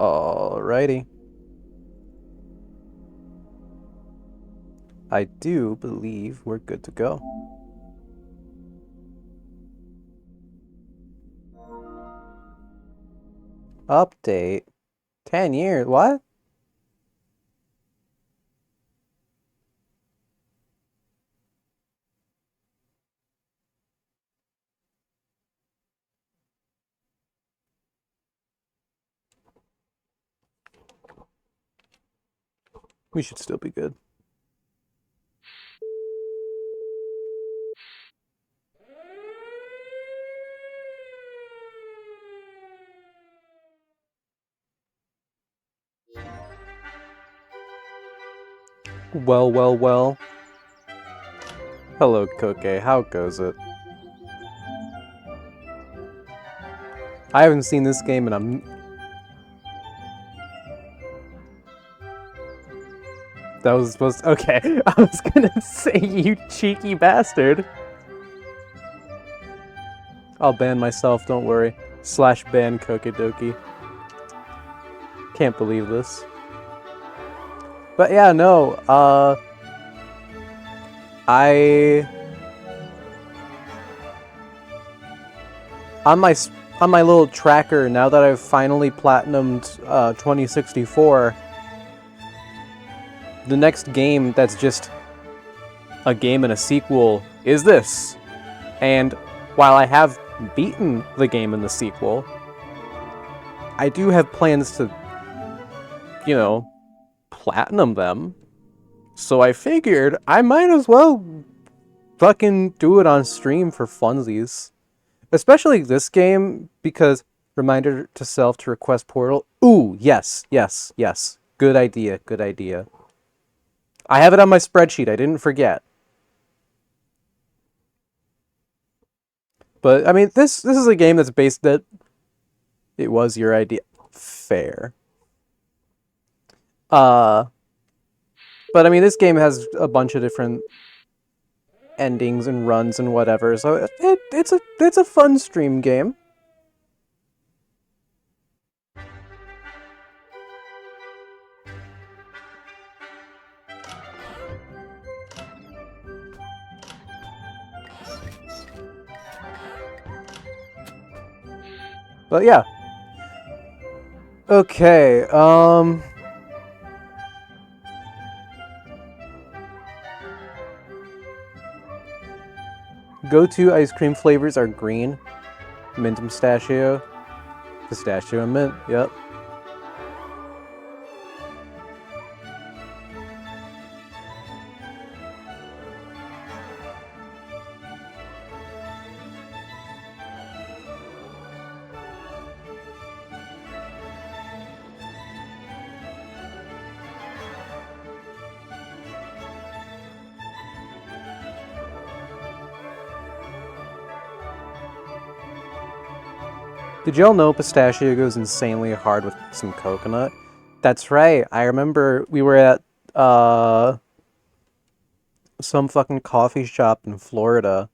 Alrighty. I do believe we're good to go. Update. 10 years. What? We should still be good. Well, well, well. Hello, Koke. How goes it? I haven't seen this game in a... That was supposed to... Okay, I was gonna say, you cheeky bastard. I'll ban myself, don't worry. / ban Kokedoki. Can't believe this. But yeah, no, on my little tracker, now that I've finally platinumed 2064, the next game that's just a game and a sequel is this. And while I have beaten the game and the sequel, I do have plans to, you know, platinum them. So I figured I might as well fucking do it on stream for funsies. Especially this game, because reminder to self to request Portal. Ooh, yes, yes, yes. Good idea, good idea. I have it on my spreadsheet, I didn't forget. But, I mean, this is a game that's based that... It was your idea. Fair. But, I mean, this game has a bunch of different endings and runs and whatever, so it's a fun stream game. But yeah. Okay, go-to ice cream flavors are green, mint and pistachio, pistachio and mint, yep. Did y'all know pistachio goes insanely hard with some coconut? That's right. I remember we were at some fucking coffee shop in Florida,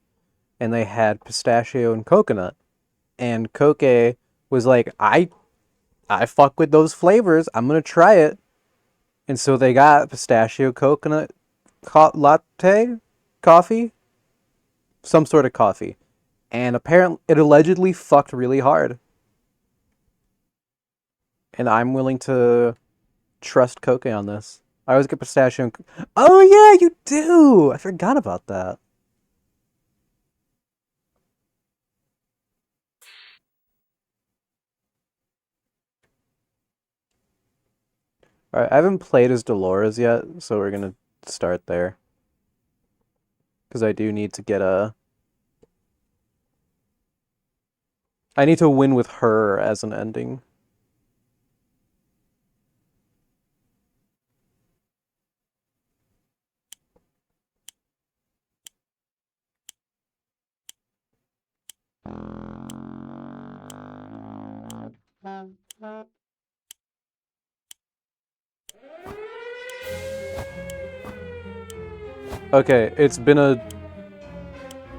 and they had pistachio and coconut. And Koke was like, I fuck with those flavors. I'm gonna try it. And so they got pistachio coconut latte coffee, some sort of coffee. And apparently, it allegedly fucked really hard. And I'm willing to trust Koke on this. I always get pistachio and... Oh yeah, you do! I forgot about that. Alright, I haven't played as Dolores yet, so we're gonna start there. Because I do need to get a... I need to win with her as an ending. Okay, it's been a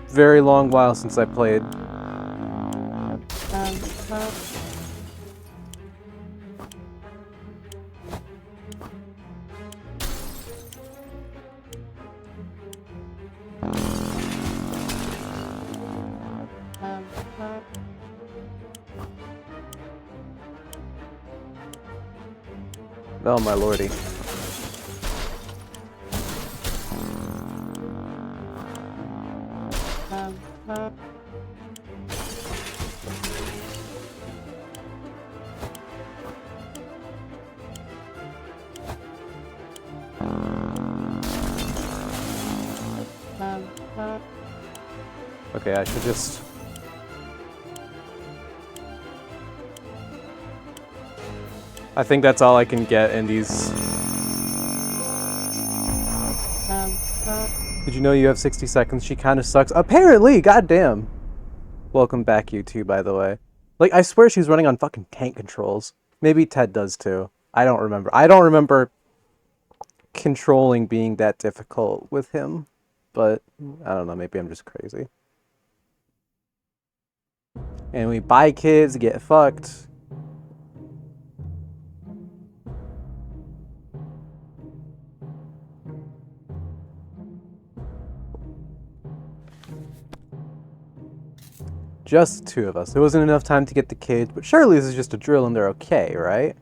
very long while since I played. Oh my lordy. Okay, I should just... I think that's all I can get in these... Did you know you have 60 seconds? She kinda sucks. Apparently! Goddamn! Welcome back, you two, by the way. Like, I swear she's running on fucking tank controls. Maybe Ted does too. I don't remember. I don't remember controlling being that difficult with him. But, I don't know, maybe I'm just crazy. And we buy kids, get fucked. Just the two of us. There wasn't enough time to get the kids, but surely this is just a drill and they're okay, right?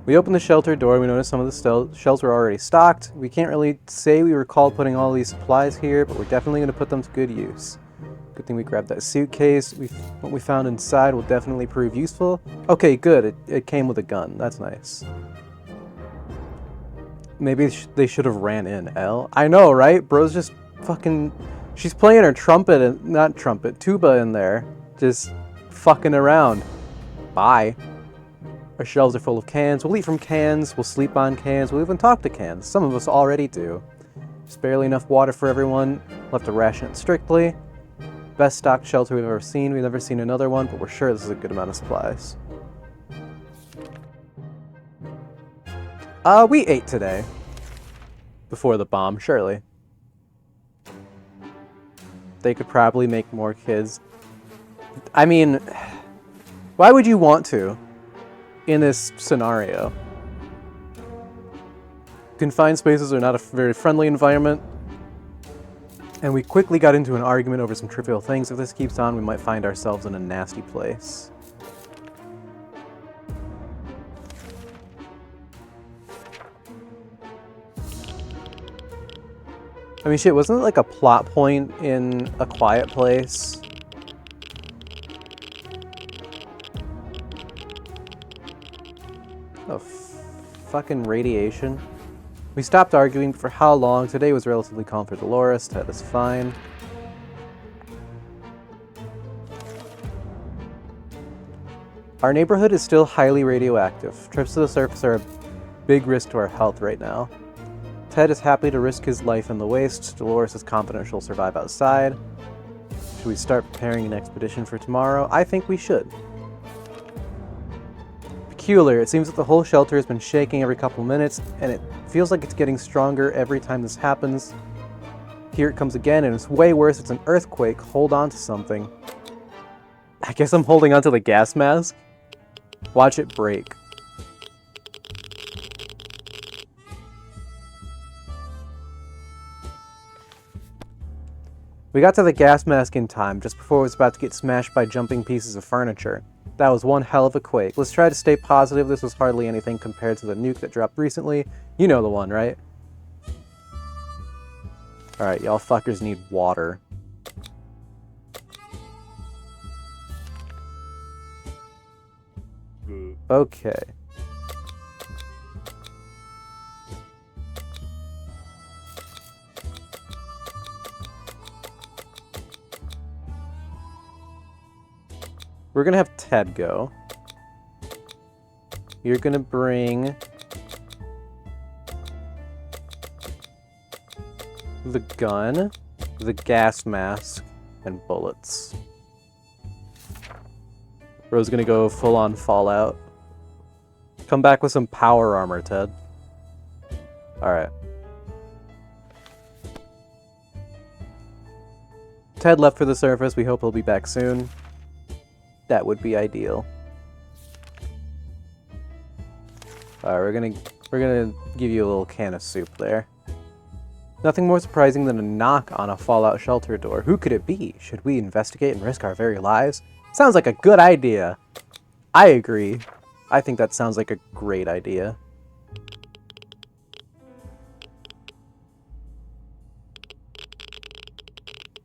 We opened the shelter door, we noticed some of the shelves were already stocked. We can't really say we recalled putting all these supplies here, but we're definitely going to put them to good use. Good thing we grabbed that suitcase. What we found inside will definitely prove useful. Okay, good. It came with a gun. That's nice. Maybe they should have ran in, L. I know, right? Bro's just fucking... She's playing her trumpet, and not trumpet, tuba in there. Just fucking around. Bye. Our shelves are full of cans. We'll eat from cans. We'll sleep on cans. We'll even talk to cans. Some of us already do. There's barely enough water for everyone. We'll have to ration it strictly. Best stocked shelter we've ever seen. We've never seen another one, but we're sure this is a good amount of supplies. We ate today. Before the bomb, surely. They could probably make more kids. I mean, why would you want to in this scenario? Confined spaces are not a very friendly environment. And we quickly got into an argument over some trivial things. If this keeps on, we might find ourselves in a nasty place. I mean, shit, wasn't it like a plot point in A Quiet Place? Oh, fucking radiation. We stopped arguing for how long. Today was relatively calm for Dolores. Ted is fine. Our neighborhood is still highly radioactive. Trips to the surface are a big risk to our health right now. Ted is happy to risk his life in the waste. Dolores is confident she'll survive outside. Should we start preparing an expedition for tomorrow? I think we should. Peculiar. It seems that the whole shelter has been shaking every couple minutes, and it feels like it's getting stronger every time this happens. Here it comes again, and it's way worse. It's an earthquake. Hold on to something. I guess I'm holding onto the gas mask. Watch it break. We got to the gas mask in time, just before it was about to get smashed by jumping pieces of furniture. That was one hell of a quake. Let's try to stay positive. This was hardly anything compared to the nuke that dropped recently. You know the one, right? Alright, y'all fuckers need water. Okay. We're gonna have Ted go. You're gonna bring the gun, the gas mask, and bullets. Bro's gonna go full-on Fallout. Come back with some power armor, Ted. Alright. Ted left for the surface. We hope he'll be back soon. That would be ideal. Alright, we're gonna give you a little can of soup there. Nothing more surprising than a knock on a Fallout shelter door. Who could it be? Should we investigate and risk our very lives? Sounds like a good idea. I agree. I think that sounds like a great idea.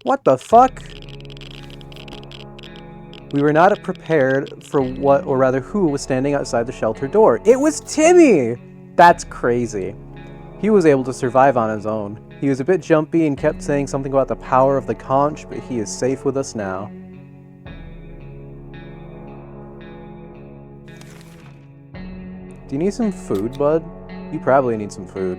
What the fuck? We were not prepared for what, or rather who, was standing outside the shelter door. It was Timmy! That's crazy. He was able to survive on his own. He was a bit jumpy and kept saying something about the power of the conch, but he is safe with us now. Do you need some food, bud? You probably need some food.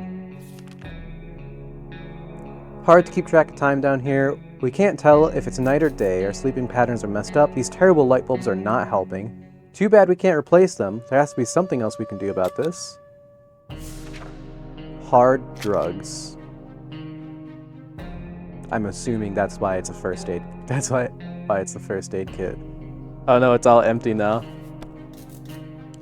Hard to keep track of time down here. We can't tell if it's night or day. Our sleeping patterns are messed up. These terrible light bulbs are not helping. Too bad we can't replace them. There has to be something else we can do about this. Hard drugs. I'm assuming that's why it's a first aid. That's why it's the first aid kit. Oh no, it's all empty now.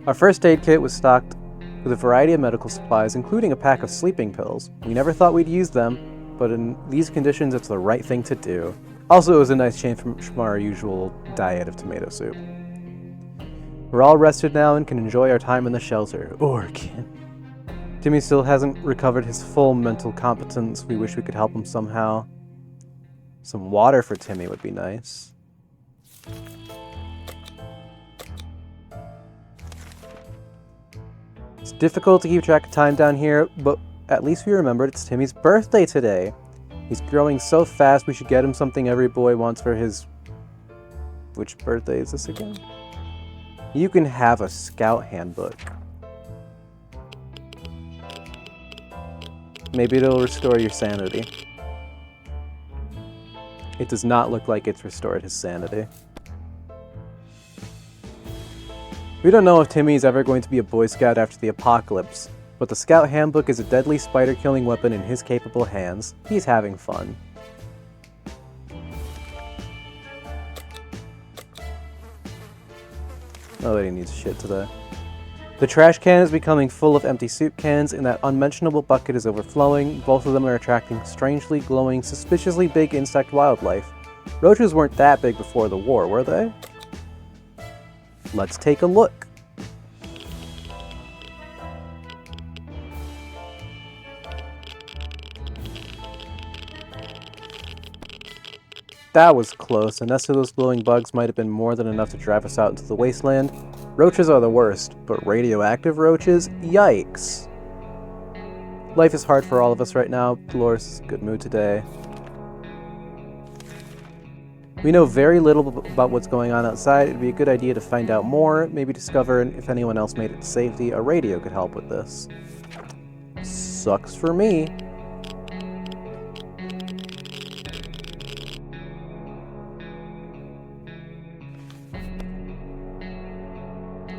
Our first aid kit was stocked with a variety of medical supplies, including a pack of sleeping pills. We never thought we'd use them, but in these conditions, it's the right thing to do. Also, it was a nice change from our usual diet of tomato soup. We're all rested now and can enjoy our time in the shelter. Or can. Timmy still hasn't recovered his full mental competence. We wish we could help him somehow. Some water for Timmy would be nice. It's difficult to keep track of time down here, but at least we remembered it's Timmy's birthday today. He's growing so fast, we should get him something every boy wants for his... Which birthday is this again? You can have a scout handbook. Maybe it'll restore your sanity. It does not look like it's restored his sanity. We don't know if Timmy is ever going to be a Boy Scout after the apocalypse, but the Scout Handbook is a deadly spider-killing weapon in his capable hands. He's having fun. Nobody needs shit today. The trash can is becoming full of empty soup cans, and that unmentionable bucket is overflowing. Both of them are attracting strangely glowing, suspiciously big insect wildlife. Roaches weren't that big before the war, were they? Let's take a look. That was close. A nest of those glowing bugs might have been more than enough to drive us out into the wasteland. Roaches are the worst, but radioactive roaches? Yikes. Life is hard for all of us right now. Dolores is in a good mood today. We know very little about what's going on outside. It'd be a good idea to find out more, maybe discover if anyone else made it to safety. A radio could help with this. Sucks for me.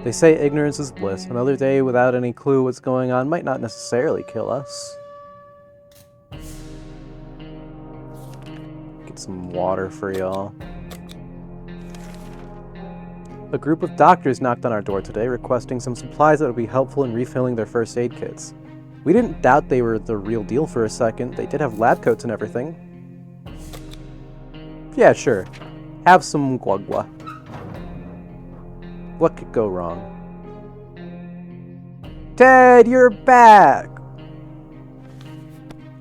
They say ignorance is bliss. Another day without any clue what's going on might not necessarily kill us. Get some water for y'all. A group of doctors knocked on our door today, requesting some supplies that would be helpful in refilling their first aid kits. We didn't doubt they were the real deal for a second. They did have lab coats and everything. Yeah, sure. Have some guagua. What could go wrong? Ted, you're back!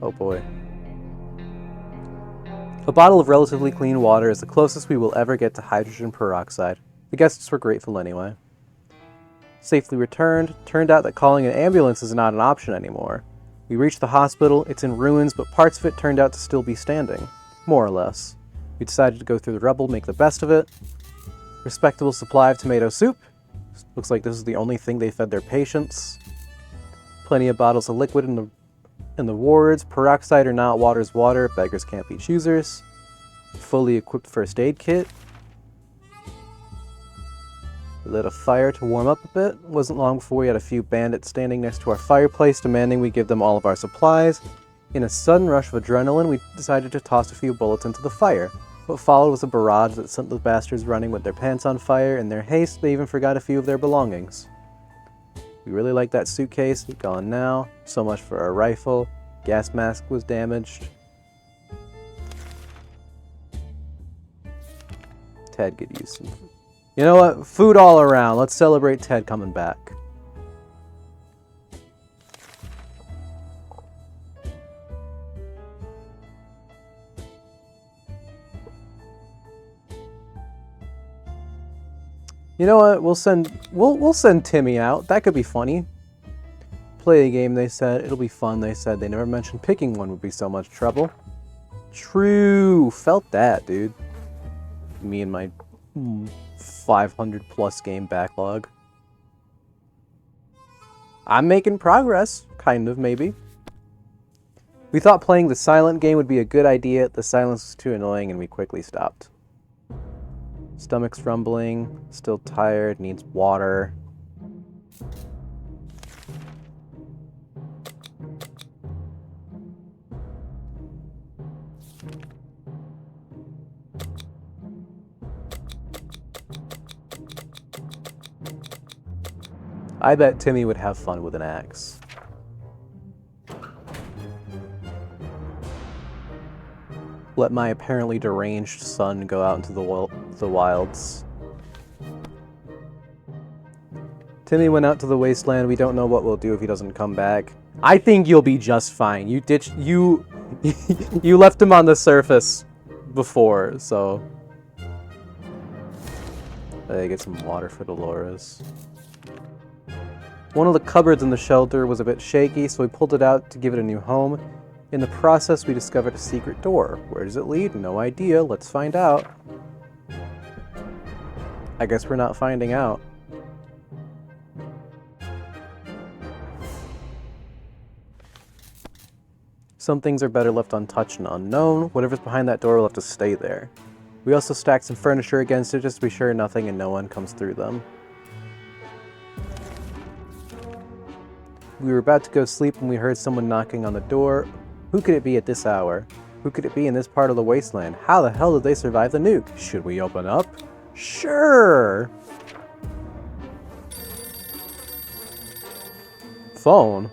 Oh boy. A bottle of relatively clean water is the closest we will ever get to hydrogen peroxide. The guests were grateful anyway. Safely returned. Turned out that calling an ambulance is not an option anymore. We reached the hospital. It's in ruins, but parts of it turned out to still be standing. More or less. We decided to go through the rubble, make the best of it. Respectable supply of tomato soup. Looks like this is the only thing they fed their patients. Plenty of bottles of liquid in the wards. Peroxide or not, water's water. Beggars can't be choosers. Fully equipped first aid kit. We lit a fire to warm up a bit. It wasn't long before we had a few bandits standing next to our fireplace, demanding we give them all of our supplies. In a sudden rush of adrenaline, we decided to toss a few bullets into the fire. What followed was a barrage that sent the bastards running with their pants on fire. In their haste, they even forgot a few of their belongings. We really like that suitcase. Gone now. So much for our rifle. Gas mask was damaged. Ted could use some food. You know what? Food all around. Let's celebrate Ted coming back. You know what? We'll send Timmy out. That could be funny. Play a game, they said. It'll be fun, they said. They never mentioned picking one would be so much trouble. True. Felt that, dude. Me and my 500 plus game backlog. I'm making progress. Kind of, maybe. We thought playing the silent game would be a good idea. The silence was too annoying and we quickly stopped. Stomach's rumbling. Still tired. Needs water. I bet Timmy would have fun with an axe. Let my apparently deranged son go out into the wilds. Timmy went out to the wasteland. We don't know what we'll do if he doesn't come back. I think you'll be just fine. You left him on the surface before, so... I get some water for Dolores. One of the cupboards in the shelter was a bit shaky, so we pulled it out to give it a new home. In the process, we discovered a secret door. Where does it lead? No idea. Let's find out. I guess we're not finding out. Some things are better left untouched and unknown. Whatever's behind that door will have to stay there. We also stacked some furniture against it just to be sure nothing and no one comes through them. We were about to go sleep when we heard someone knocking on the door. Who could it be at this hour? Who could it be in this part of the wasteland? How the hell did they survive the nuke? Should we open up? Sure! Phone?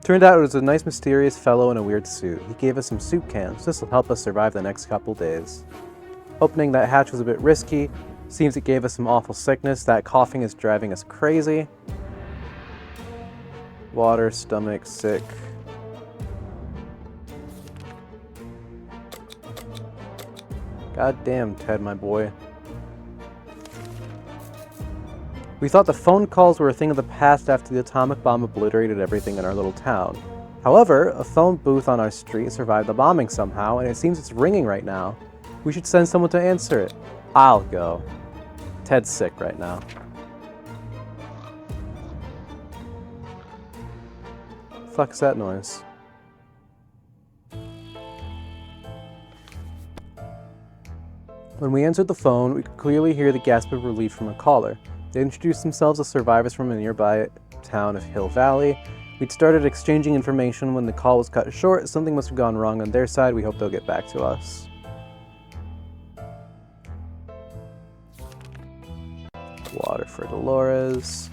Turned out it was a nice mysterious fellow in a weird suit. He gave us some soup cans. This will help us survive the next couple days. Opening that hatch was a bit risky. Seems it gave us some awful sickness. That coughing is driving us crazy. Water, stomach, sick. God damn, Ted, my boy. We thought the phone calls were a thing of the past after the atomic bomb obliterated everything in our little town. However, a phone booth on our street survived the bombing somehow, and it seems it's ringing right now. We should send someone to answer it. I'll go. Ted's sick right now. Fuck's that noise? When we answered the phone, we could clearly hear the gasp of relief from a caller. They introduced themselves as survivors from a nearby town of Hill Valley. We'd started exchanging information when the call was cut short. Something must have gone wrong on their side. We hope they'll get back to us. Water for Dolores.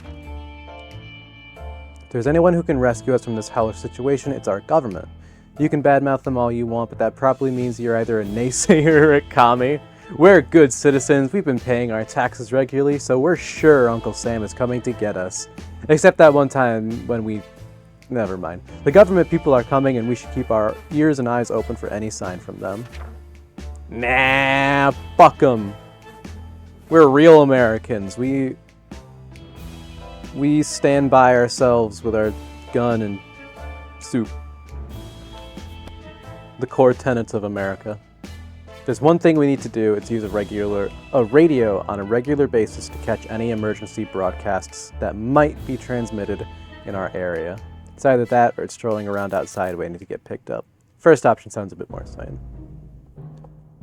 If there's anyone who can rescue us from this hellish situation, it's our government. You can badmouth them all you want, but that probably means you're either a naysayer or a commie. We're good citizens, we've been paying our taxes regularly, so we're sure Uncle Sam is coming to get us. Except that one time when we... Never mind. The government people are coming and we should keep our ears and eyes open for any sign from them. Nah, fuck them. We're real Americans. We stand by ourselves with our gun and soup. The core tenets of America. If there's one thing we need to do, it's use a radio on a regular basis to catch any emergency broadcasts that might be transmitted in our area. It's either that or it's strolling around outside waiting to get picked up. First option sounds a bit more sane.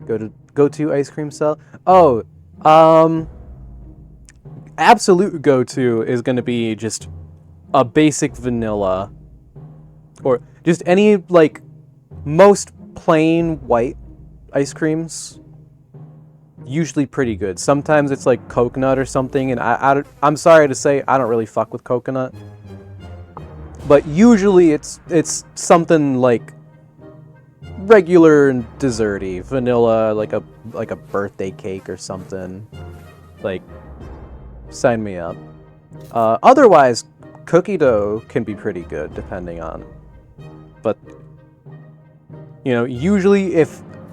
Go to ice cream cell. Oh, absolute go-to is going to be just a basic vanilla, or just any, like, most plain white ice creams. Usually pretty good. Sometimes it's like coconut or something, and I'm sorry to say I don't really fuck with coconut, but usually it's something like regular and desserty, vanilla, like a birthday cake or something. Like, sign me up. Otherwise, cookie dough can be pretty good, depending on. But, you know, usually if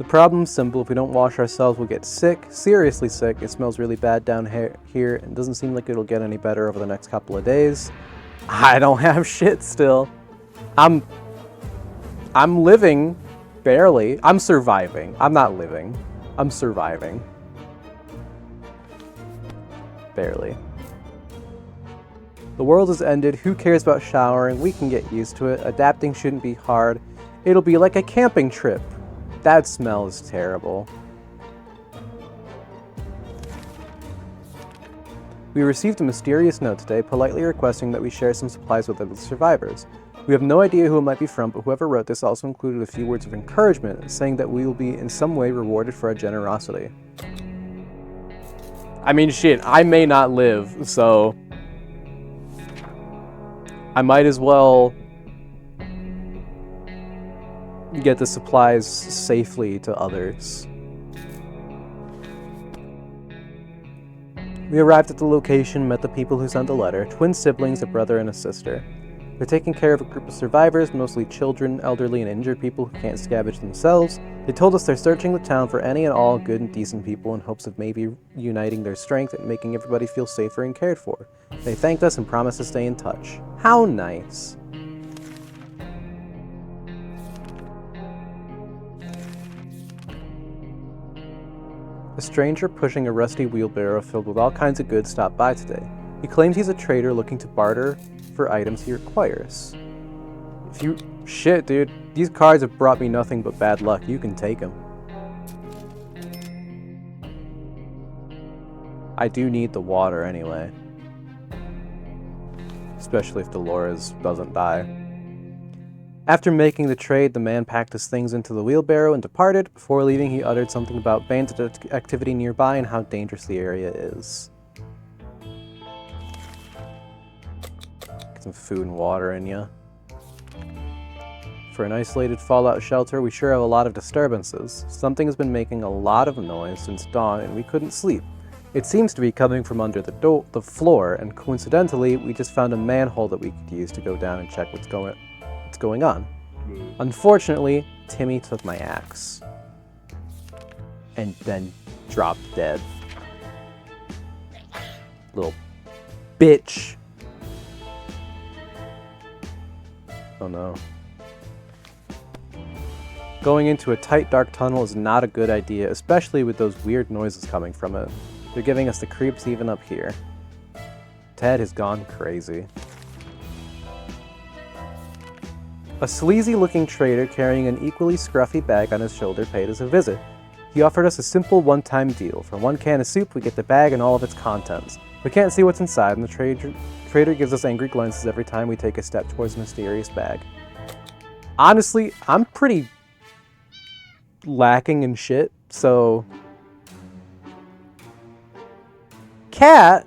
The problem's simple. If we don't wash ourselves, we'll get sick, seriously sick. It smells really bad down here and doesn't seem like it'll get any better over the next couple of days. I don't have shit still. I'm living, barely. I'm surviving. I'm not living. I'm surviving. Barely. The world has ended. Who cares about showering? We can get used to it. Adapting shouldn't be hard. It'll be like a camping trip. That smell is terrible. We received a mysterious note today, politely requesting that we share some supplies with the survivors. We have no idea who it might be from, but whoever wrote this also included a few words of encouragement, saying that we will be in some way rewarded for our generosity. I mean, shit, I may not live, so I might as well get the supplies safely to others. We arrived at the location, met the people who sent the letter, twin siblings, a brother and a sister. They're taking care of a group of survivors, mostly children, elderly, and injured people who can't scavenge themselves. They told us they're searching the town for any and all good and decent people in hopes of maybe uniting their strength and making everybody feel safer and cared for. They thanked us and promised to stay in touch. How nice. A stranger pushing a rusty wheelbarrow filled with all kinds of goods stopped by today. He claims he's a trader looking to barter for items he requires. Shit, dude. These cards have brought me nothing but bad luck. You can take them. I do need the water anyway. Especially if Dolores doesn't die. After making the trade, the man packed his things into the wheelbarrow and departed. Before leaving, he uttered something about bandit activity nearby and how dangerous the area is. Get some food and water in ya. For an isolated fallout shelter, we sure have a lot of disturbances. Something has been making a lot of noise since dawn and we couldn't sleep. It seems to be coming from under the floor, and coincidentally, we just found a manhole that we could use to go down and check what's going on. Unfortunately, Timmy took my axe. And then dropped dead. Little bitch. Oh no. Going into a tight, dark tunnel is not a good idea, especially with those weird noises coming from it. They're giving us the creeps even up here. Ted has gone crazy. A sleazy-looking trader carrying an equally scruffy bag on his shoulder paid us a visit. He offered us a simple one-time deal. For 1 can of soup, we get the bag and all of its contents. We can't see what's inside, and the trader gives us angry glances every time we take a step towards the mysterious bag. Honestly, I'm pretty lacking in shit, so... Cat!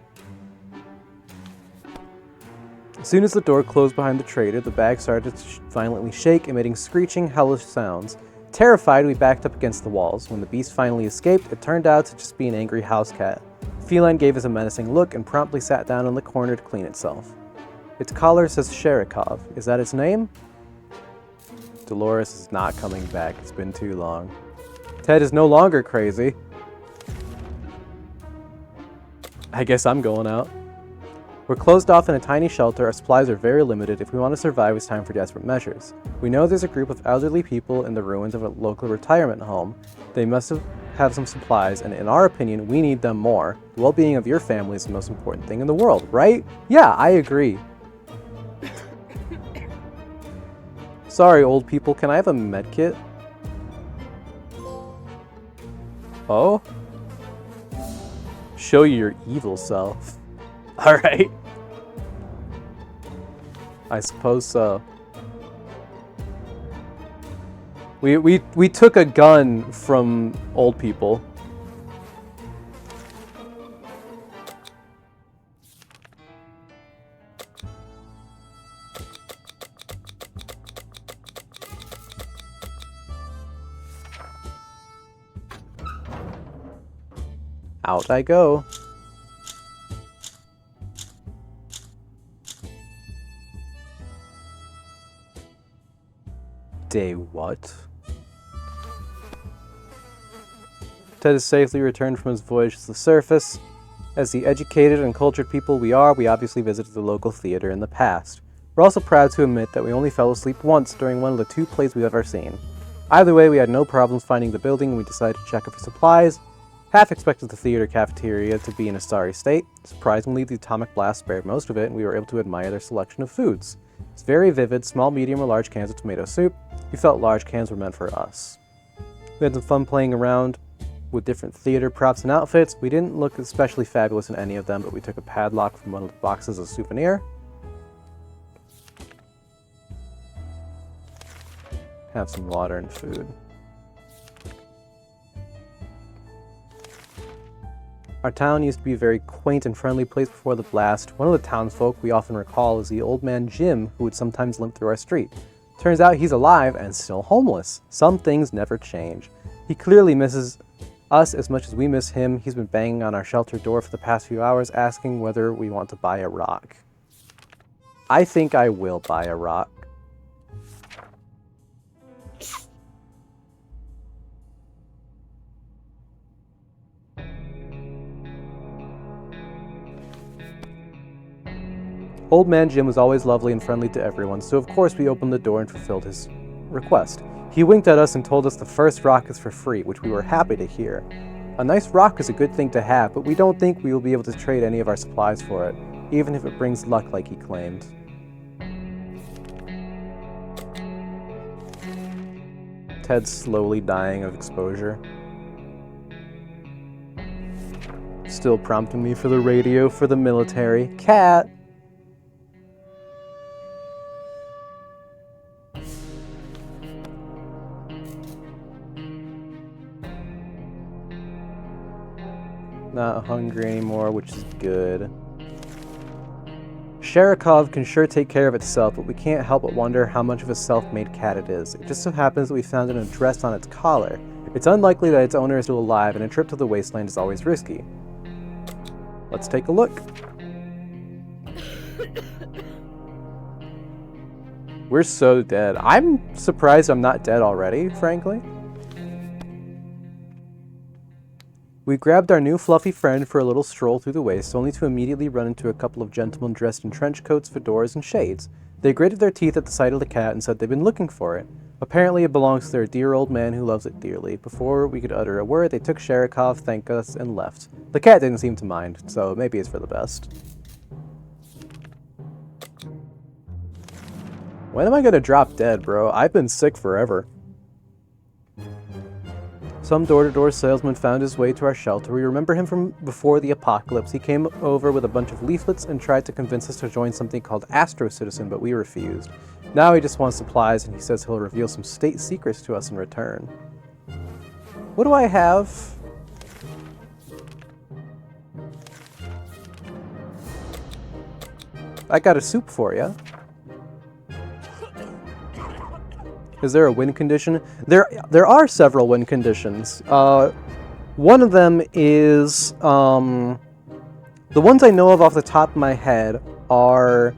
As soon as the door closed behind the trader, the bag started to violently shake, emitting screeching, hellish sounds. Terrified, we backed up against the walls. When the beast finally escaped, it turned out to just be an angry house cat. The feline gave us a menacing look and promptly sat down in the corner to clean itself. Its collar says Sherikov. Is that its name? Dolores is not coming back. It's been too long. Ted is no longer crazy. I guess I'm going out. We're closed off in a tiny shelter. Our supplies are very limited. If we want to survive, it's time for desperate measures. We know there's a group of elderly people in the ruins of a local retirement home. They must have some supplies, and in our opinion, we need them more. The well-being of your family is the most important thing in the world, right? Yeah, I agree. Sorry, old people, can I have a medkit? Oh? Show you your evil self. Alright. I suppose so. We took a gun from old people. Out I go. Day what? Ted has safely returned from his voyage to the surface. As the educated and cultured people we are, we obviously visited the local theater in the past. We're also proud to admit that we only fell asleep once during one of the 2 plays we've ever seen. Either way, we had no problems finding the building and we decided to check it for supplies. Half expected the theater cafeteria to be in a sorry state. Surprisingly, the atomic blast spared most of it and we were able to admire their selection of foods. It's very vivid, small, medium, or large cans of tomato soup. We felt large cans were meant for us. We had some fun playing around with different theater props and outfits. We didn't look especially fabulous in any of them, but we took a padlock from one of the boxes as a souvenir. Have some water and food. Our town used to be a very quaint and friendly place before the blast. One of the townsfolk we often recall is the old man Jim, who would sometimes limp through our street. Turns out he's alive and still homeless. Some things never change. He clearly misses us as much as we miss him. He's been banging on our shelter door for the past few hours, asking whether we want to buy a rock. I think I will buy a rock. Old man Jim was always lovely and friendly to everyone, so of course we opened the door and fulfilled his request. He winked at us and told us the first rock is for free, which we were happy to hear. A nice rock is a good thing to have, but we don't think we will be able to trade any of our supplies for it, even if it brings luck like he claimed. Ted's slowly dying of exposure. Still prompting me for the radio for the military. Cat! Not hungry anymore, which is good. Sharikov can sure take care of itself, but we can't help but wonder how much of a self-made cat it is. It just so happens that we found an address on its collar. It's unlikely that its owner is still alive, and a trip to the wasteland is always risky. Let's take a look. We're so dead. I'm surprised I'm not dead already, frankly. We grabbed our new fluffy friend for a little stroll through the waste, only to immediately run into a couple of gentlemen dressed in trench coats, fedoras, and shades. They gritted their teeth at the sight of the cat and said they'd been looking for it. Apparently it belongs to their dear old man who loves it dearly. Before we could utter a word, they took Sharikov, thanked us, and left. The cat didn't seem to mind, so maybe it's for the best. When am I gonna drop dead, bro? I've been sick forever. Some door-to-door salesman found his way to our shelter. We remember him from before the apocalypse. He came over with a bunch of leaflets and tried to convince us to join something called Astro Citizen, but we refused. Now he just wants supplies and he says he'll reveal some state secrets to us in return. What do I have? I got a soup for you. Is there a win condition? There are several win conditions. One of them is, the ones I know of off the top of my head are,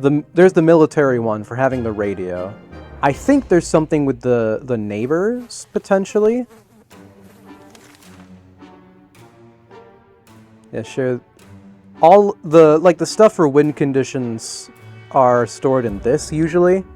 there's the military one for having the radio. I think there's something with the neighbors, potentially. Yeah, sure. All the stuff for win conditions are stored in this, usually.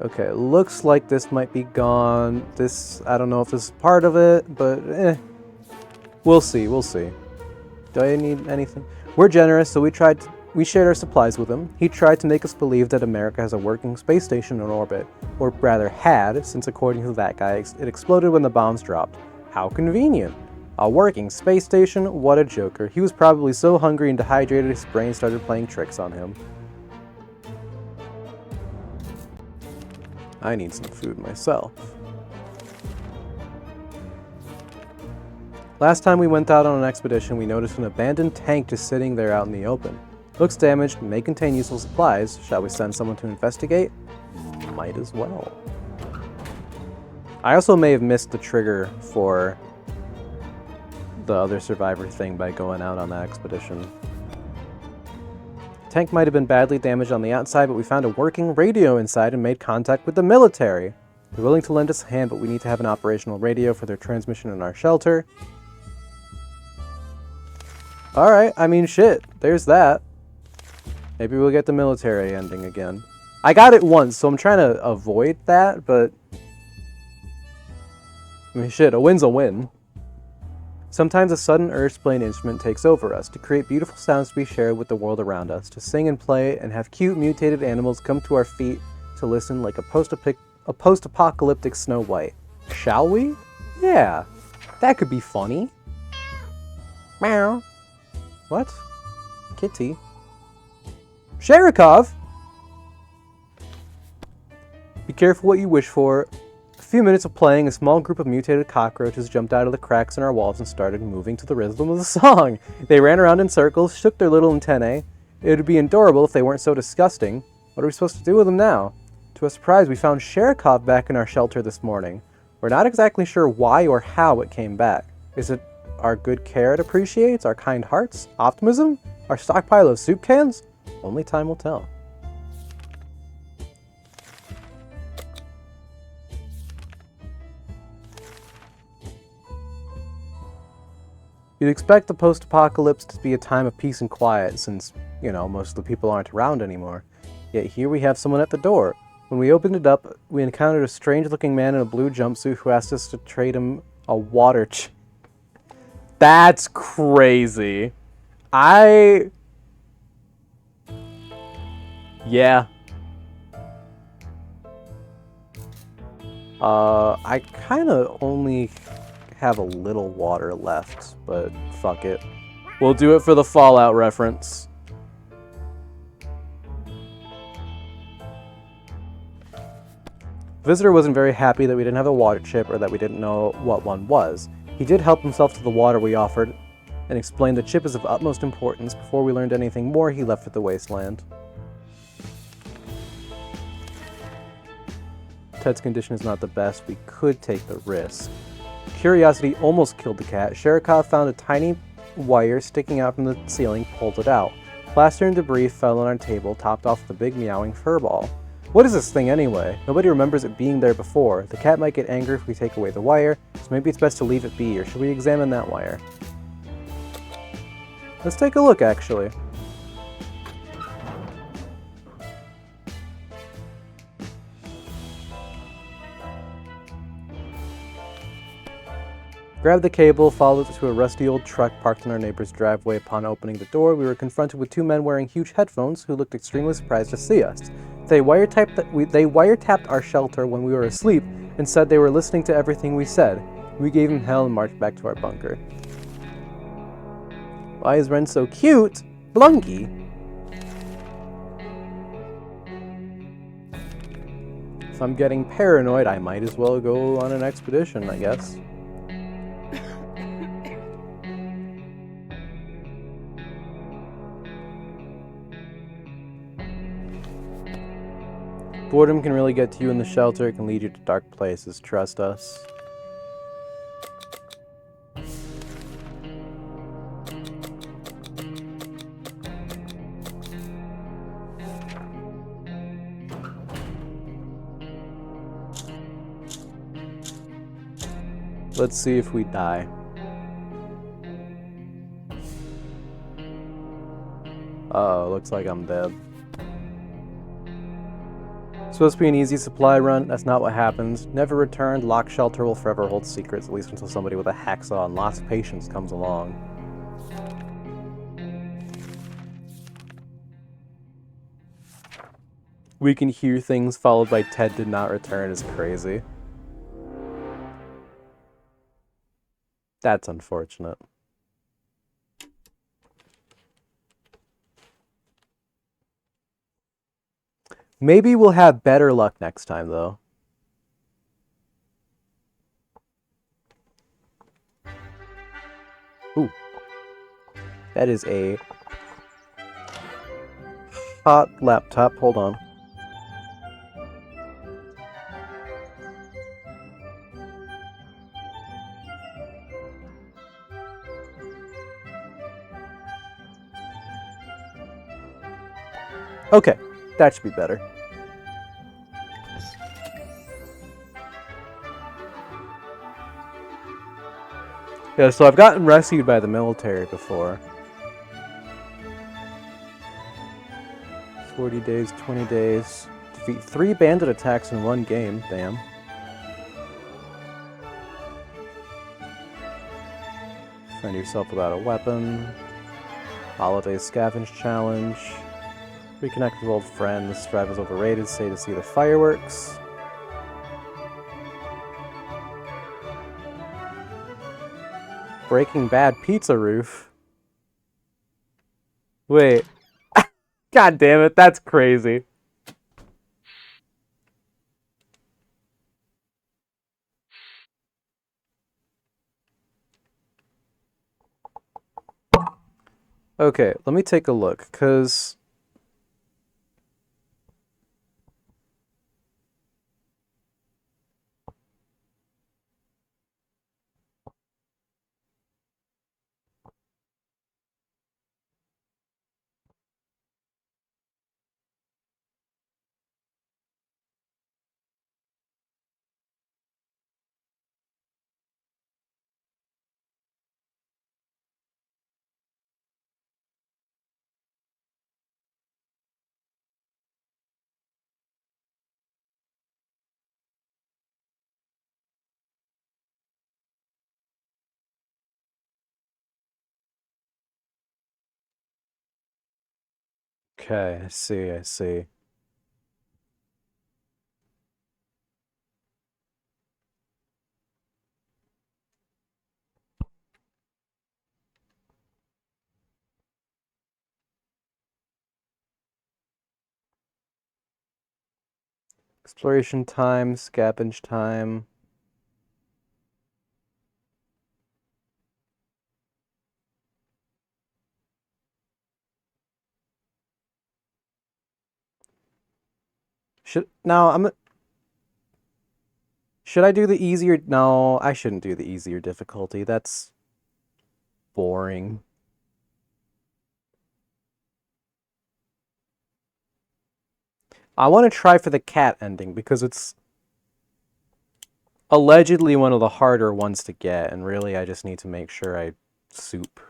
Okay, looks like this might be gone. This, I don't know if this is part of it, but we'll see, we'll see. Do I need anything? We're generous, so we shared our supplies with him. He tried to make us believe that America has a working space station in orbit, or rather had, since according to that guy, it exploded when the bombs dropped. How convenient. A working space station? What a joker. He was probably so hungry and dehydrated his brain started playing tricks on him. I need some food myself. Last time we went out on an expedition, we noticed an abandoned tank just sitting there out in the open. Looks damaged, may contain useful supplies. Shall we send someone to investigate? Might as well. I also may have missed the trigger for the other survivor thing by going out on that expedition. tank might have been badly damaged on the outside, but we found a working radio inside and made contact with the military. They're willing to lend us a hand, but we need to have an operational radio for their transmission in our shelter. Alright, I mean, shit. There's that. Maybe we'll get the military ending again. I got it once, so I'm trying to avoid that, but... I mean, shit, a win's a win. Sometimes a sudden urge to play an instrument takes over us, to create beautiful sounds to be shared with the world around us, to sing and play, and have cute, mutated animals come to our feet to listen like a post-apocalyptic Snow White. Shall we? Yeah, that could be funny. Meow. What? Kitty. Sherikov! Be careful what you wish for. A few minutes of playing, a small group of mutated cockroaches jumped out of the cracks in our walls and started moving to the rhythm of the song. They ran around in circles, shook their little antennae. It would be adorable if they weren't so disgusting. What are we supposed to do with them now? To our surprise, we found Sherikov back in our shelter this morning. We're not exactly sure why or how it came back. Is it our good care it appreciates? Our kind hearts? Optimism? Our stockpile of soup cans? Only time will tell. You'd expect the post-apocalypse to be a time of peace and quiet since, you know, most of the people aren't around anymore. Yet here we have someone at the door. When we opened it up, we encountered a strange-looking man in a blue jumpsuit who asked us to trade him a water That's crazy. Yeah. I kind of only have a little water left, but fuck it. We'll do it for the Fallout reference. Visitor wasn't very happy that we didn't have a water chip or that we didn't know what one was. He did help himself to the water we offered and explained the chip is of utmost importance. Before we learned anything more, he left for the wasteland. Ted's condition is not the best. We could take the risk. Curiosity almost killed the cat. Sherikov found a tiny wire sticking out from the ceiling, pulled it out. Plaster and debris fell on our table, topped off with a big meowing furball. What is this thing anyway? Nobody remembers it being there before. The cat might get angry if we take away the wire, so maybe it's best to leave it be, or should we examine that wire? Let's take a look, actually. Grabbed the cable, followed it to a rusty old truck parked in our neighbor's driveway. Upon opening the door, we were confronted with two men wearing huge headphones who looked extremely surprised to see us. They wiretapped our shelter when we were asleep and said they were listening to everything we said. We gave them hell and marched back to our bunker. Why is Ren so cute? Blunky. If I'm getting paranoid, I might as well go on an expedition, I guess. Boredom can really get to you in the shelter. It can lead you to dark places. Trust us. Let's see if we die. Uh-oh, looks like I'm dead. Supposed to be an easy supply run. That's not what happens. Never returned. Locked shelter will forever hold secrets, at least until somebody with a hacksaw and lots of patience comes along. We can hear things followed by Ted did not return is crazy. That's unfortunate. Maybe we'll have better luck next time, though. Ooh. That is a hot laptop. Hold on. Okay, that should be better. Yeah, so I've gotten rescued by the military before. 40 days, 20 days. Defeat 3 bandit attacks in 1 game. Damn. Find yourself without a weapon. Holiday scavenge challenge. Reconnect with old friends. Drive is overrated. Stay to see the fireworks. Breaking Bad pizza roof. Wait. God damn it, that's crazy. Okay, let me take a look, because... Okay, I see, I see. Exploration time, scavenge time. Should I do the easier? No, I shouldn't do the easier difficulty. That's boring. I want to try for the cat ending because it's allegedly one of the harder ones to get, and really I just need to make sure I soup.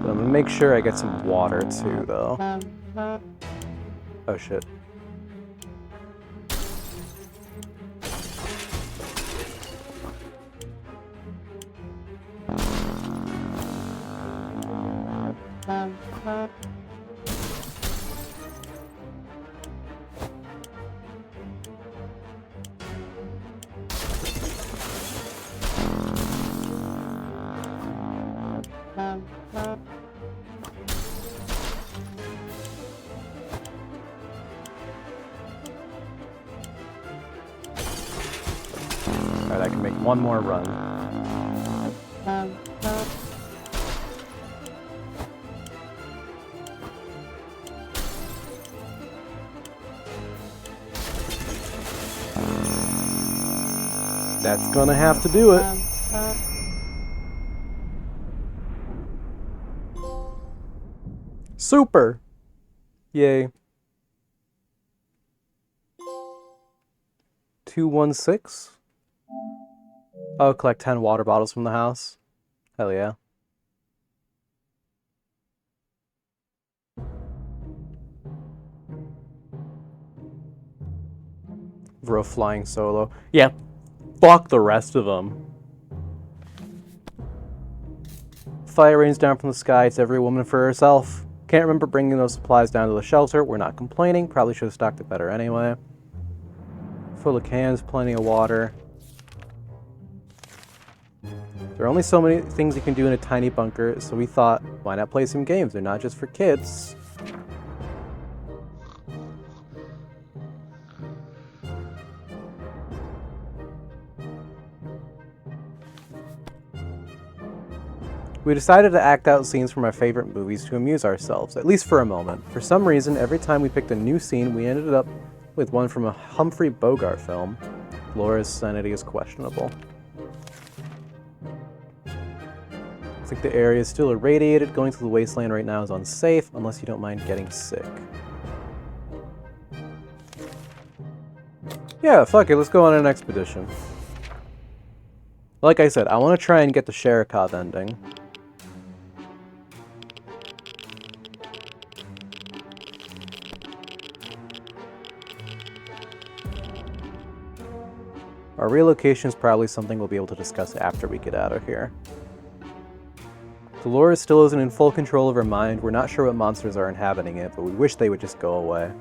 But I'm gonna make sure I get some water too, though. Oh shit. Alright, I can make one more run. That's gonna have to do it. Super! Yay. 216? Oh, collect 10 water bottles from the house. Hell yeah. Bro, flying solo. Yeah, fuck the rest of them. Fire rains down from the sky. It's every woman for herself. Can't remember bringing those supplies down to the shelter. We're not complaining. Probably should have stocked it better anyway. Full of cans, plenty of water. There are only so many things you can do in a tiny bunker, so we thought, why not play some games? They're not just for kids. We decided to act out scenes from our favorite movies to amuse ourselves, at least for a moment. For some reason, every time we picked a new scene, we ended up with one from a Humphrey Bogart film. Laura's sanity is questionable. Looks like the area is still irradiated. Going through the wasteland right now is unsafe, unless you don't mind getting sick. Yeah, fuck it, let's go on an expedition. Like I said, I want to try and get the Sherikov ending. Our relocation is probably something we'll be able to discuss after we get out of here. Dolores still isn't in full control of her mind. We're not sure what monsters are inhabiting it, but we wish they would just go away.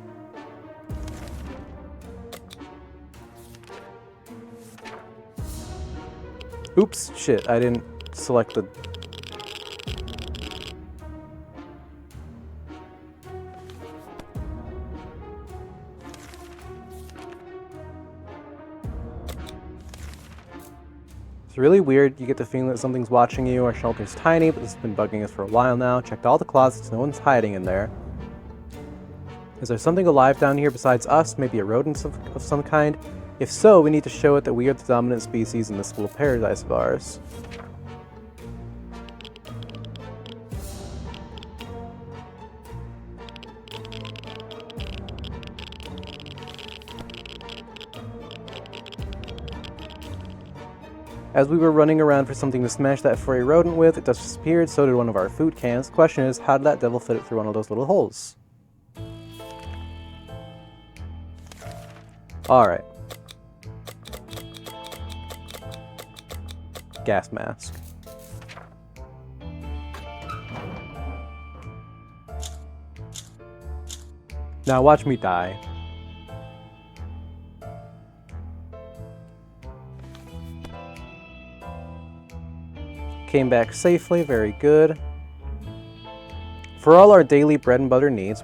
Oops, shit, I didn't select the... It's really weird. You get the feeling that something's watching you. Our shelter's tiny, but this has been bugging us for a while now. Checked all the closets, no one's hiding in there. Is there something alive down here besides us? Maybe a rodent of some kind? If so, we need to show it that we are the dominant species in this little paradise of ours. As we were running around for something to smash that furry rodent with, it just disappeared, so did one of our food cans. The question is, how did that devil fit it through one of those little holes? Alright. Gas mask. Now watch me die. Came back safely, very good. For all our daily bread and butter needs,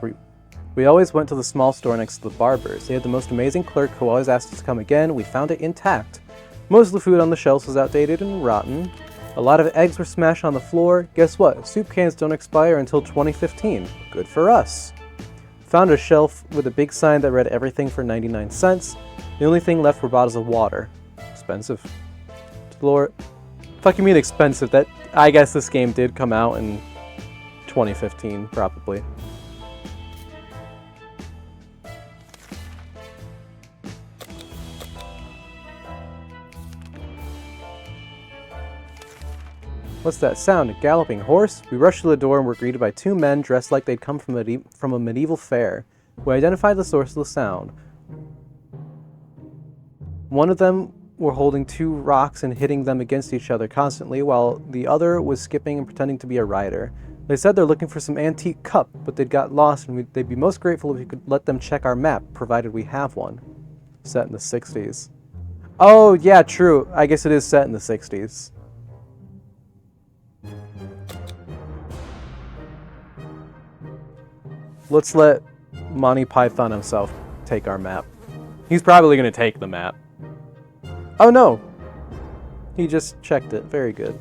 we always went to the small store next to the barber's. They had the most amazing clerk who always asked us to come again. We found it intact. Most of the food on the shelves was outdated and rotten. A lot of eggs were smashed on the floor. Guess what? Soup cans don't expire until 2015. Good for us. Found a shelf with a big sign that read everything for 99 cents. The only thing left were bottles of water. Expensive. Lord. Fuck you mean expensive? That I guess this game did come out in 2015, probably. What's that sound? A galloping horse? We rushed to the door and were greeted by two men dressed like they'd come from a medieval fair. We identified the source of the sound. One of them were holding two rocks and hitting them against each other constantly, while the other was skipping and pretending to be a rider. They said they're looking for some antique cup, but they'd got lost, and they'd be most grateful if you could let them check our map, provided we have one. Set in the 60s. Oh, yeah, true. I guess it is set in the 60s. Let's let Monty Python himself take our map. He's probably going to take the map. Oh no! He just checked it. Very good.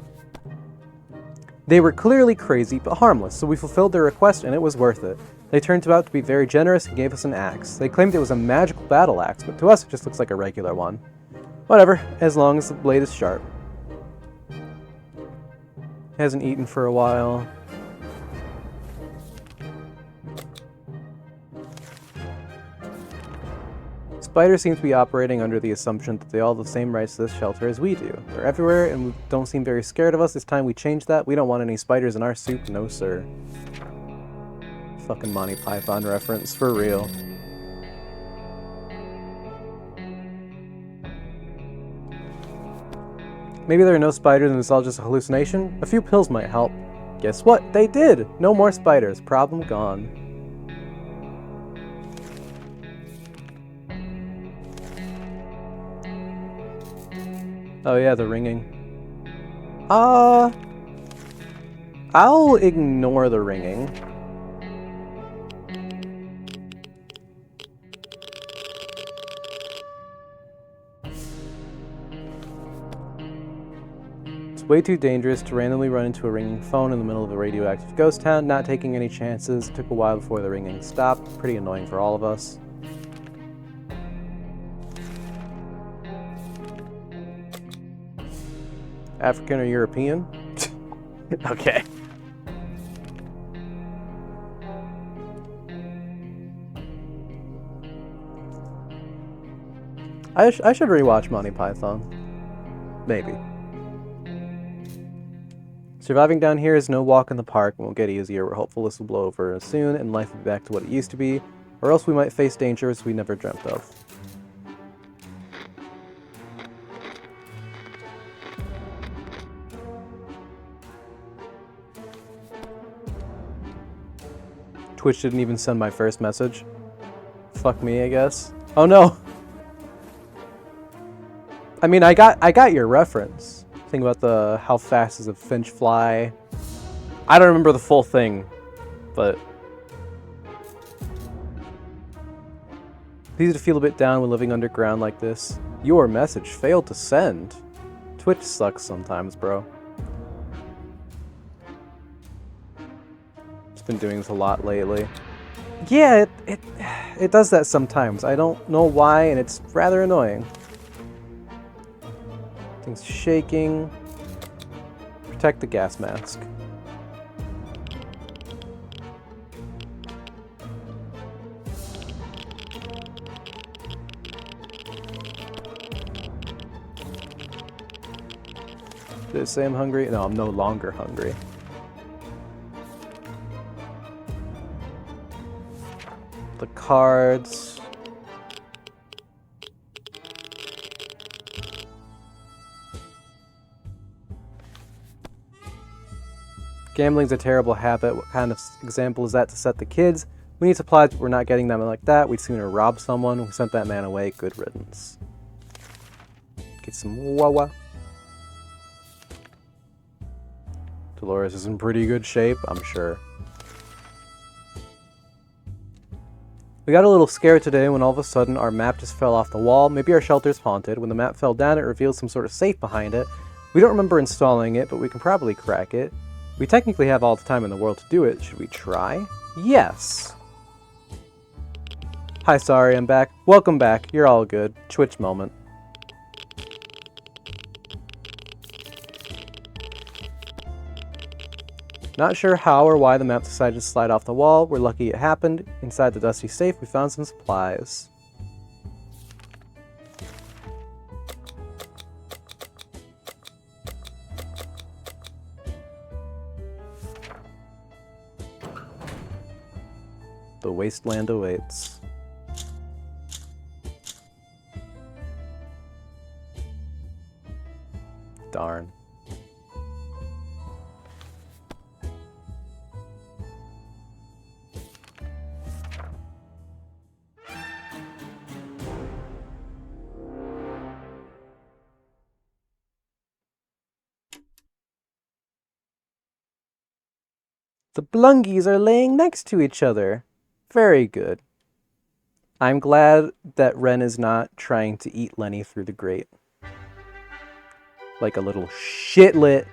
They were clearly crazy, but harmless, so we fulfilled their request and it was worth it. They turned out to be very generous and gave us an axe. They claimed it was a magical battle axe, but to us it just looks like a regular one. Whatever, as long as the blade is sharp. Hasn't eaten for a while. Spiders seem to be operating under the assumption that they all have the same rights to this shelter as we do. They're everywhere and don't seem very scared of us. It's time we change that. We don't want any spiders in our soup, no sir. Fucking Monty Python reference, for real. Maybe there are no spiders and it's all just a hallucination? A few pills might help. Guess what? They did! No more spiders. Problem gone. Oh yeah, the ringing. I'll ignore the ringing. It's way too dangerous to randomly run into a ringing phone in the middle of a radioactive ghost town, not taking any chances. It took a while before the ringing stopped. Pretty annoying for all of us. African or European? Okay. I should rewatch Monty Python. Maybe. Surviving down here is no walk in the park and won't get easier. We're hopeful this will blow over soon and life will be back to what it used to be, or else we might face dangers we never dreamt of. Twitch didn't even send my first message. Fuck me, I guess. Oh no! I mean, I got your reference. Think about the how fast does a finch fly. I don't remember the full thing, but it's easy to feel a bit down when living underground like this. Your message failed to send. Twitch sucks sometimes, bro. It's been doing this a lot lately. Yeah, it does that sometimes. I don't know why, and it's rather annoying. Things shaking. Protect the gas mask. Did it say I'm hungry? No, I'm no longer hungry. The cards. Gambling's a terrible habit. What kind of example is that to set the kids? We need supplies, but we're not getting them like that. We'd sooner rob someone. We sent that man away. Good riddance. Get some wawa. Dolores is in pretty good shape, I'm sure. We got a little scared today when all of a sudden our map just fell off the wall. Maybe our shelter's haunted. When the map fell down, it revealed some sort of safe behind it. We don't remember installing it, but we can probably crack it. We technically have all the time in the world to do it. Should we try? Yes! Hi, sorry, I'm back. Welcome back. You're all good. Twitch moment. Not sure how or why the map decided to slide off the wall. We're lucky it happened. Inside the dusty safe, we found some supplies. The wasteland awaits. Darn. The Blungies are laying next to each other. Very good. I'm glad that Ren is not trying to eat Lenny through the grate. Like a little shitlet.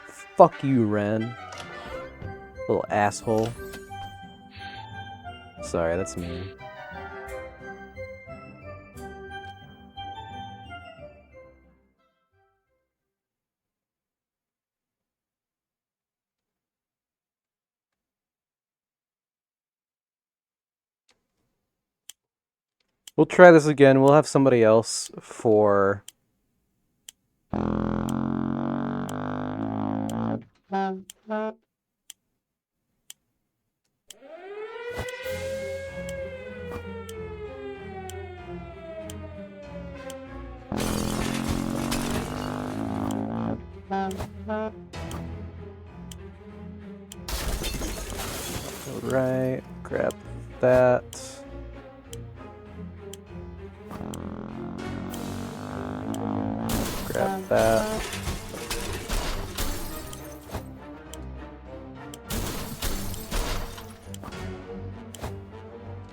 Fuck you, Ren. Little asshole. Sorry, that's mean. We'll try this again. We'll have somebody else for... Alright, grab that. Grab that.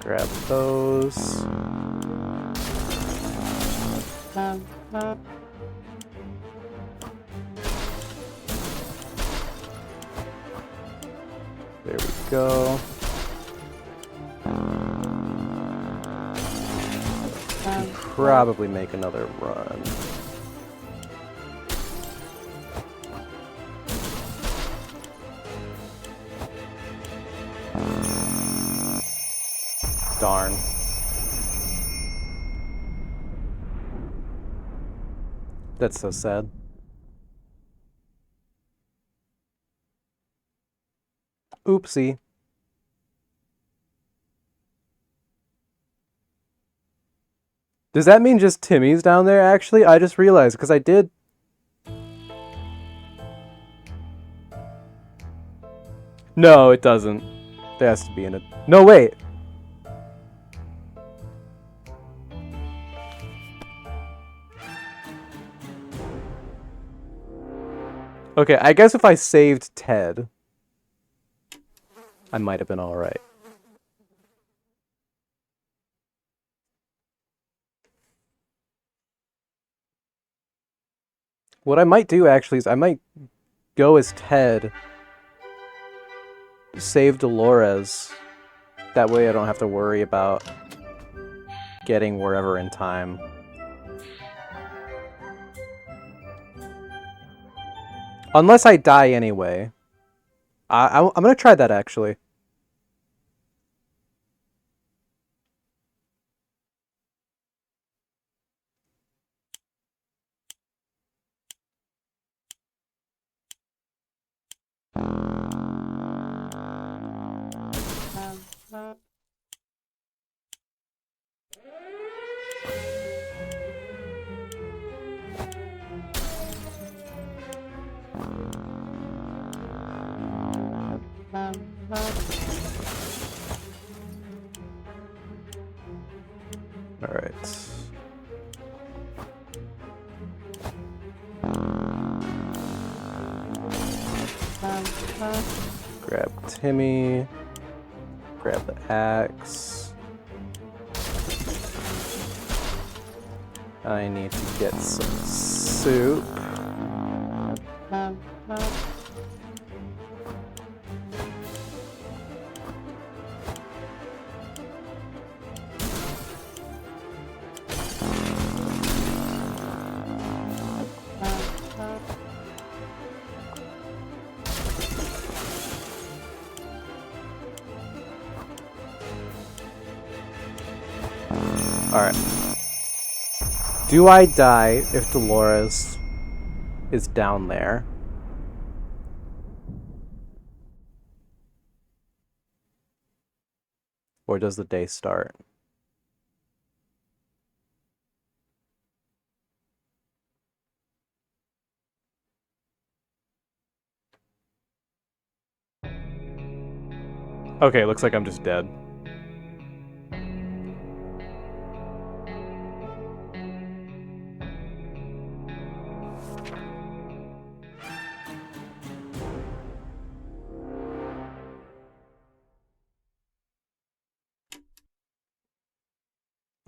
Grab those. There we go. Probably make another run. Darn. That's so sad. Oopsie. Does that mean just Timmy's down there, actually? I just realized, because I did... No, it doesn't. There has to be in it. No, wait! Okay, I guess if I saved Ted, I might have been alright. What I might do, actually, is I might go as Ted, save Dolores. That way I don't have to worry about getting wherever in time. Unless I die anyway. I'm gonna try that, actually. Alright. Grab Timmy. Grab the axe. I need to get some soup. Alright. Do I die if Dolores is down there? Or does the day start? Okay, looks like I'm just dead.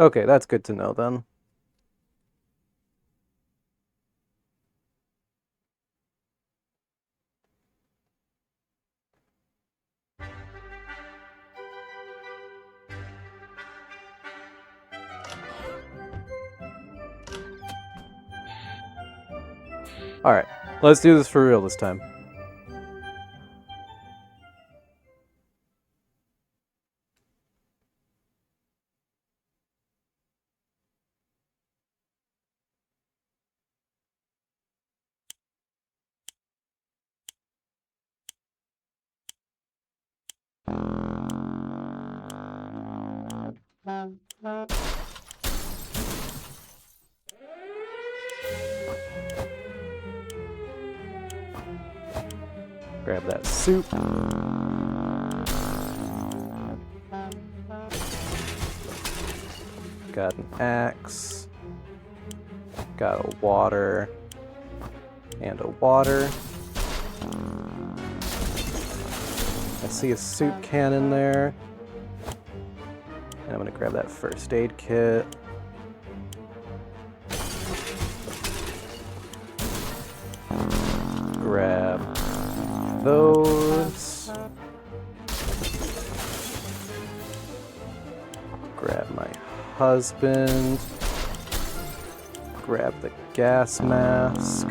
Okay, that's good to know then. Alright, let's do this for real this time. Grab that soup. Got an axe. Got a water. And a water. I see a soup can in there. And I'm gonna grab that first aid kit. Grab those. Grab my husband. Grab the gas mask.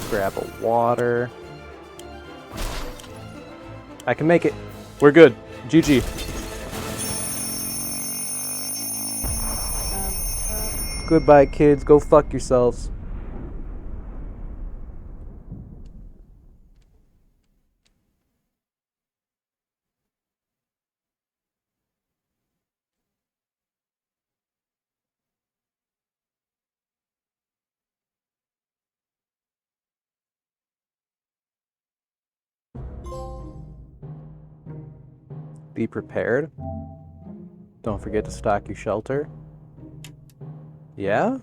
Grab a water. I can make it. We're good. GG. Goodbye, kids. Go fuck yourselves. Be prepared. Don't forget to stock your shelter. Yeah?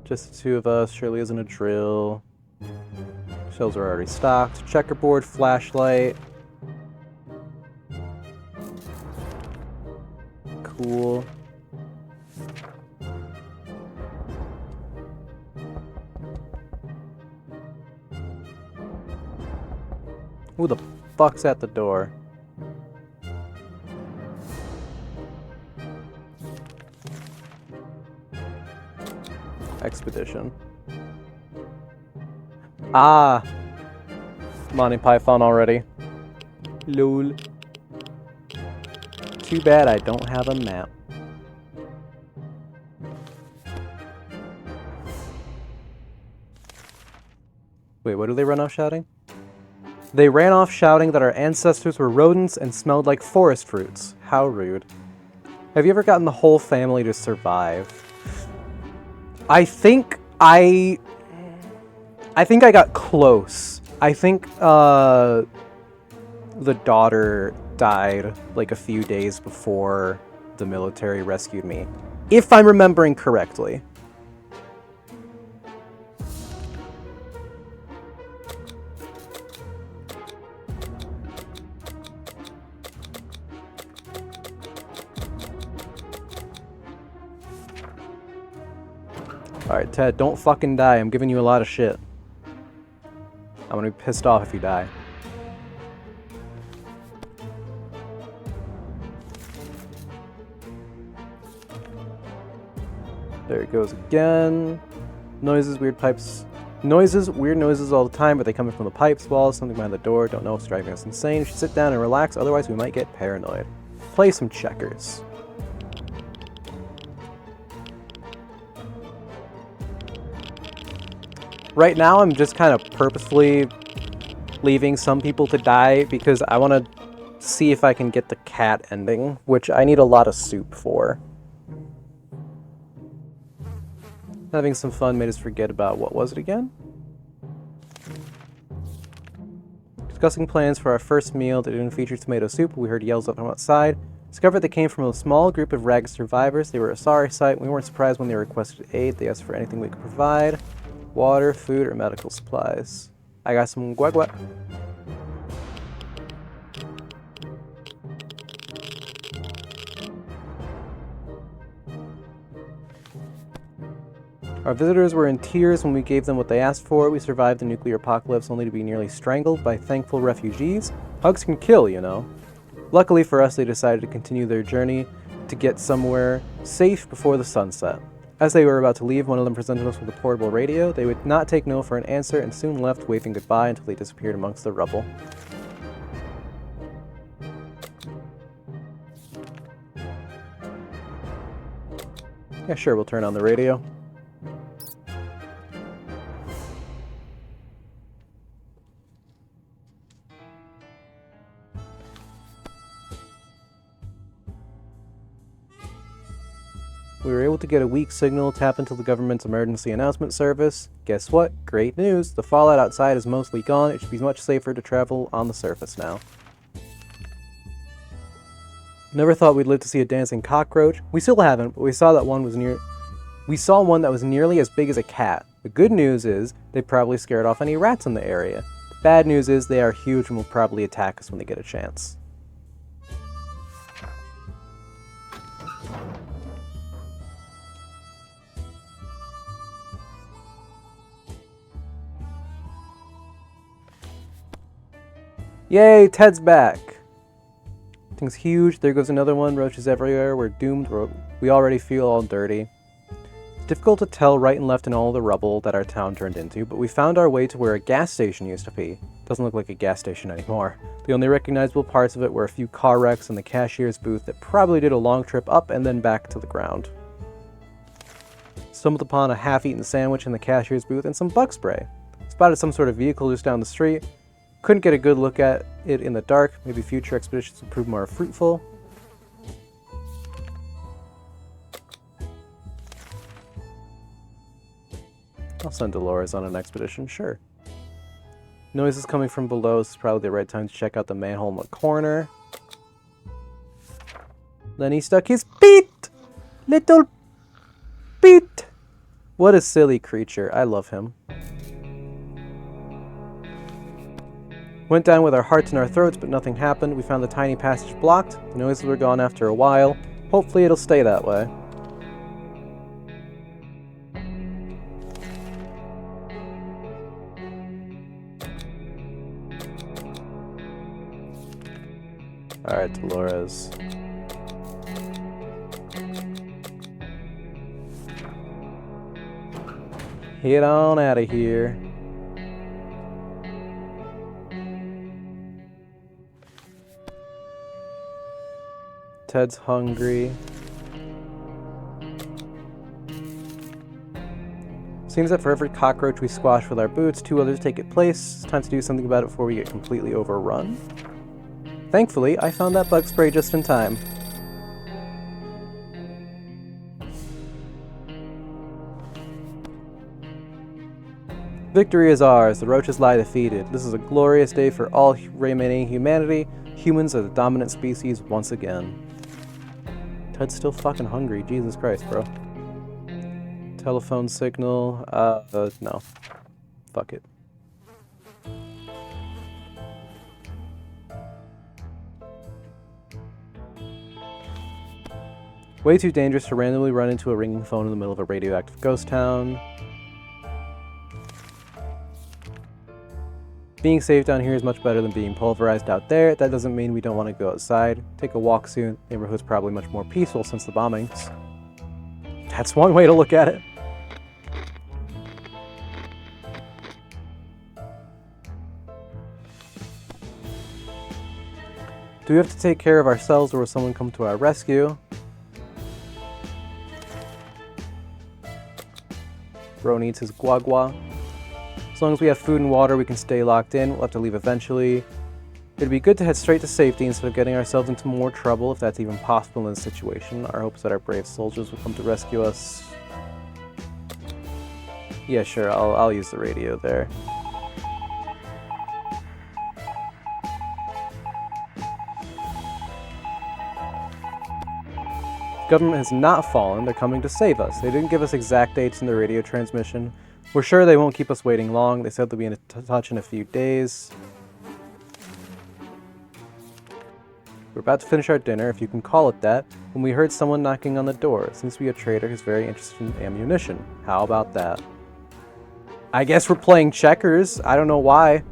Just the two of us. Surely isn't a drill. Shells are already stocked. Checkerboard, flashlight. Cool. Who the fuck's at the door? Expedition. Ah! Monty Python already. Lol. Too bad I don't have a map. Wait, what do they run off shouting? They ran off shouting that our ancestors were rodents and smelled like forest fruits. How rude. Have you ever gotten the whole family to survive? I think I got close. I think the daughter died like a few days before the military rescued me, if I'm remembering correctly. Alright, Ted, don't fucking die. I'm giving you a lot of shit. I'm gonna be pissed off if you die. There it goes again. Noises, weird pipes. Noises, weird noises all the time, but they coming from the pipes, walls, something behind the door. Don't know if it's driving us insane. We should sit down and relax, otherwise we might get paranoid. Play some checkers. Right now, I'm just kind of purposefully leaving some people to die because I want to see if I can get the cat ending, which I need a lot of soup for. Having some fun made us forget about, what was it again? Discussing plans for our first meal that didn't feature tomato soup, we heard yells up from outside. Discovered they came from a small group of ragged survivors. They were a sorry sight. We weren't surprised when they requested aid. They asked for anything we could provide. Water, food, or medical supplies. I got some guagua. Our visitors were in tears when we gave them what they asked for. We survived the nuclear apocalypse only to be nearly strangled by thankful refugees. Hugs can kill, you know. Luckily for us, they decided to continue their journey to get somewhere safe before the sunset. As they were about to leave, one of them presented us with a portable radio. They would not take no for an answer and soon left, waving goodbye until they disappeared amongst the rubble. Yeah, sure, we'll turn on the radio. We were able to get a weak signal, tap into the government's emergency announcement service. Guess what? Great news! The fallout outside is mostly gone. It should be much safer to travel on the surface now. Never thought we'd live to see a dancing cockroach. We still haven't, but we saw that one was We saw one that was nearly as big as a cat. The good news is they probably scared off any rats in the area. The bad news is they are huge and will probably attack us when they get a chance. Yay, Ted's back! thing's huge. There goes another one. Roaches everywhere. We're doomed. We already feel all dirty. It's difficult to tell right and left in all the rubble that our town turned into, but we found our way to where a gas station used to be. Doesn't look like a gas station anymore. The only recognizable parts of it were a few car wrecks and the cashier's booth that probably did a long trip up and then back to the ground. Stumbled upon a half-eaten sandwich in the cashier's booth and some bug spray. Spotted some sort of vehicle just down the street. Couldn't get a good look at it in the dark. Maybe future expeditions will prove more fruitful. I'll send Dolores on an expedition, sure. Noises coming from below. This is probably the right time to check out the manhole in the corner. Then he stuck his feet! Little feet! What a silly creature. I love him. Went down with our hearts in our throats, but nothing happened. We found the tiny passage blocked. The noises were gone after a while. Hopefully it'll stay that way. Alright, Dolores. Get on out of here. Ted's hungry. Seems that for every cockroach we squash with our boots, 2 others take its place. It's time to do something about it before we get completely overrun. Thankfully, I found that bug spray just in time. Victory is ours. The roaches lie defeated. This is a glorious day for all remaining humanity. Humans are the dominant species once again. Ted's still fucking hungry. Jesus Christ, bro. Telephone signal. No. Fuck it. Way too dangerous to randomly run into a ringing phone in the middle of a radioactive ghost town. Being safe down here is much better than being pulverized out there. That doesn't mean we don't want to go outside. Take a walk soon. The neighborhood's probably much more peaceful since the bombings. That's one way to look at it. Do we have to take care of ourselves or will someone come to our rescue? Bro needs his guagua. As long as we have food and water, we can stay locked in. We'll have to leave eventually. It'd be good to head straight to safety instead of getting ourselves into more trouble, if that's even possible in this situation. Our hope is that our brave soldiers will come to rescue us. Yeah, sure, I'll use the radio there. The government has not fallen. They're coming to save us. They didn't give us exact dates in the radio transmission. We're sure they won't keep us waiting long. They said they'll be in touch in a few days. We're about to finish our dinner, if you can call it that, when we heard someone knocking on the door. It seems to be a trader who's very interested in ammunition. How about that? I guess we're playing checkers. I don't know why.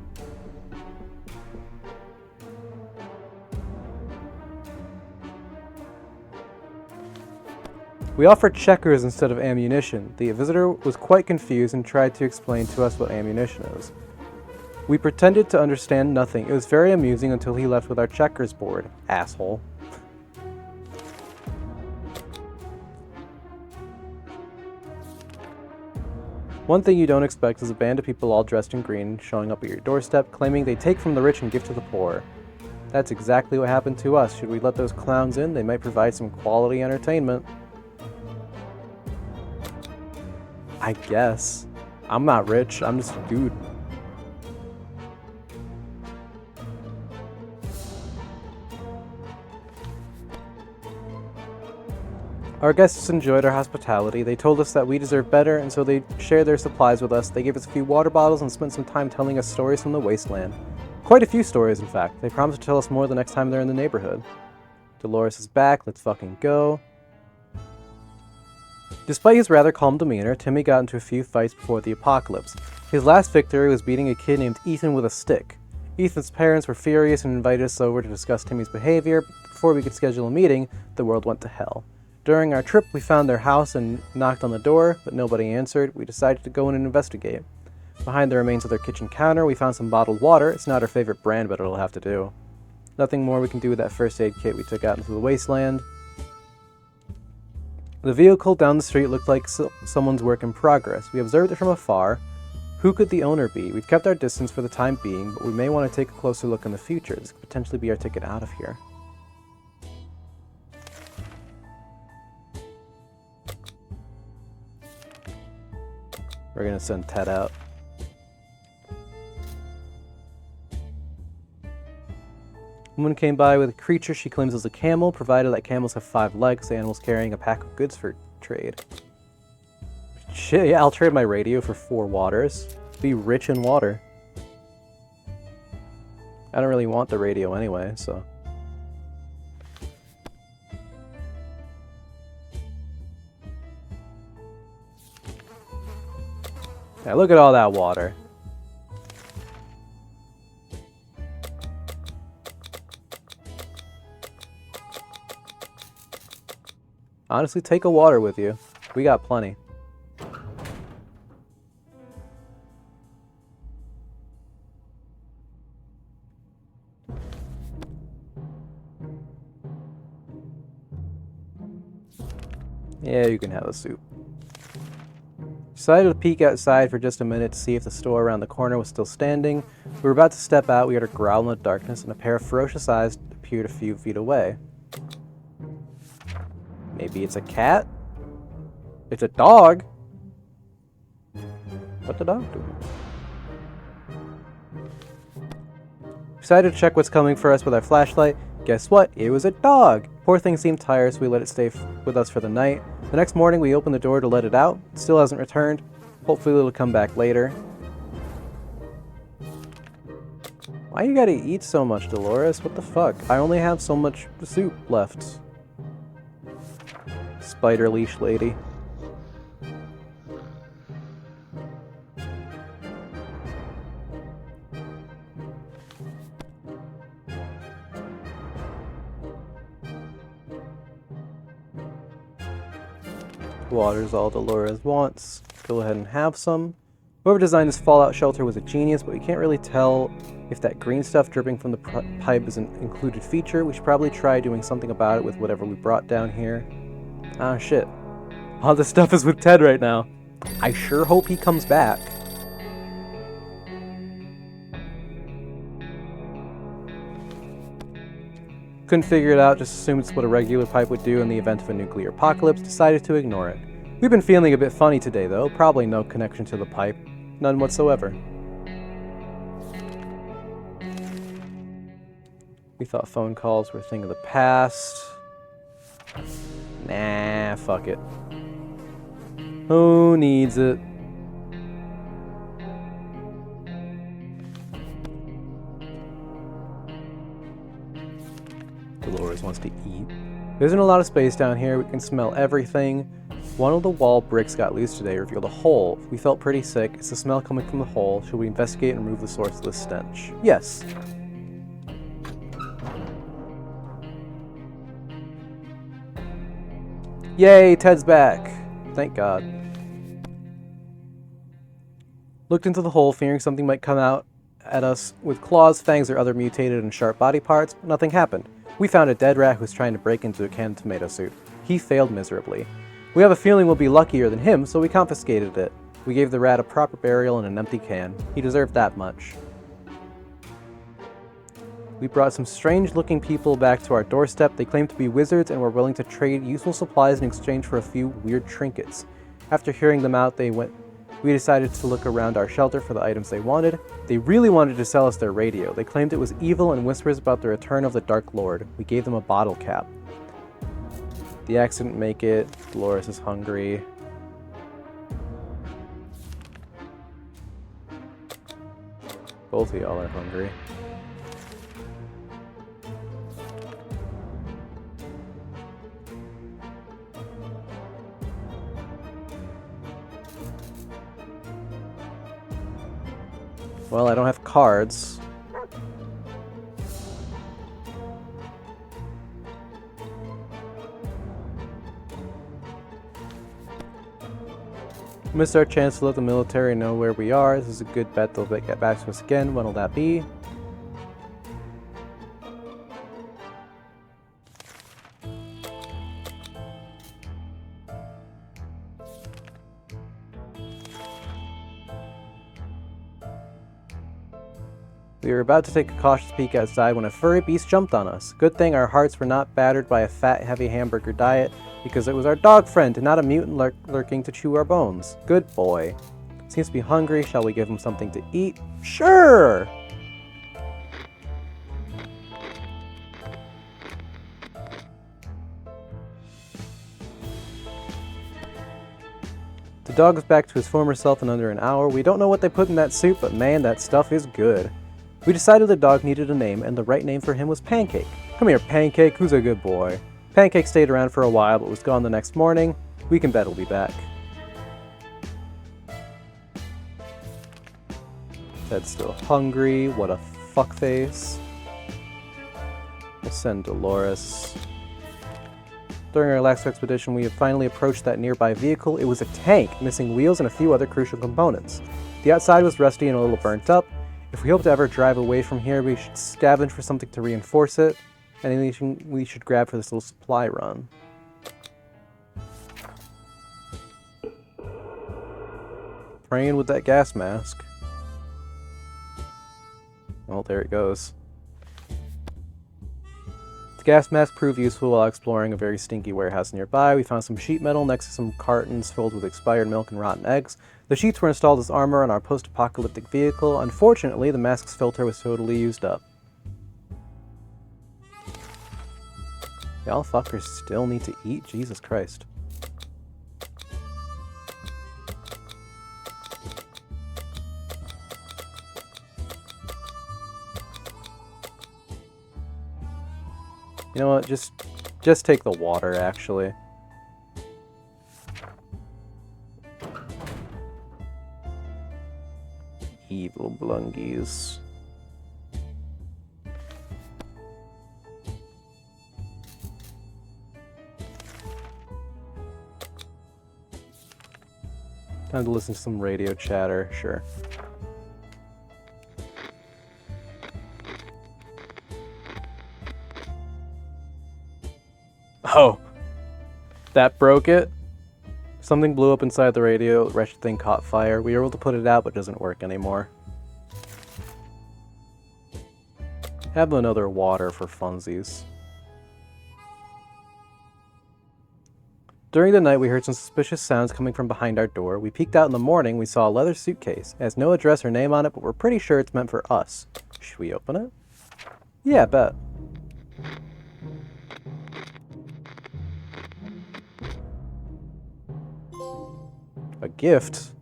We offered checkers instead of ammunition. The visitor was quite confused and tried to explain to us what ammunition is. We pretended to understand nothing. It was very amusing until he left with our checkers board. Asshole. One thing you don't expect is a band of people all dressed in green showing up at your doorstep claiming they take from the rich and give to the poor. That's exactly what happened to us. Should we let those clowns in? They might provide some quality entertainment. I guess. I'm not rich, I'm just a dude. Our guests enjoyed our hospitality. They told us that we deserve better, and so they shared their supplies with us. They gave us a few water bottles and spent some time telling us stories from the wasteland. Quite a few stories, in fact. They promised to tell us more the next time they're in the neighborhood. Dolores is back, let's fucking go. Despite his rather calm demeanor, Timmy got into a few fights before the apocalypse. His last victory was beating a kid named Ethan with a stick. Ethan's parents were furious and invited us over to discuss Timmy's behavior. Before we could schedule a meeting, the world went to hell. During our trip, we found their house and knocked on the door, but nobody answered. We decided to go in and investigate. Behind the remains of their kitchen counter, we found some bottled water. It's not our favorite brand, but it'll have to do. Nothing more we can do with that first aid kit we took out into the wasteland. The vehicle down the street looked like someone's work in progress. We observed it from afar. Who could the owner be? We've kept our distance for the time being, but we may want to take a closer look in the future. This could potentially be our ticket out of here. We're gonna send Ted out. A woman came by with a creature she claims is a camel, provided that camels have 5 legs, the animal's carrying a pack of goods for trade. Shit, yeah, I'll trade my radio for 4 waters. Be rich in water. I don't really want the radio anyway, so... Yeah, look at all that water. Honestly, take a water with you. We got plenty. Yeah, you can have a soup. Decided to peek outside for just a minute to see if the store around the corner was still standing. We were about to step out, we heard a growl in the darkness, and a pair of ferocious eyes appeared a few feet away. Maybe it's a cat? It's a dog? What the dog doing? Decided to check what's coming for us with our flashlight. Guess what? It was a dog! Poor thing seemed tired, so we let it stay with us for the night. The next morning, we opened the door to let it out. It still hasn't returned. Hopefully it'll come back later. Why you gotta eat so much, Dolores? What the fuck? I only have so much soup left. Spider leash lady. Water's all Dolores wants. Go ahead and have some. Whoever designed this fallout shelter was a genius, but we can't really tell if that green stuff dripping from the pipe is an included feature. We should probably try doing something about it with whatever we brought down here. Ah, shit. All this stuff is with Ted right now. I sure hope he comes back. Couldn't figure it out, just assumed it's what a regular pipe would do in the event of a nuclear apocalypse, decided to ignore it. We've been feeling a bit funny today though, probably no connection to the pipe. None whatsoever. We thought phone calls were a thing of the past. Nah, fuck it. Who needs it? Dolores wants to eat. There isn't a lot of space down here. We can smell everything. One of the wall bricks got loose today, revealed a hole. We felt pretty sick. It's the smell coming from the hole. Should we investigate and remove the source of the stench? Yes. Yay, Ted's back. Thank God. Looked into the hole, fearing something might come out at us with claws, fangs, or other mutated and sharp body parts, but nothing happened. We found a dead rat who was trying to break into a canned tomato soup. He failed miserably. We have a feeling we'll be luckier than him, so we confiscated it. We gave the rat a proper burial in an empty can. He deserved that much. We brought some strange-looking people back to our doorstep. They claimed to be wizards and were willing to trade useful supplies in exchange for a few weird trinkets. After hearing them out, we decided to look around our shelter for the items they wanted. They really wanted to sell us their radio. They claimed it was evil and whispers about the return of the Dark Lord. We gave them a bottle cap. The axe didn't make it. Dolores is hungry. Both of y'all are hungry. Well, I don't have cards. Missed our chance to let the military know where we are. This is a good bet they'll get back to us again. When'll that be? We were about to take a cautious peek outside when a furry beast jumped on us. Good thing our hearts were not battered by a fat, heavy hamburger diet, because it was our dog friend and not a mutant lurking to chew our bones. Good boy. Seems to be hungry. Shall we give him something to eat? Sure! The dog is back to his former self in under an hour. We don't know what they put in that soup, but man, that stuff is good. We decided the dog needed a name, and the right name for him was Pancake. Come here, Pancake, who's a good boy? Pancake stayed around for a while, but was gone the next morning. We can bet he'll be back. Ted's still hungry. What a fuckface. We'll send Dolores. During our last expedition, we have finally approached that nearby vehicle. It was a tank, missing wheels and a few other crucial components. The outside was rusty and a little burnt up. If we hope to ever drive away from here, we should scavenge for something to reinforce it. Anything we should grab for this little supply run. Praying with that gas mask. Well, there it goes. The gas mask proved useful while exploring a very stinky warehouse nearby. We found some sheet metal next to some cartons filled with expired milk and rotten eggs. The sheets were installed as armor on our post-apocalyptic vehicle. Unfortunately, the mask's filter was totally used up. Y'all fuckers still need to eat? Jesus Christ. You know what? Just take the water, actually. Evil blungies. Time to listen to some radio chatter, sure. Oh, that broke it? Something blew up inside the radio, the wretched thing caught fire. We were able to put it out, but it doesn't work anymore. Have another water for funsies. During the night, we heard some suspicious sounds coming from behind our door. We peeked out in the morning, we saw a leather suitcase. It has no address or name on it, but we're pretty sure it's meant for us. Should we open it? Yeah, bet. A gift?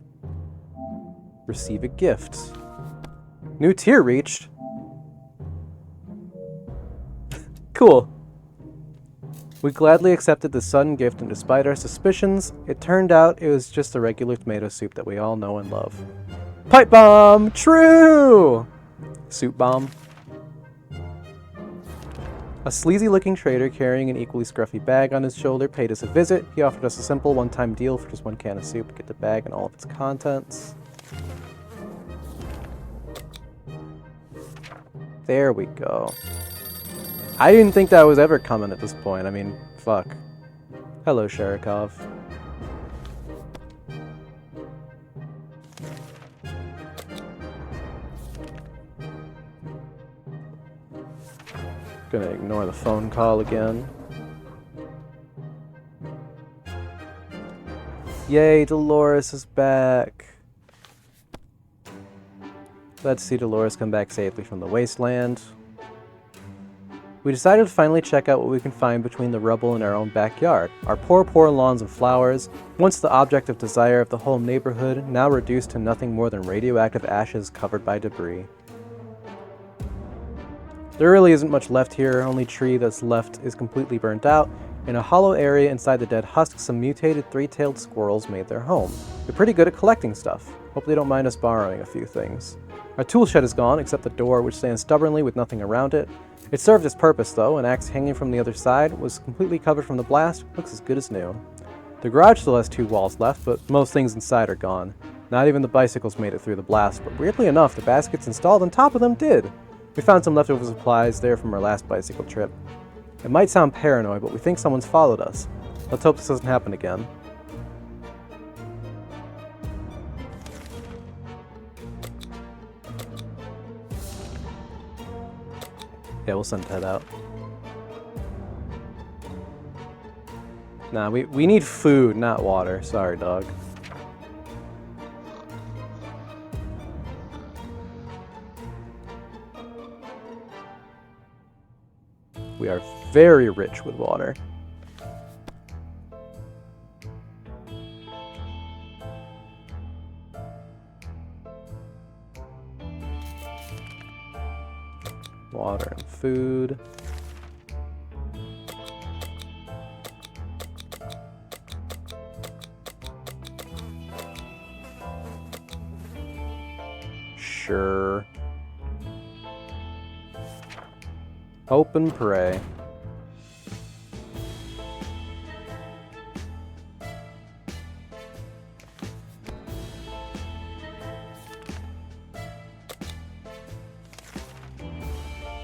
Receive a gift. New tier reached. Cool. We gladly accepted the sudden gift, and despite our suspicions, it turned out it was just a regular tomato soup that we all know and love. Pipe bomb! True! Soup bomb. A sleazy-looking trader carrying an equally scruffy bag on his shoulder paid us a visit. He offered us a simple one-time deal for just one can of soup to get the bag and all of its contents. There we go. I didn't think that was ever coming at this point. I mean, fuck. Hello, Sharikov. Gonna ignore the phone call again. Yay, Dolores is back. Let's see Dolores come back safely from the wasteland. We decided to finally check out what we can find between the rubble and our own backyard. Our poor lawns and flowers, once the object of desire of the whole neighborhood, now reduced to nothing more than radioactive ashes covered by debris. There really isn't much left here. Only tree that's left is completely burnt out. In a hollow area inside the dead husk, some mutated three-tailed squirrels made their home. They're pretty good at collecting stuff. Hope they don't mind us borrowing a few things. Our tool shed is gone, except the door, which stands stubbornly with nothing around it. It served its purpose, though. An axe hanging from the other side was completely covered from the blast. Looks as good as new. The garage still has 2 walls left, but most things inside are gone. Not even the bicycles made it through the blast, but weirdly enough, the baskets installed on top of them did. We found some leftover supplies there from our last bicycle trip. It might sound paranoid, but we think someone's followed us. Let's hope this doesn't happen again. Yeah, we'll send Ted out. Nah, we need food, not water. Sorry, dog. We are very rich with water. Water and food. Sure. Hope and pray.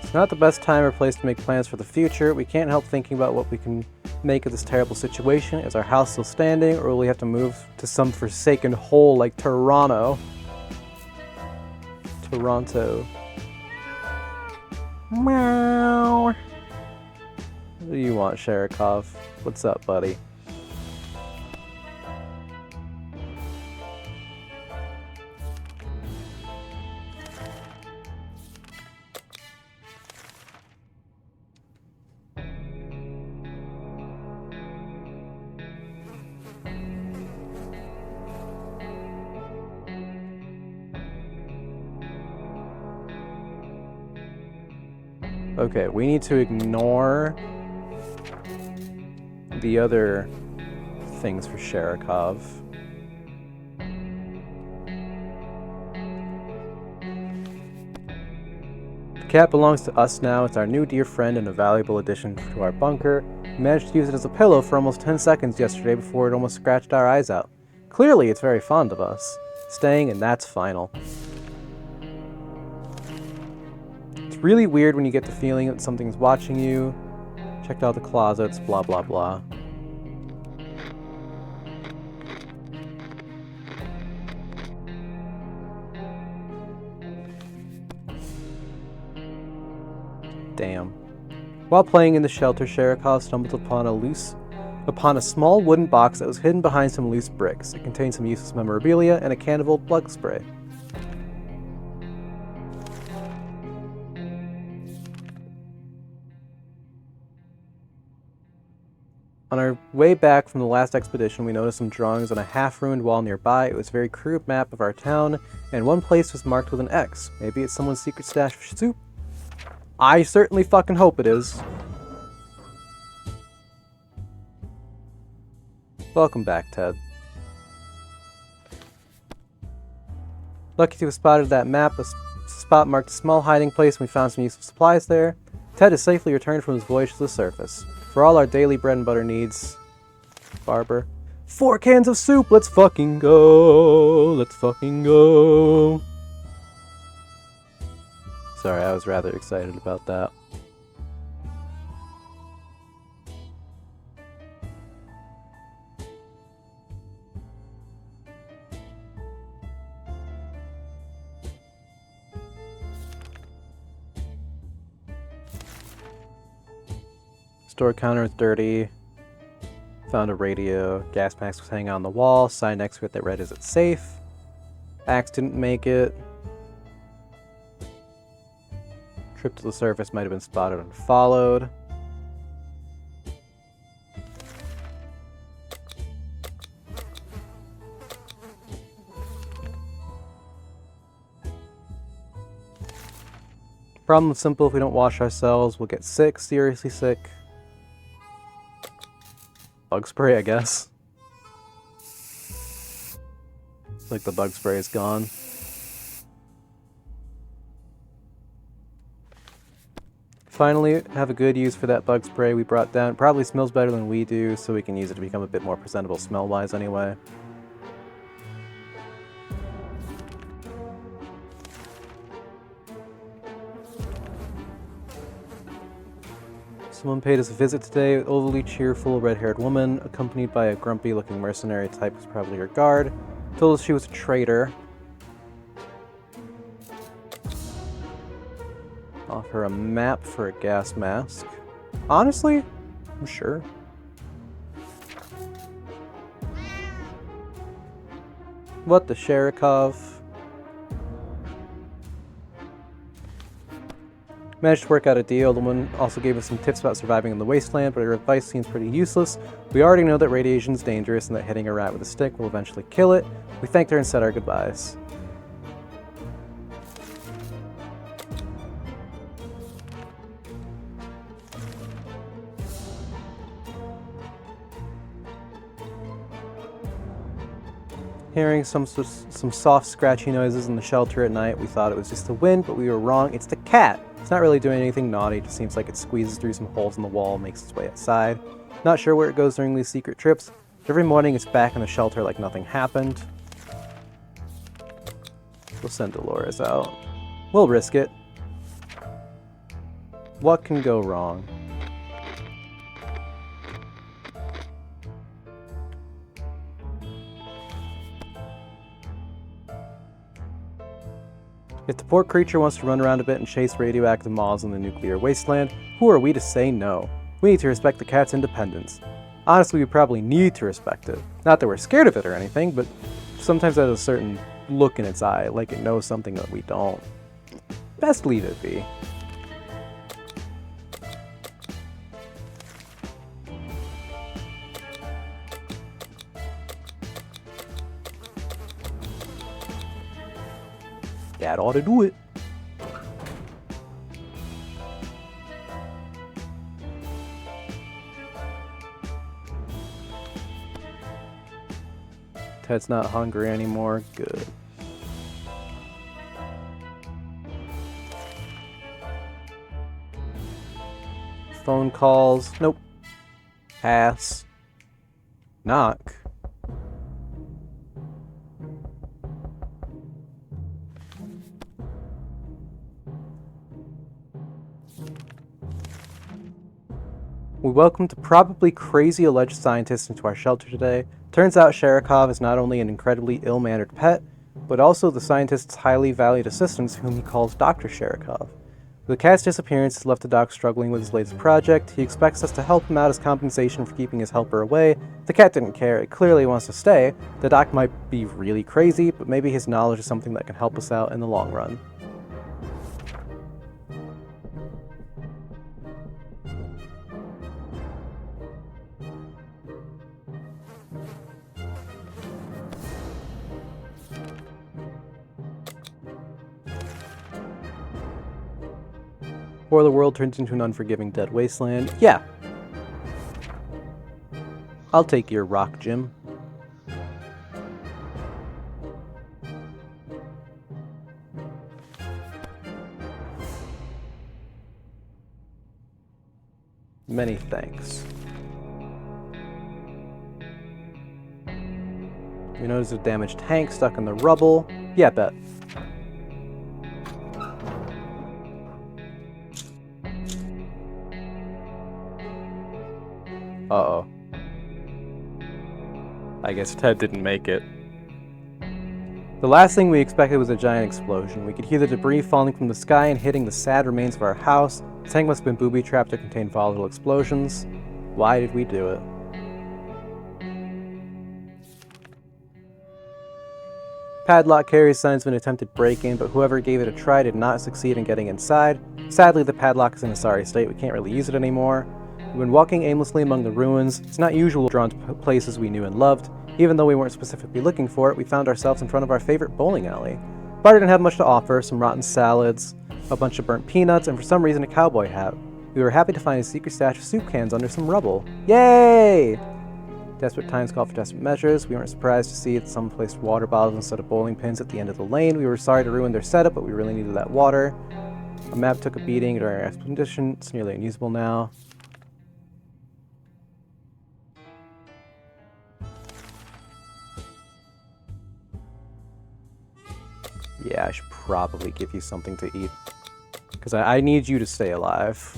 It's not the best time or place to make plans for the future. We can't help thinking about what we can make of this terrible situation. Is our house still standing, or will we have to move to some forsaken hole like Toronto? Meow. What do you want, Sherikov? What's up, buddy? Okay, we need to ignore the other things for Sherikov. The cat belongs to us now. It's our new dear friend and a valuable addition to our bunker. We managed to use it as a pillow for almost 10 seconds yesterday before it almost scratched our eyes out. Clearly, it's very fond of us. Staying, and that's final. It's really weird when you get the feeling that something's watching you. Checked out the closets, blah blah blah. Damn. While playing in the shelter, Sherikov stumbled upon a small wooden box that was hidden behind some loose bricks. It contained some useless memorabilia and a can of old bug spray. On our way back from the last expedition, we noticed some drawings on a half-ruined wall nearby. It was a very crude map of our town, and one place was marked with an X. Maybe it's someone's secret stash of soup? I certainly fucking hope it is. Welcome back, Ted. Lucky to have spotted that map. A spot marked a small hiding place, and we found some useful supplies there. Ted has safely returned from his voyage to the surface. For all our daily bread and butter needs, Barber. 4 cans of soup! Let's fucking go! Let's fucking go! Sorry, I was rather excited about that. Store counter is dirty. Found a radio. Gas mask was hanging on the wall. Sign next to it that read, "Is it safe?" Axe didn't make it. Trip to the surface might have been spotted and followed. Problem is simple. If we don't wash ourselves, we'll get sick. Seriously sick. Bug spray, I guess. Like the bug spray is gone. Finally, have a good use for that bug spray we brought down. It probably smells better than we do, so we can use it to become a bit more presentable smell-wise anyway. Someone paid us a visit today, an overly cheerful red-haired woman, accompanied by a grumpy-looking mercenary type who's probably her guard. Told us she was a traitor. Offer a map for a gas mask. Honestly, I'm sure. What the Sharikov? Managed to work out a deal. The woman also gave us some tips about surviving in the wasteland, but her advice seems pretty useless. We already know that radiation is dangerous and that hitting a rat with a stick will eventually kill it. We thanked her and said our goodbyes. Hearing some soft, scratchy noises in the shelter at night, we thought it was just the wind, but we were wrong. It's the cat! It's not really doing anything naughty, it just seems like it squeezes through some holes in the wall and makes its way outside. Not sure where it goes during these secret trips. Every morning it's back in the shelter like nothing happened. We'll send Dolores out. We'll risk it. What can go wrong? If the poor creature wants to run around a bit and chase radioactive moths in the nuclear wasteland, who are we to say no? We need to respect the cat's independence. Honestly, we probably need to respect it. Not that we're scared of it or anything, but sometimes it has a certain look in its eye, like it knows something that we don't. Best leave it be. That ought to do it. Ted's not hungry anymore. Good. Phone calls. Nope. Pass. Knock. We welcomed a probably crazy alleged scientist into our shelter today. Turns out Sharikov is not only an incredibly ill-mannered pet, but also the scientist's highly valued assistant, whom he calls Dr. Sharikov. The cat's disappearance has left the doc struggling with his latest project. He expects us to help him out as compensation for keeping his helper away. The cat didn't care, it clearly wants to stay. The doc might be really crazy, but maybe his knowledge is something that can help us out in the long run. Or the world turns into an unforgiving dead wasteland. Yeah. I'll take your rock, Jim. Many thanks. You notice a damaged tank stuck in the rubble. Yeah, bet. Uh-oh. I guess Ted didn't make it. The last thing we expected was a giant explosion. We could hear the debris falling from the sky and hitting the sad remains of our house. The tank must have been booby-trapped to contain volatile explosions. Why did we do it? Padlock carries signs of an attempted break-in, but whoever gave it a try did not succeed in getting inside. Sadly, the padlock is in a sorry state. We can't really use it anymore. We've been walking aimlessly among the ruins. It's not usual drawn to places we knew and loved. Even though we weren't specifically looking for it, we found ourselves in front of our favorite bowling alley. Bar didn't have much to offer, some rotten salads, a bunch of burnt peanuts, and for some reason a cowboy hat. We were happy to find a secret stash of soup cans under some rubble. Yay! Desperate times call for desperate measures. We weren't surprised to see that some placed water bottles instead of bowling pins at the end of the lane. We were sorry to ruin their setup, but we really needed that water. A map took a beating during our expedition. It's nearly unusable now. Yeah, I should probably give you something to eat. Because I need you to stay alive.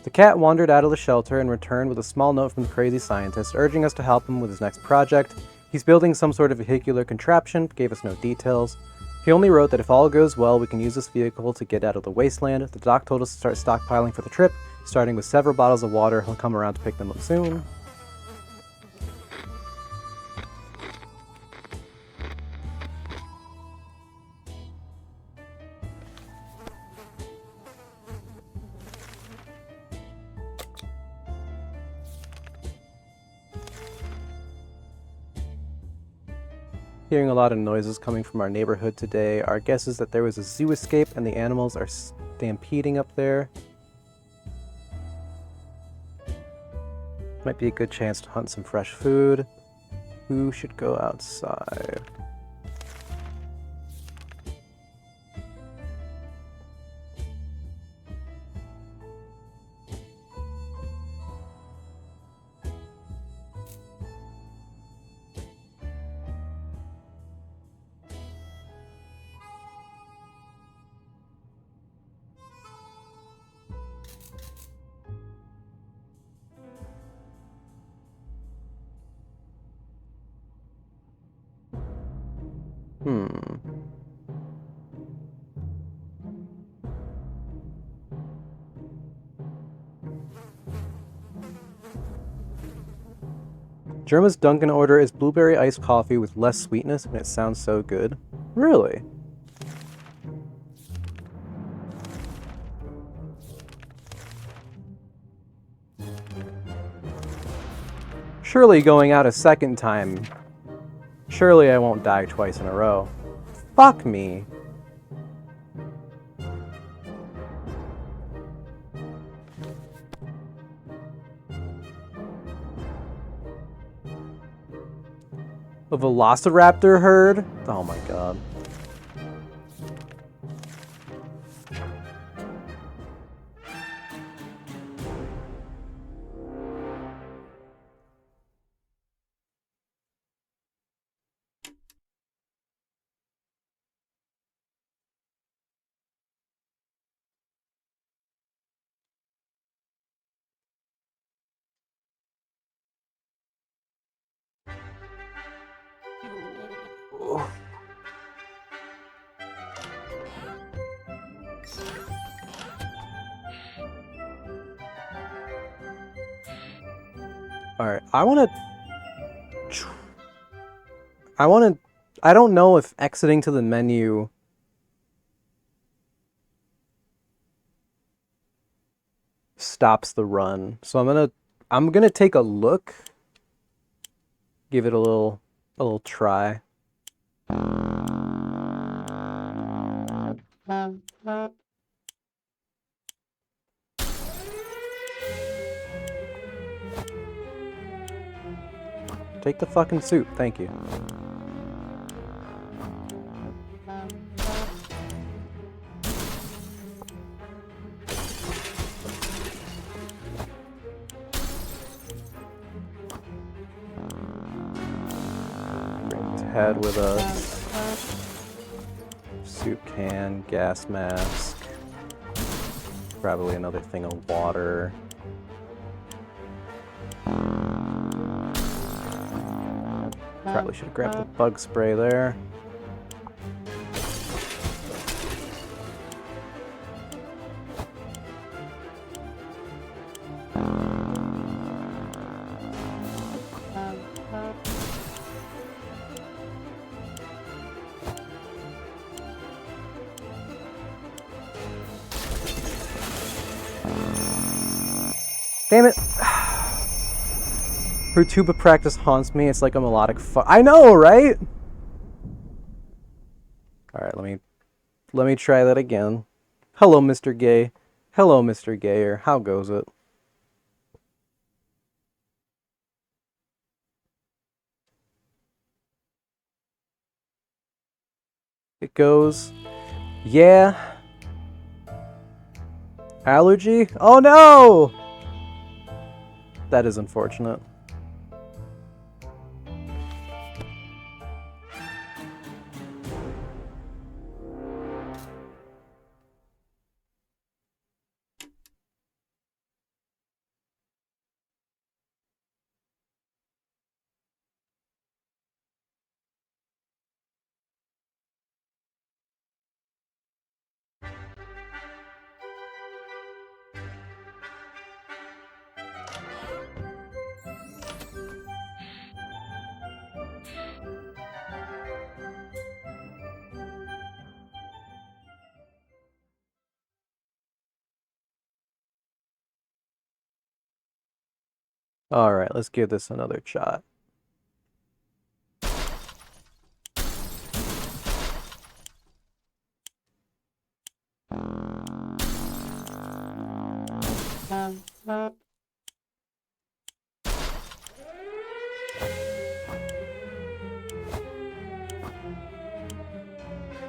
The cat wandered out of the shelter and returned with a small note from the crazy scientist, urging us to help him with his next project. He's building some sort of vehicular contraption, but gave us no details. He only wrote that if all goes well, we can use this vehicle to get out of the wasteland. The doc told us to start stockpiling for the trip, starting with several bottles of water. He'll come around to pick them up soon. Hearing a lot of noises coming from our neighborhood today. Our guess is that there was a zoo escape and the animals are stampeding up there. Might be a good chance to hunt some fresh food. Who should go outside? Germa's Dunkin' order is blueberry iced coffee with less sweetness, and it sounds so good. Really? Surely going out a second time. Surely I won't die twice in a row. Fuck me. A velociraptor herd? Oh my god. Alright, I don't know if exiting to the menu stops the run. So I'm gonna take a look. Give it a little try. Take the fucking soup, thank you. Bring Ted with us. Soup can, gas mask. Probably another thing of water. Probably should have grabbed the bug spray there. Damn it! Her tuba practice haunts me. It's like a melodic I know, right? Alright, let me try that again. Hello, Mr. Gay. Hello, Mr. Gayer. How goes it? it goes. Yeah. Allergy? Oh no! That is unfortunate. Alright, let's give this another shot.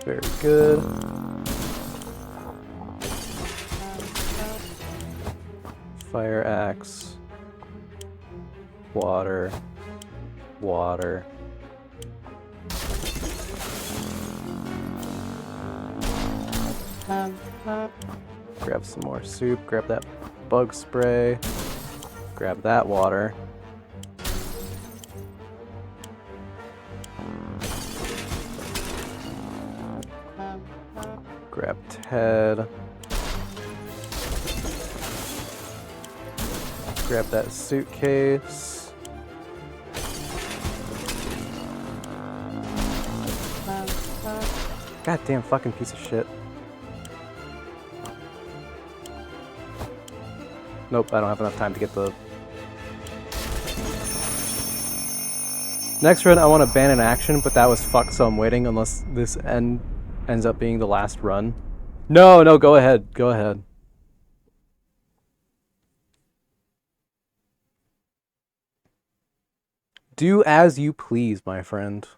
Very good. Fire axe. Water. Water. Grab some more soup. Grab that bug spray. Grab that water. Grab Ted. Grab that suitcase. Goddamn fucking piece of shit. Nope, I don't have enough time to get the... Next run, I want to ban an action, but that was fucked, so I'm waiting unless this ends up being the last run. No, go ahead. Go ahead. Do as you please, my friend.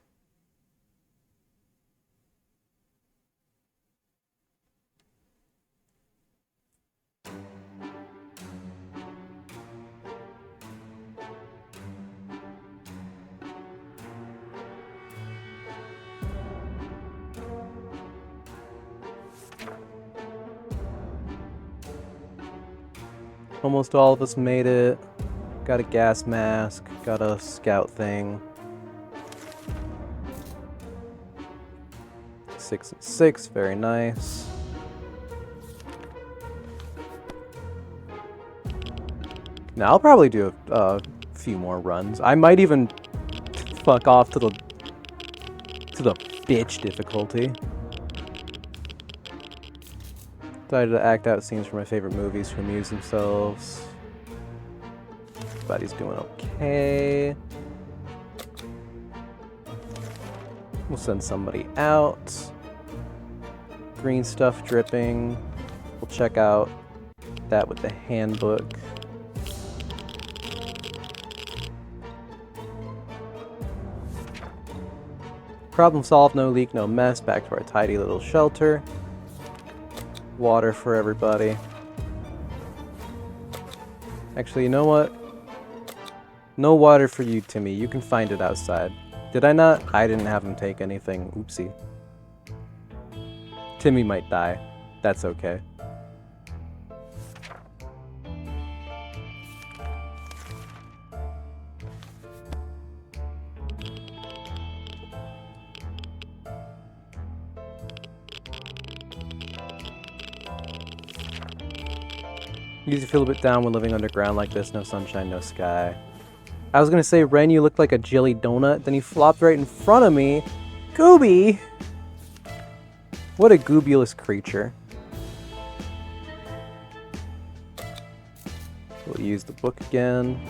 Almost all of us made it. Got a gas mask, got a scout thing. 6 and 6, very nice. Now I'll probably do a few more runs. I might even fuck off to the bitch difficulty. Decided to act out scenes from my favorite movies to amuse themselves. Everybody's doing okay. We'll send somebody out. Green stuff dripping. We'll check out that with the handbook. Problem solved, no leak, no mess. Back to our tidy little shelter. Water for everybody. Actually, you know what? No water for you, Timmy. You can find it outside. Did I not? I didn't have him take anything. Oopsie. Timmy might die. That's okay. Usually feel a bit down when living underground like this. No sunshine, no sky. I was gonna say, Ren, you look like a jelly donut. Then you flopped right in front of me. Gooby! What a goobulous creature. We'll use the book again.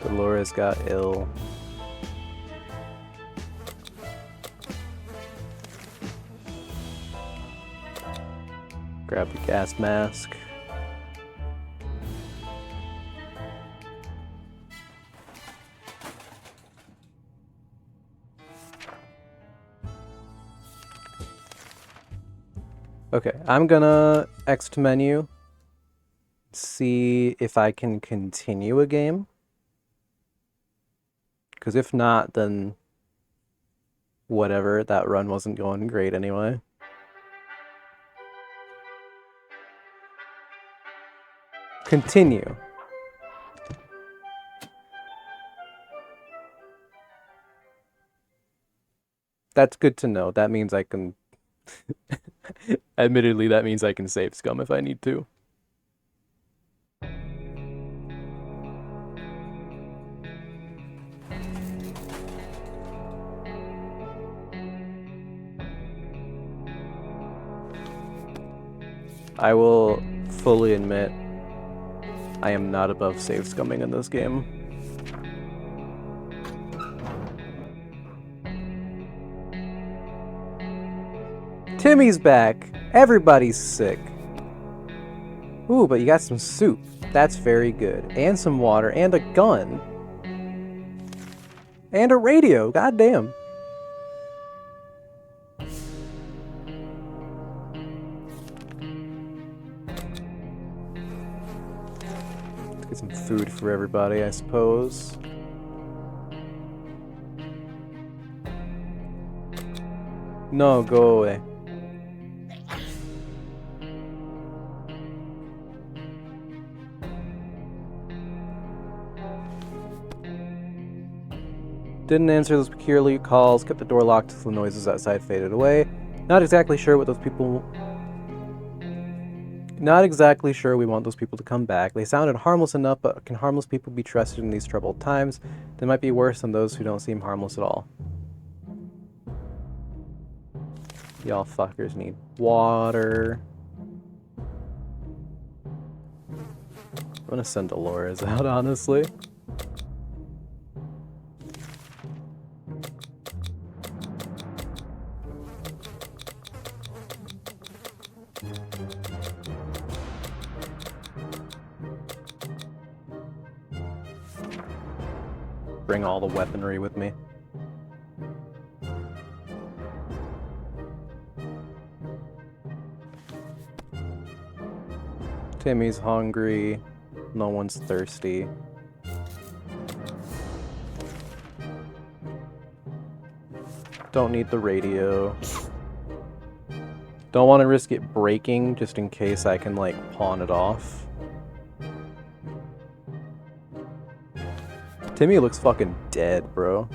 Dolores got ill. Grab the gas mask. Okay, I'm gonna exit menu, see if I can continue a game. Because if not, then whatever, that run wasn't going great anyway. Continue. That's good to know. That means I can... Admittedly, that means I can save scum if I need to. I will fully admit I am not above save scumming in this game. Timmy's back! Everybody's sick. Ooh, but you got some soup. That's very good. And some water, and a gun. And a radio, goddamn. Let's get some food for everybody, I suppose. No, go away. Didn't answer those peculiar calls, kept the door locked until the noises outside faded away. Not exactly sure what those people... Not exactly sure we want those people to come back. They sounded harmless enough, but can harmless people be trusted in these troubled times? They might be worse than those who don't seem harmless at all. Y'all fuckers need water. I'm gonna send Dolores out, honestly. Bring all the weaponry with me. Timmy's hungry. No one's thirsty. Don't need the radio. Don't want to risk it breaking just in case I can, like, pawn it off. Timmy looks fucking dead, bro.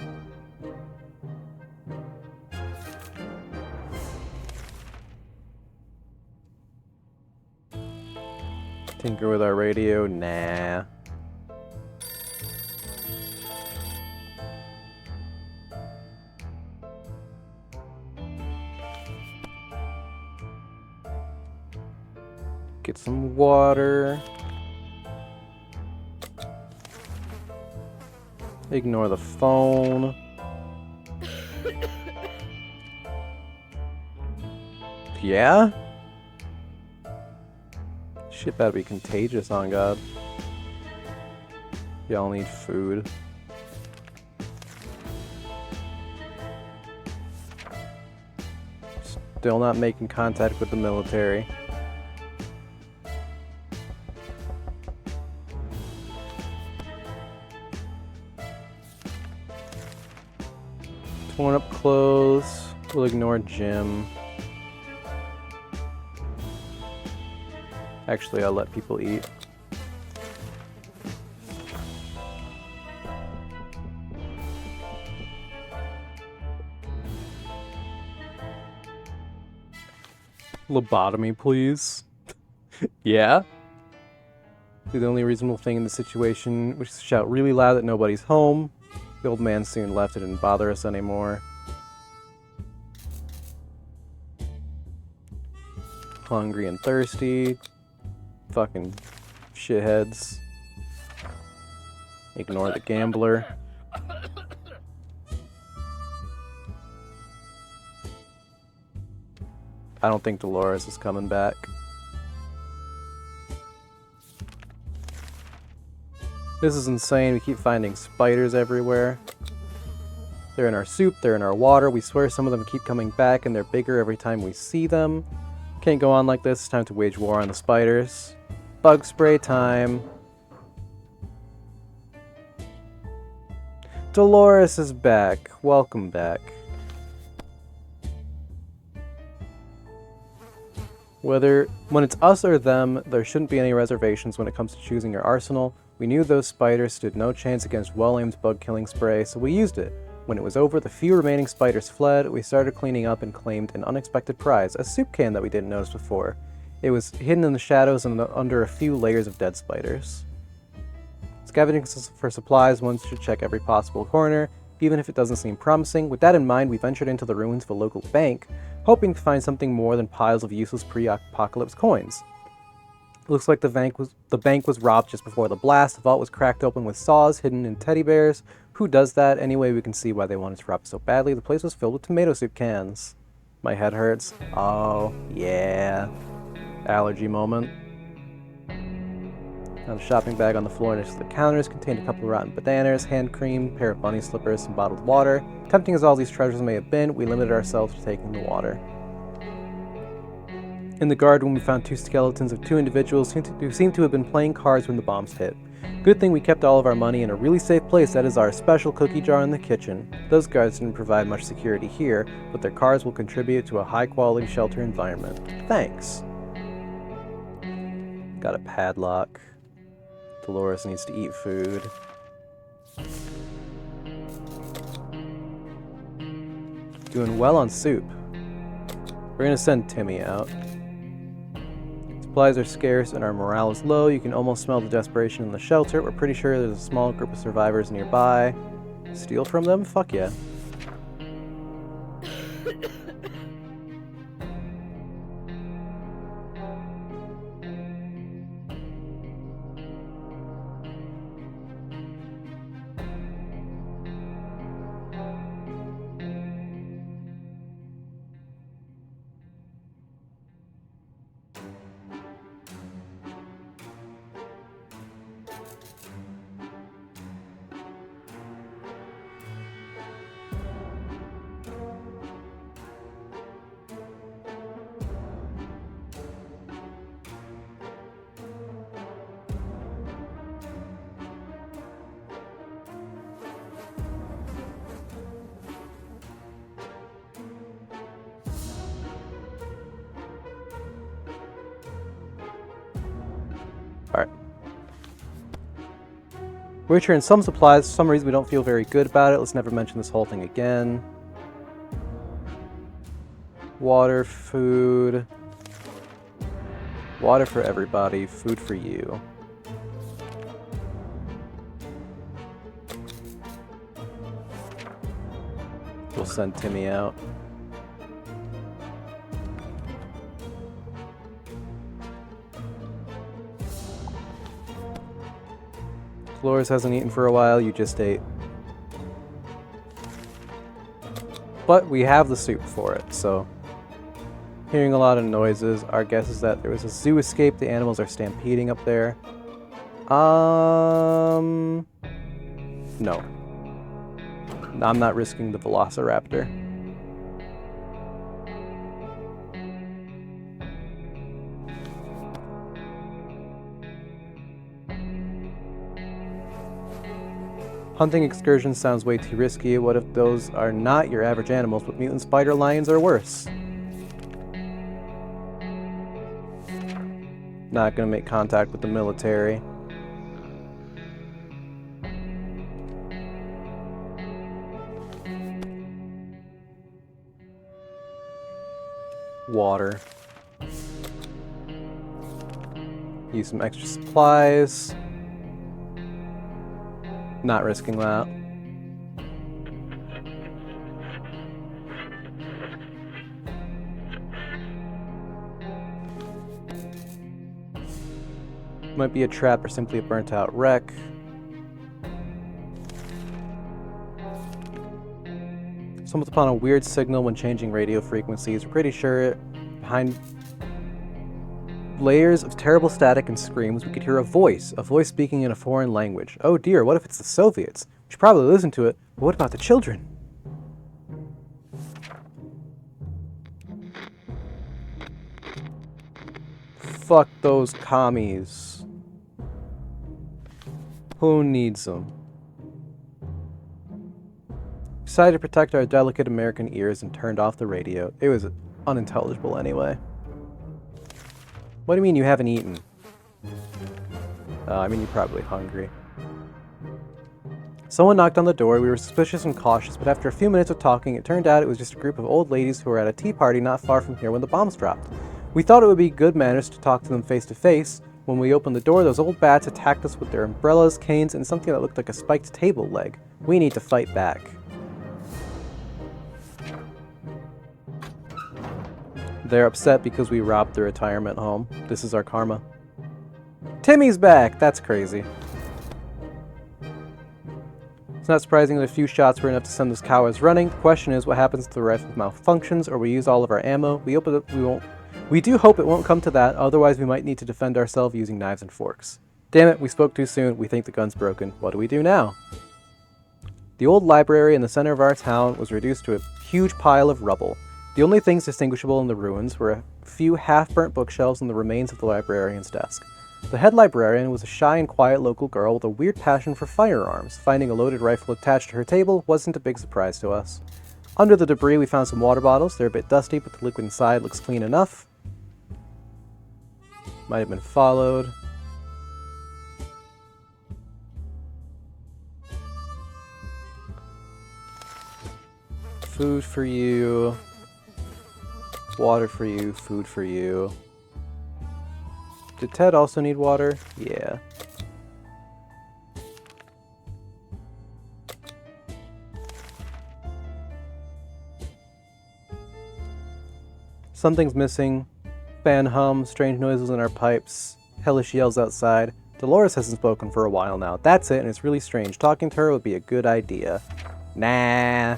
Tinker with our radio? Nah. Get some water. Ignore the phone. Yeah? Shit better be contagious, on God. Y'all need food. Still not making contact with the military. Torn up clothes. We'll ignore Jim. Actually, I'll let people eat. Lobotomy, please. Yeah? The only reasonable thing in the situation was to shout really loud that nobody's home. The old man soon left. It didn't bother us anymore. Hungry and thirsty. Fucking shitheads. Ignore the gambler. I don't think Dolores is coming back. This is insane. We keep finding spiders everywhere. They're in our soup, they're in our water. We swear some of them keep coming back and they're bigger every time we see them. Can't go on like this. It's time to wage war on the spiders. Bug spray time. Dolores is back. Welcome back. When it's us or them, there shouldn't be any reservations when it comes to choosing your arsenal. We knew those spiders stood no chance against well-aimed bug-killing spray, so we used it. When it was over, the few remaining spiders fled. We started cleaning up and claimed an unexpected prize, a soup can that we didn't notice before. It was hidden in the shadows and under a few layers of dead spiders. Scavenging for supplies, one should check every possible corner, even if it doesn't seem promising. With that in mind, we ventured into the ruins of a local bank, hoping to find something more than piles of useless pre-apocalypse coins. It looks like the bank was robbed just before the blast. The vault was cracked open with saws hidden in teddy bears. Who does that? Anyway, we can see why they wanted to rob so badly. The place was filled with tomato soup cans. My head hurts. Oh, yeah. Allergy moment. Now the shopping bag on the floor next to the counters contained a couple of rotten bananas, hand cream, a pair of bunny slippers, some bottled water. Tempting as all these treasures may have been, we limited ourselves to taking the water. In the guard room, we found two skeletons of two individuals who seemed to have been playing cards when the bombs hit. Good thing we kept all of our money in a really safe place, that is our special cookie jar in the kitchen. Those guards didn't provide much security here, but their cards will contribute to a high-quality shelter environment. Thanks. Got a padlock. Dolores needs to eat food. Doing well on soup. We're gonna send Timmy out. Supplies are scarce and our morale is low. You can almost smell the desperation in the shelter. We're pretty sure there's a small group of survivors nearby. Steal from them? Fuck yeah. Alright. We returned some supplies. For some reason we don't feel very good about it. Let's never mention this whole thing again. Water, food. Water for everybody, food for you. We'll send Timmy out. Dolores hasn't eaten for a while, you just ate. But we have the soup for it, so... Hearing a lot of noises, our guess is that there was a zoo escape, the animals are stampeding up there. No. I'm not risking the velociraptor. Hunting excursion sounds way too risky. What if those are not your average animals, but mutant spider lions are worse? Not gonna make contact with the military. Water. Use some extra supplies. Not risking that. Might be a trap or simply a burnt out wreck. Stumbled upon a weird signal when changing radio frequencies. We're pretty sure layers of terrible static and screams, we could hear a voice speaking in a foreign language. Oh dear, what if it's the Soviets? We should probably listen to it, but what about the children? Fuck those commies. Who needs them? Decided to protect our delicate American ears and turned off the radio. It was unintelligible anyway. What do you mean you haven't eaten? I mean, you're probably hungry. Someone knocked on the door. We were suspicious and cautious, but after a few minutes of talking, it turned out it was just a group of old ladies who were at a tea party not far from here when the bombs dropped. We thought it would be good manners to talk to them face to face. When we opened the door, those old bats attacked us with their umbrellas, canes, and something that looked like a spiked table leg. We need to fight back. They're upset because we robbed their retirement home. This is our karma. Timmy's back! That's crazy. It's not surprising that a few shots were enough to send those cowards running. The question is, what happens if the rifle malfunctions or we use all of our ammo? We do hope it won't come to that, otherwise we might need to defend ourselves using knives and forks. Damn it, we spoke too soon. We think the gun's broken. What do we do now? The old library in the center of our town was reduced to a huge pile of rubble. The only things distinguishable in the ruins were a few half-burnt bookshelves and the remains of the librarian's desk. The head librarian was a shy and quiet local girl with a weird passion for firearms. Finding a loaded rifle attached to her table wasn't a big surprise to us. Under the debris we found some water bottles. They're a bit dusty, but the liquid inside looks clean enough. Might have been followed. Food for you. Water for you, food for you. Did Ted also need water? Yeah. Something's missing. Fan hum, strange noises in our pipes, hellish yells outside. Dolores hasn't spoken for a while now. That's it, and it's really strange. Talking to her would be a good idea. Nah.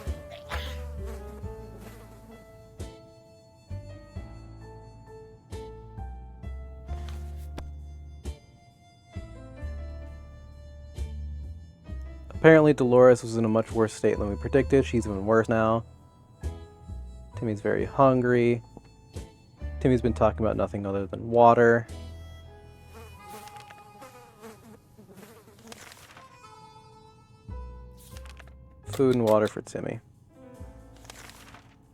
Apparently Dolores was in a much worse state than we predicted. She's even worse now. Timmy's very hungry. Timmy's been talking about nothing other than water. Food and water for Timmy.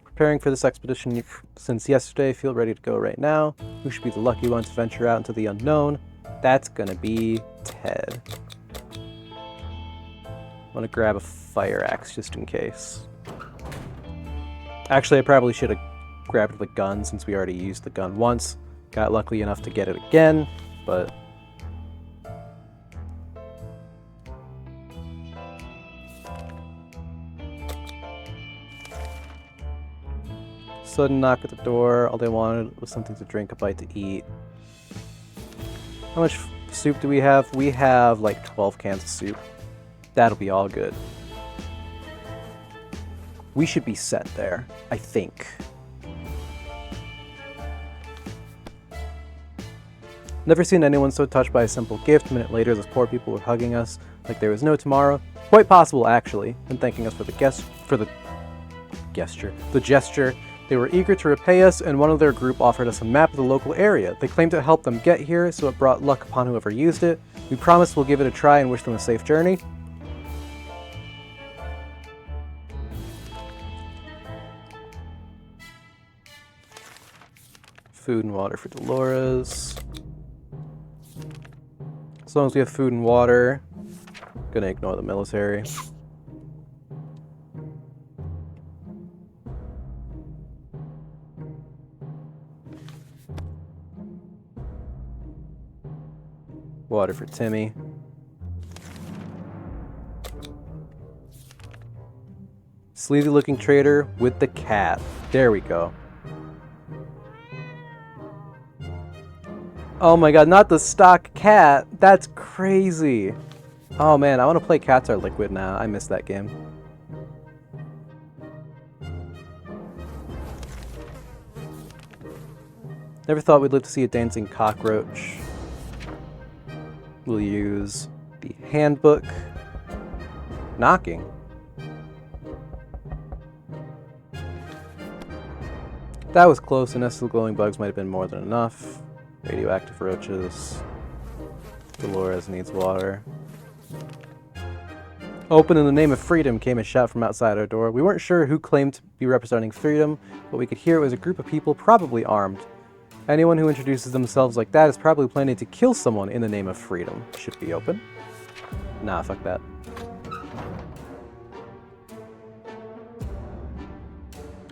Preparing for this expedition since yesterday. Feel ready to go right now. Who should be the lucky one to venture out into the unknown? That's gonna be Ted. I'm gonna grab a fire axe just in case. Actually, I probably should have grabbed the gun since we already used the gun once. Got lucky enough to get it again, but... Sudden knock at the door. All they wanted was something to drink, a bite to eat. How much soup do we have? We have like 12 cans of soup. That'll be all good. We should be set there, I think. Never seen anyone so touched by a simple gift. A minute later, those poor people were hugging us like there was no tomorrow. Quite possible, actually, and thanking us for the gesture. They were eager to repay us, and one of their group offered us a map of the local area. They claimed it helped them get here, so it brought luck upon whoever used it. We promised we'll give it a try and wish them a safe journey. Food and water for Dolores. As long as we have food and water, I'm gonna ignore the military. Water for Timmy. Sleazy looking trader with the cat. There we go. Oh my god, not the stock cat! That's crazy! Oh man, I want to play Cats Are Liquid now. I miss that game. Never thought we'd live to see a dancing cockroach. We'll use the handbook. Knocking. That was close. A nest of glowing bugs might have been more than enough. Radioactive roaches. Dolores needs water. Open in the name of freedom, came a shout from outside our door. We weren't sure who claimed to be representing freedom, but we could hear it was a group of people probably armed. Anyone who introduces themselves like that is probably planning to kill someone in the name of freedom. Should we open? Nah, fuck that.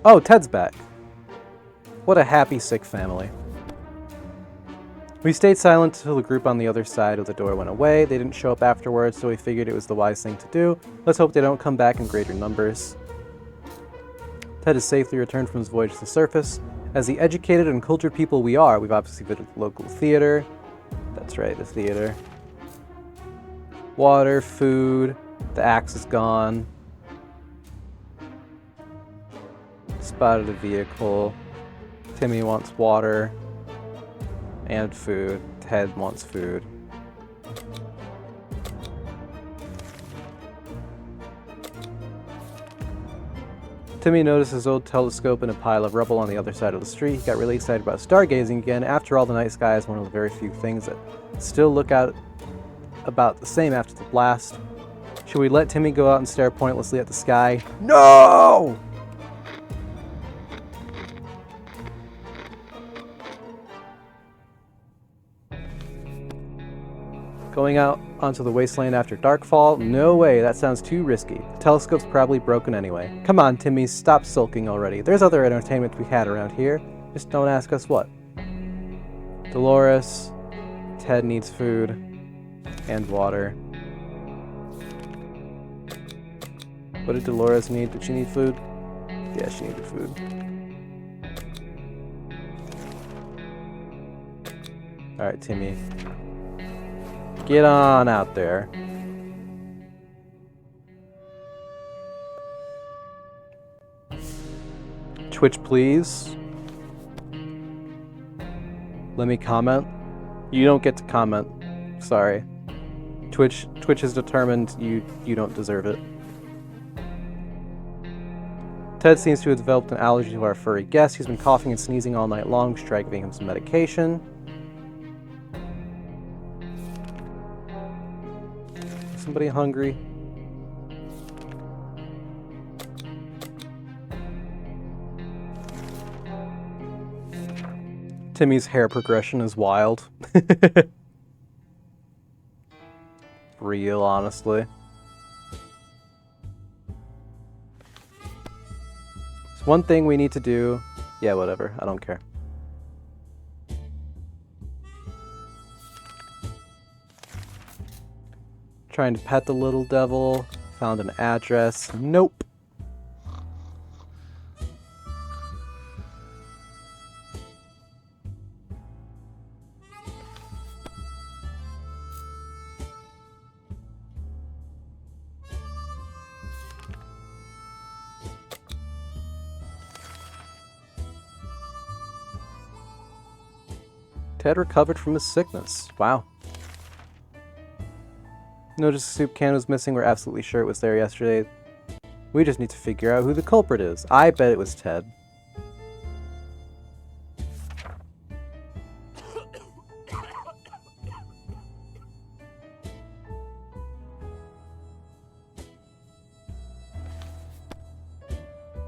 Oh, Ted's back. What a happy, sick family. We stayed silent until the group on the other side of the door went away. They didn't show up afterwards, so we figured it was the wise thing to do. Let's hope they don't come back in greater numbers. Ted has safely returned from his voyage to the surface. As the educated and cultured people we are, we've obviously visited the local theater. That's right, the theater. Water, food, the axe is gone. Spotted a vehicle. Timmy wants water and food. Ted wants food. Timmy noticed his old telescope in a pile of rubble on the other side of the street. He got really excited about stargazing again. After all, the night sky is one of the very few things that still look out about the same after the blast. Should we let Timmy go out and stare pointlessly at the sky? No! Going out onto the wasteland after darkfall? No way, that sounds too risky. The telescope's probably broken anyway. Come on, Timmy, stop sulking already. There's other entertainment to be had around here. Just don't ask us what. Dolores. Ted needs food. And water. What did Dolores need? Did she need food? Yeah, she needed food. Alright, Timmy. Get on out there. Twitch, please. Let me comment. You don't get to comment. Sorry. Twitch is determined you don't deserve it. Ted seems to have developed an allergy to our furry guest. He's been coughing and sneezing all night long. Should try giving him some medication. Somebody hungry? Timmy's hair progression is wild. Real, honestly. It's one thing we need to do. Yeah, whatever. I don't care. Trying to pet the little devil. Found an address. Nope. Ted recovered from his sickness. Wow. Noticed the soup can was missing. We're absolutely sure it was there yesterday. We just need to figure out who the culprit is. I bet it was Ted.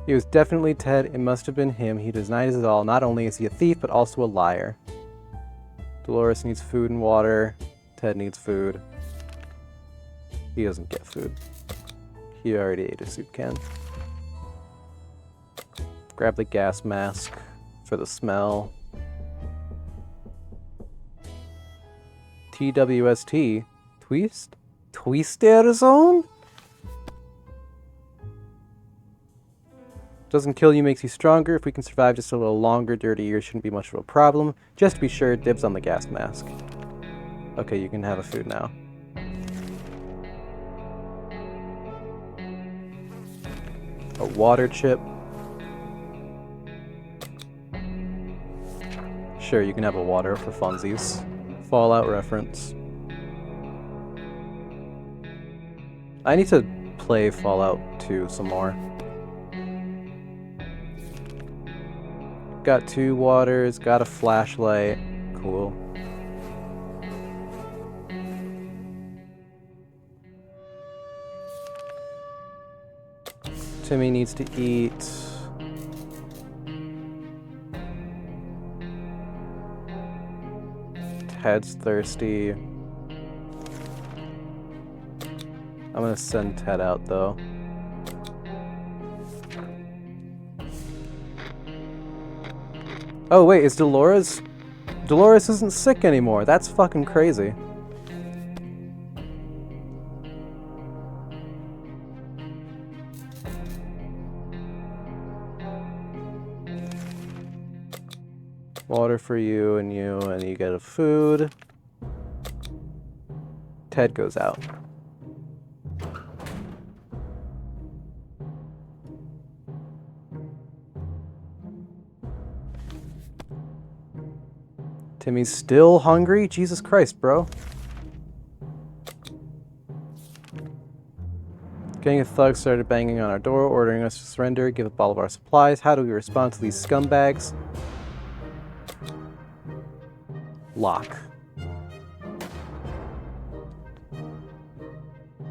It was definitely Ted. It must have been him. He denies it all. Not only is he a thief, but also a liar. Dolores needs food and water. Ted needs food. He doesn't get food. He already ate a soup can. Grab the gas mask for the smell. TWST. Twist? Twister zone? Doesn't kill you, makes you stronger. If we can survive just a little longer, dirty ears shouldn't be much of a problem. Just to be sure, dibs on the gas mask. Okay, you can have a food now. A water chip. Sure, you can have a water for funsies. Fallout reference. I need to play Fallout 2 some more. Got 2 waters, got a flashlight. Cool. Timmy needs to eat. Ted's thirsty. I'm gonna send Ted out though. Oh wait, is Dolores... Dolores isn't sick anymore. That's fucking crazy. Water for you, and you get a food. Ted goes out. Timmy's still hungry? Jesus Christ, bro. Gang of thugs started banging on our door, ordering us to surrender, give up all of our supplies. How do we respond to these scumbags? Lock.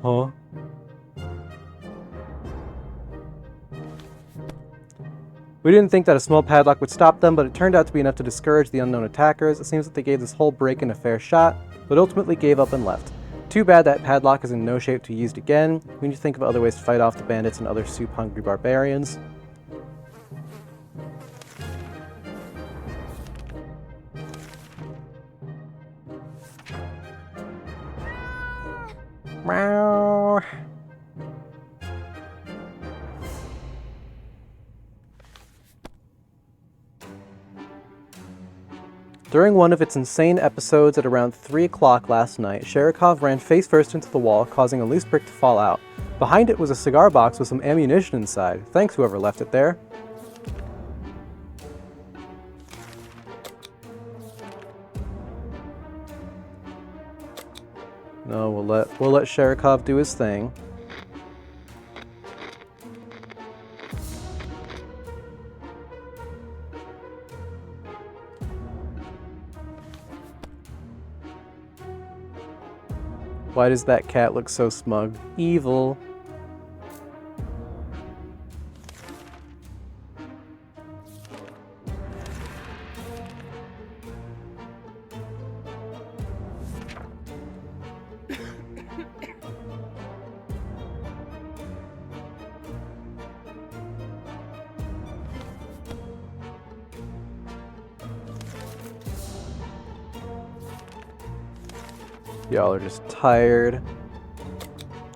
Huh? We didn't think that a small padlock would stop them, but it turned out to be enough to discourage the unknown attackers. It seems that they gave this whole break-in a fair shot, but ultimately gave up and left. Too bad that padlock is in no shape to be used again. We need to think of other ways to fight off the bandits and other soup-hungry barbarians. Meow. During one of its insane episodes at around 3 o'clock last night, Sherikov ran face first into the wall, causing a loose brick to fall out. Behind it was a cigar box with some ammunition inside. Thanks whoever left it there. No, we'll let Sherikov do his thing. Why does that cat look so smug? Evil. Y'all are just tired.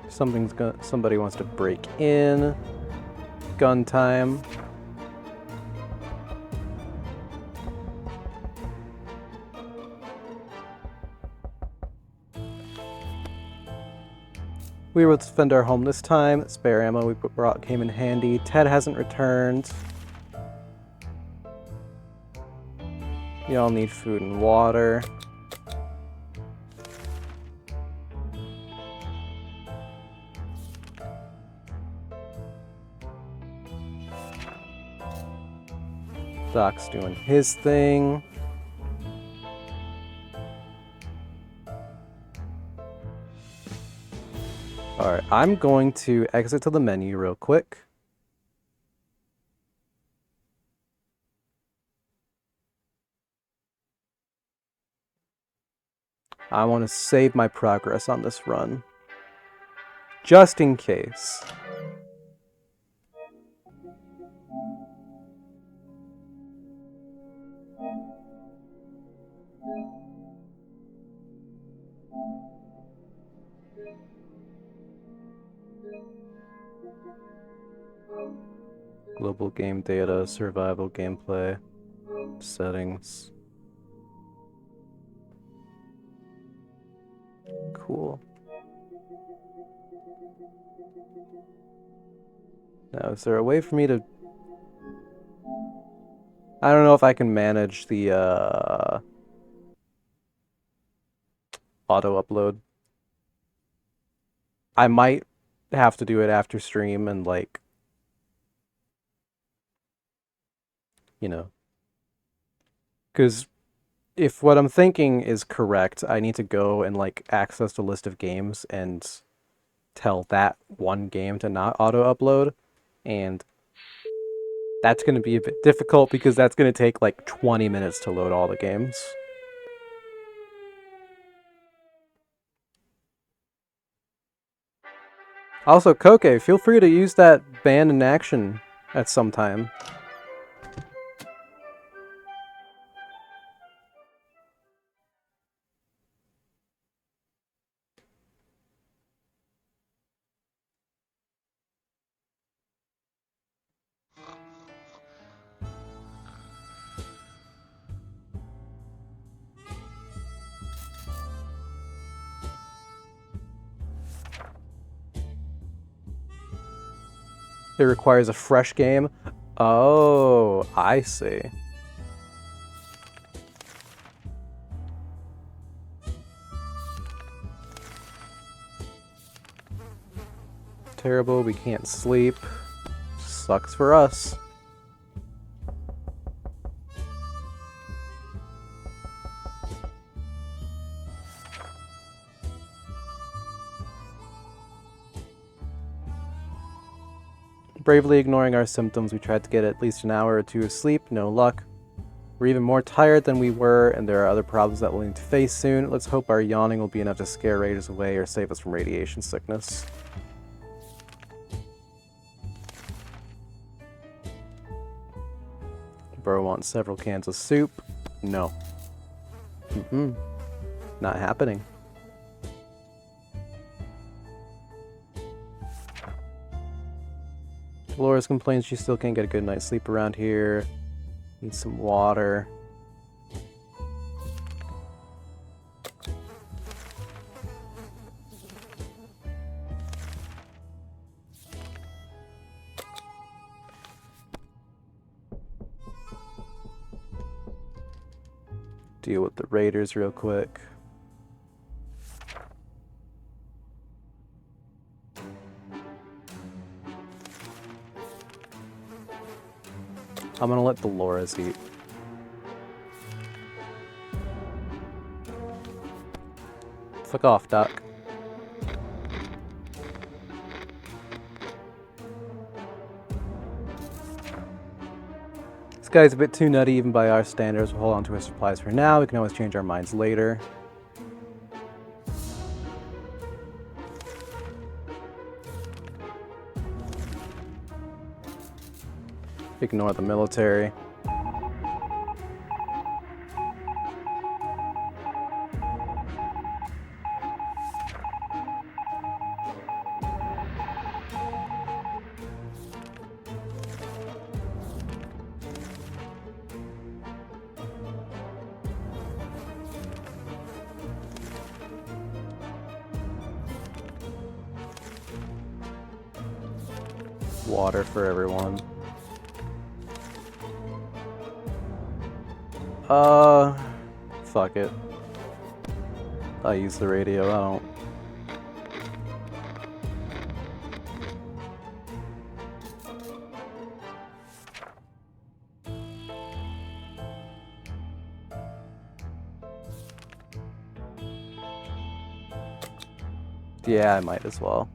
Somebody wants to break in. Gun time. We were able to defend our home this time. Spare ammo we brought came in handy. Ted hasn't returned. Y'all need food and water. Doc's doing his thing. Alright, I'm going to exit to the menu real quick. I want to save my progress on this run. Just in case. Global game data, survival gameplay, settings. Cool. Now, is there a way for me to... I don't know if I can manage the auto upload. I might have to do it after stream and like, you know, because if what I'm thinking is correct, I need to go and like access the list of games and tell that one game to not auto upload, and that's going to be a bit difficult because that's going to take like 20 minutes to load all the games. Also, Koke, feel free to use that ban in action at some time. It requires a fresh game. Oh, I see. Terrible, we can't sleep. Sucks for us. Bravely ignoring our symptoms, we tried to get at least an hour or two of sleep. No luck. We're even more tired than we were, and there are other problems that we'll need to face soon. Let's hope our yawning will be enough to scare raiders away or save us from radiation sickness. Bro wants several cans of soup. No. Not happening. Dolores complains she still can't get a good night's sleep around here. Needs some water. Deal with the raiders real quick. I'm gonna let Dolores eat. Fuck off, Doc. This guy's a bit too nutty even by our standards. We'll hold on to his supplies for now. We can always change our minds later. Ignore the military. Water for everyone. Fuck it. I use the radio, I don't. Yeah, I might as well.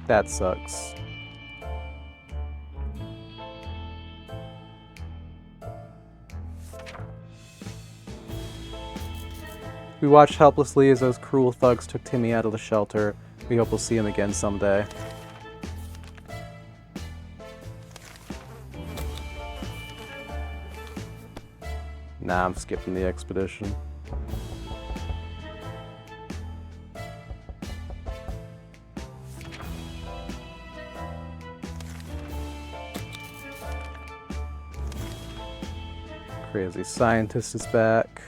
That sucks. We watched helplessly as those cruel thugs took Timmy out of the shelter. We hope we'll see him again someday. Nah, I'm skipping the expedition. Crazy scientist is back.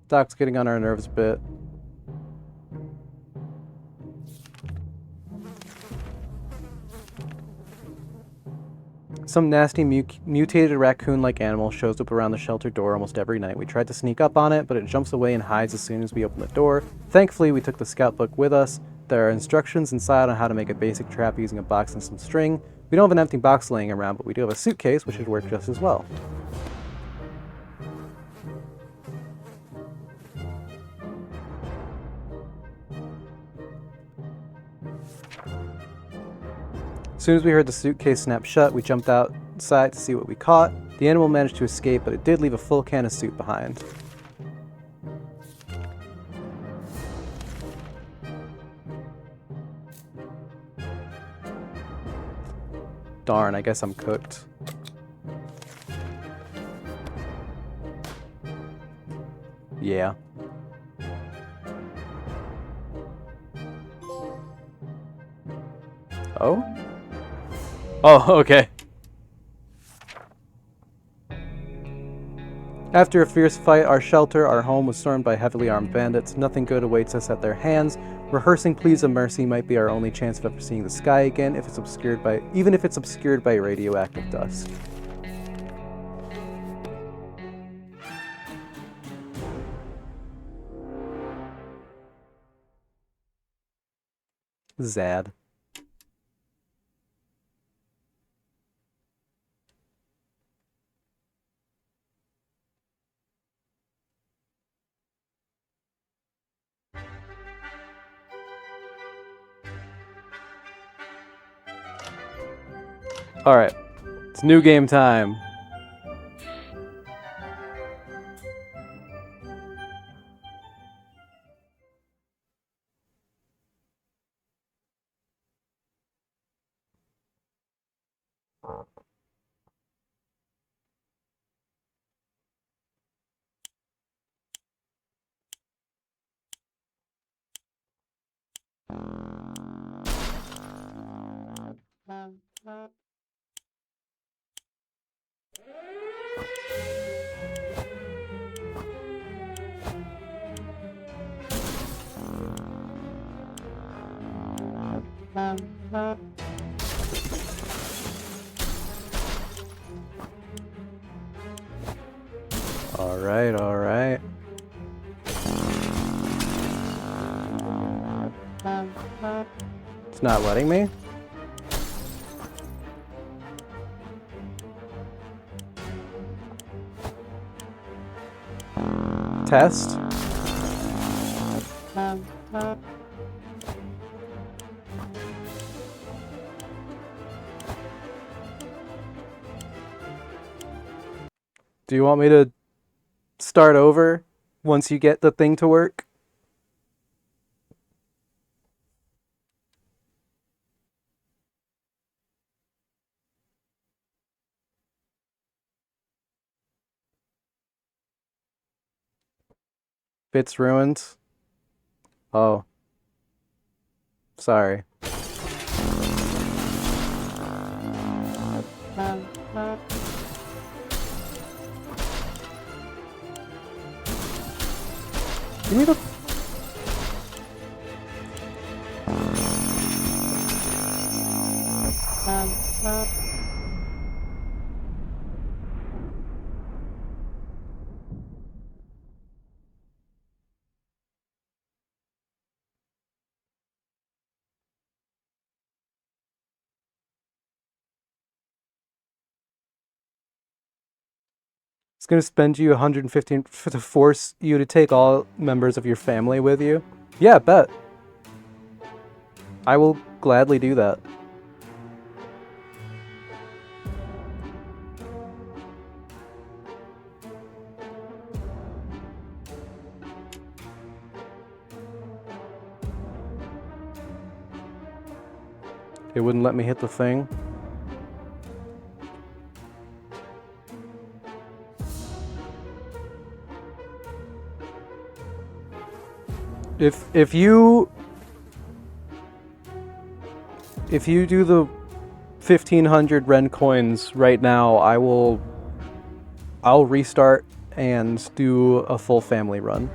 Doc's getting on our nerves a bit. Some nasty mutated raccoon-like animal shows up around the shelter door almost every night. We tried to sneak up on it, but it jumps away and hides as soon as we open the door. Thankfully, we took the scout book with us. There are instructions inside on how to make a basic trap using a box and some string. We don't have an empty box laying around, but we do have a suitcase, which should work just as well. As soon as we heard the suitcase snap shut, we jumped outside to see what we caught. The animal managed to escape, but it did leave a full can of soup behind. Darn, I guess I'm cooked. Yeah. Oh? Oh, okay. After a fierce fight, our shelter, our home, was stormed by heavily armed bandits. Nothing good awaits us at their hands. Rehearsing pleas of mercy might be our only chance of ever seeing the sky again, even if it's obscured by radioactive dust. Zad. Alright, it's new game time. Alright, alright. It's not letting me? Test? Do you want me to start over once you get the thing to work? Bits ruined? Oh. Sorry. Give me the... It's gonna spend you 115 to force you to take all members of your family with you? Yeah, bet. I will gladly do that. It wouldn't let me hit the thing. If you do the 1,500 Ren coins right now, I'll restart and do a full family run.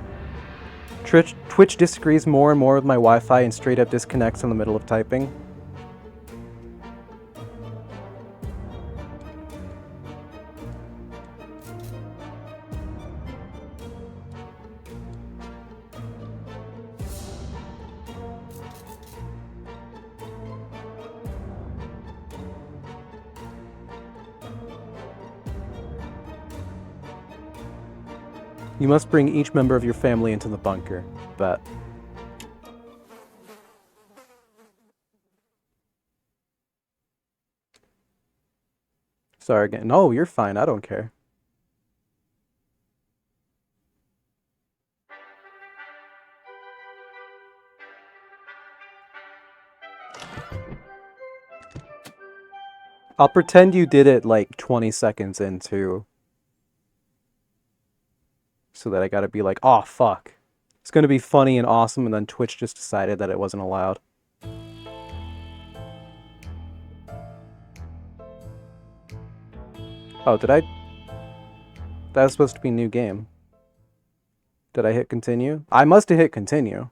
Twitch disagrees more and more with my Wi-Fi and straight up disconnects in the middle of typing. You must bring each member of your family into the bunker, but... Sorry again. No, you're fine. I don't care. I'll pretend you did it like 20 seconds into, so that I gotta be like, oh fuck. It's gonna be funny and awesome, and then Twitch just decided that it wasn't allowed. Oh, did I? That was supposed to be new game. Did I hit continue? I must have hit continue.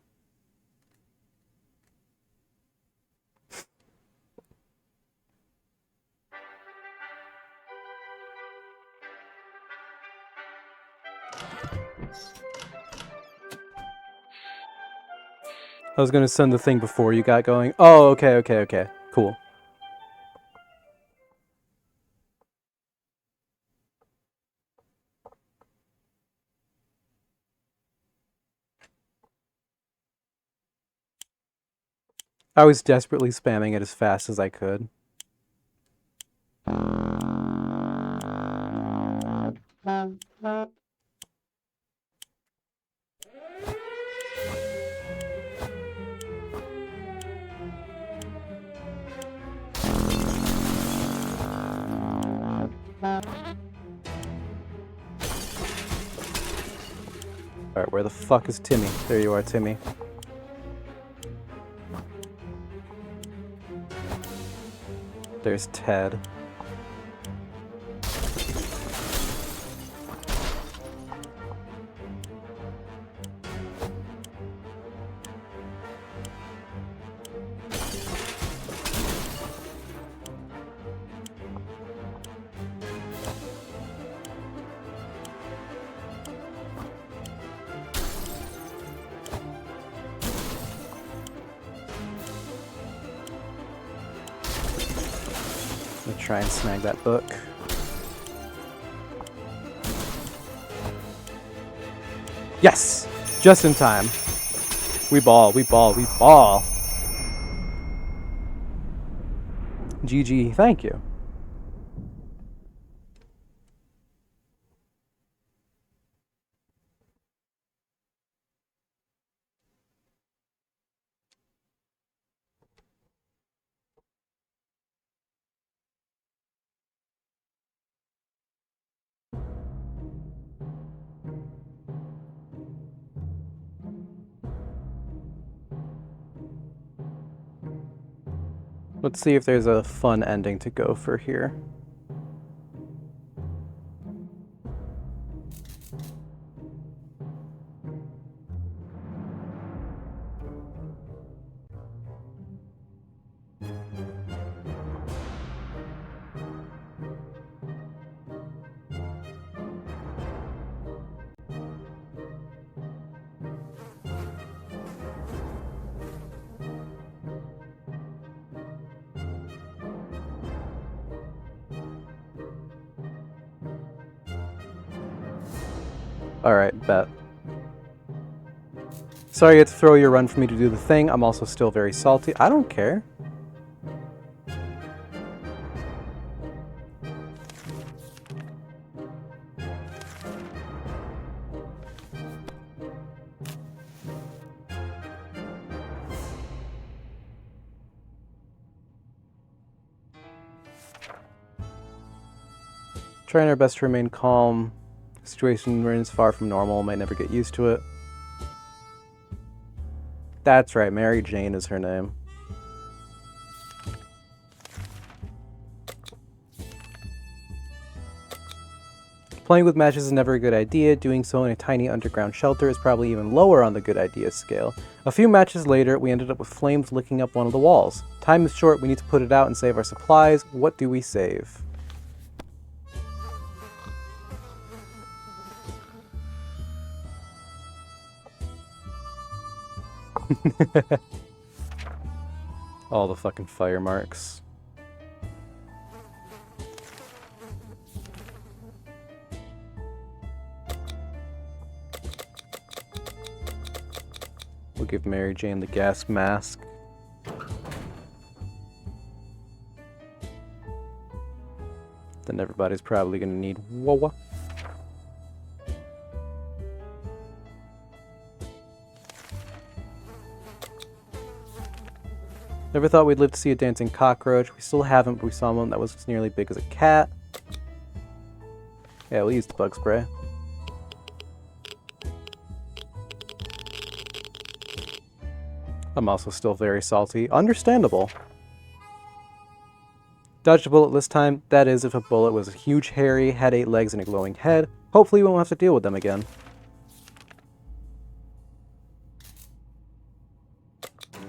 I was gonna send the thing before you got going. Oh, okay. Cool. I was desperately spamming it as fast as I could. Alright, where the fuck is Timmy? There you are, Timmy. There's Ted. Try and snag that book. Yes! Just in time. We ball. GG, thank you. Let's see if there's a fun ending to go for here. Alright, bet. Sorry you had to throw your run for me to do the thing. I'm also still very salty. I don't care. Trying our best to remain calm. The situation we're in is far from normal. Might never get used to it. That's right, Mary Jane is her name. Playing with matches is never a good idea. Doing so in a tiny underground shelter is probably even lower on the good idea scale. A few matches later, we ended up with flames licking up one of the walls. Time is short, we need to put it out and save our supplies. What do we save? All the fucking fire marks. We'll give Mary Jane the gas mask. Then everybody's probably gonna need Wawa. Never thought we'd live to see a dancing cockroach. We still haven't, but we saw one that was nearly big as a cat. Yeah, we'll use the bug spray. I'm also still very salty. Understandable. Dodged a bullet this time. That is, if a bullet was huge, hairy, had 8 legs and a glowing head. Hopefully we won't have to deal with them again.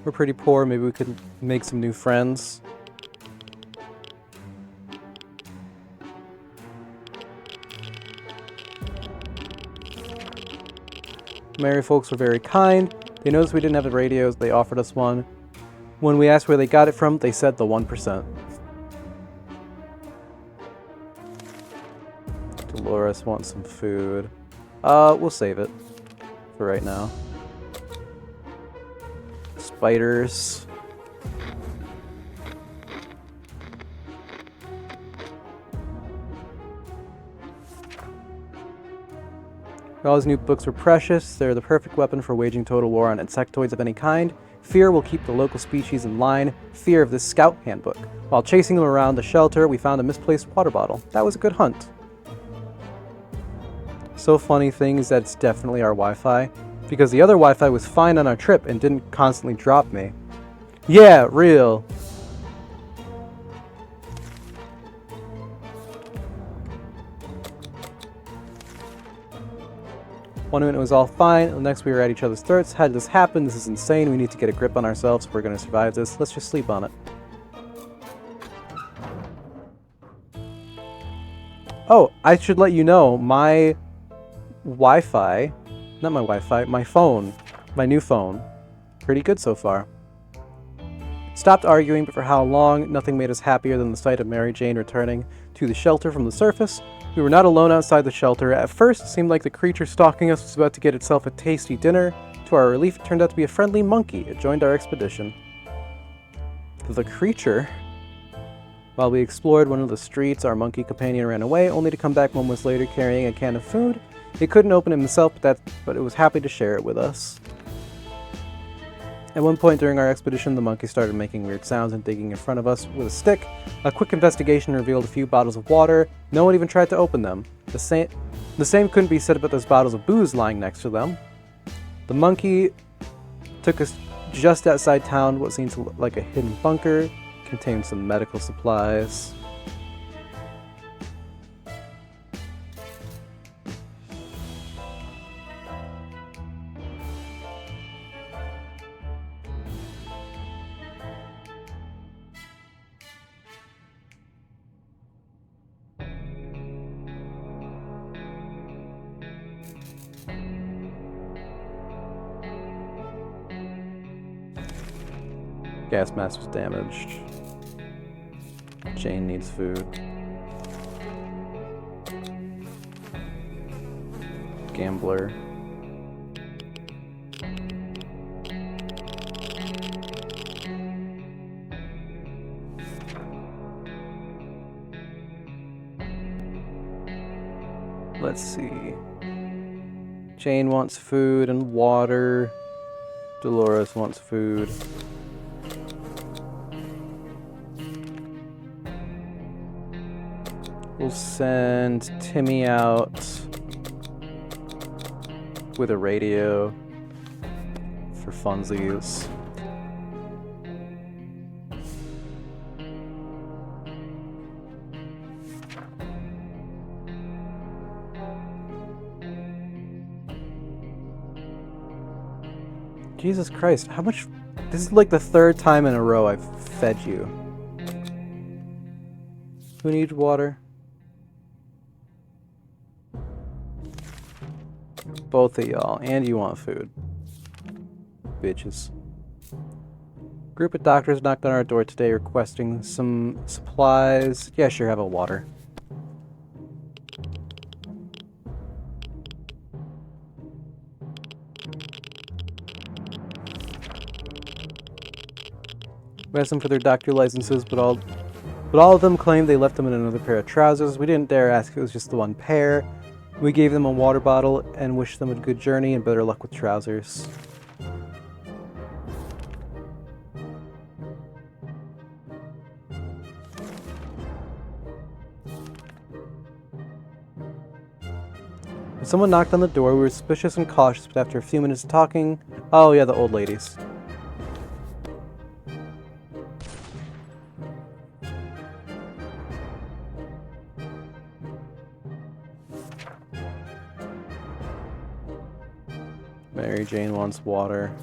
We're pretty poor. Maybe we could make some new friends. Merry folks were very kind. They noticed we didn't have the radios. They offered us one. When we asked where they got it from, they said the 1%. Dolores wants some food. We'll save it for right now. Spiders. All these new books were precious. They're the perfect weapon for waging total war on insectoids of any kind. Fear will keep the local species in line. Fear of this scout handbook. While chasing them around the shelter, we found a misplaced water bottle. That was a good hunt. So funny thing is that it's definitely our Wi-Fi, because the other Wi-Fi was fine on our trip and didn't constantly drop me. Yeah, real. One minute it was all fine, the next we were at each other's throats. How did this happen? This is insane. We need to get a grip on ourselves if we're going to survive this. Let's just sleep on it. Oh, I should let you know, my Wi-Fi, not my Wi-Fi, my phone, my new phone, pretty good so far. Stopped arguing, but for how long? Nothing made us happier than the sight of Mary Jane returning to the shelter from the surface. We were not alone outside the shelter. At first, it seemed like the creature stalking us was about to get itself a tasty dinner. To our relief, it turned out to be a friendly monkey. It joined our expedition. The creature? While we explored one of the streets, our monkey companion ran away, only to come back moments later carrying a can of food. It couldn't open it himself, but it was happy to share it with us. At one point during our expedition, the monkey started making weird sounds and digging in front of us with a stick. A quick investigation revealed a few bottles of water. No one even tried to open them. The same couldn't be said about those bottles of booze lying next to them. The monkey took us just outside town, what seemed to look like a hidden bunker. Contained some medical supplies. Gas mask was damaged. Jane needs food. Gambler. Let's see. Jane wants food and water. Dolores wants food. We'll send Timmy out with a radio for funsies. Jesus Christ, how much... This is like the third time in a row I've fed you. Who needs water? Both of y'all, and you want food. Bitches. Group of doctors knocked on our door today requesting some supplies. Yeah, sure, have a water. We asked them for their doctor licenses, but all of them claimed they left them in another pair of trousers. We didn't dare ask if it was just the one pair. We gave them a water bottle and wished them a good journey and better luck with trousers. When someone knocked on the door, we were suspicious and cautious, but after a few minutes of talking... Oh yeah, the old ladies. Mary Jane wants water.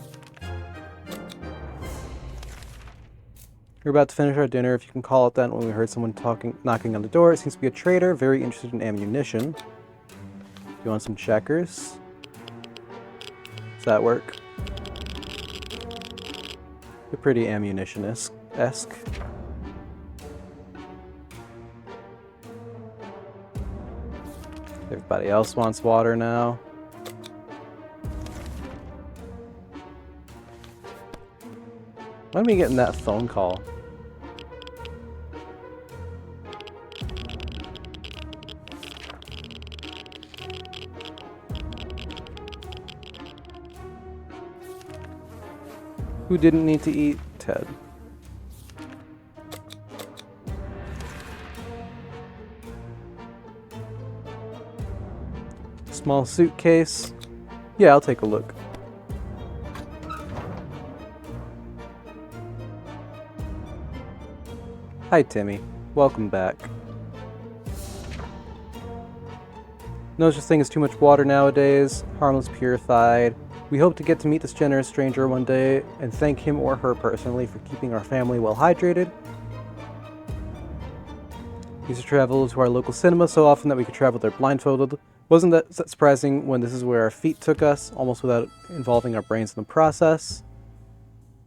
We're about to finish our dinner, if you can call it that, when we heard someone knocking on the door. It seems to be a trader, very interested in ammunition. You want some checkers? Does that work? You're pretty ammunition-esque. Everybody else wants water now. When are we getting that phone call? Who didn't need to eat? Ted. Small suitcase. Yeah, I'll take a look. Hi, Timmy. Welcome back. No such thing as too much water nowadays. Harmless, purified. We hope to get to meet this generous stranger one day and thank him or her personally for keeping our family well hydrated. We used to travel to our local cinema so often that we could travel there blindfolded. Wasn't that surprising when this is where our feet took us, almost without involving our brains in the process.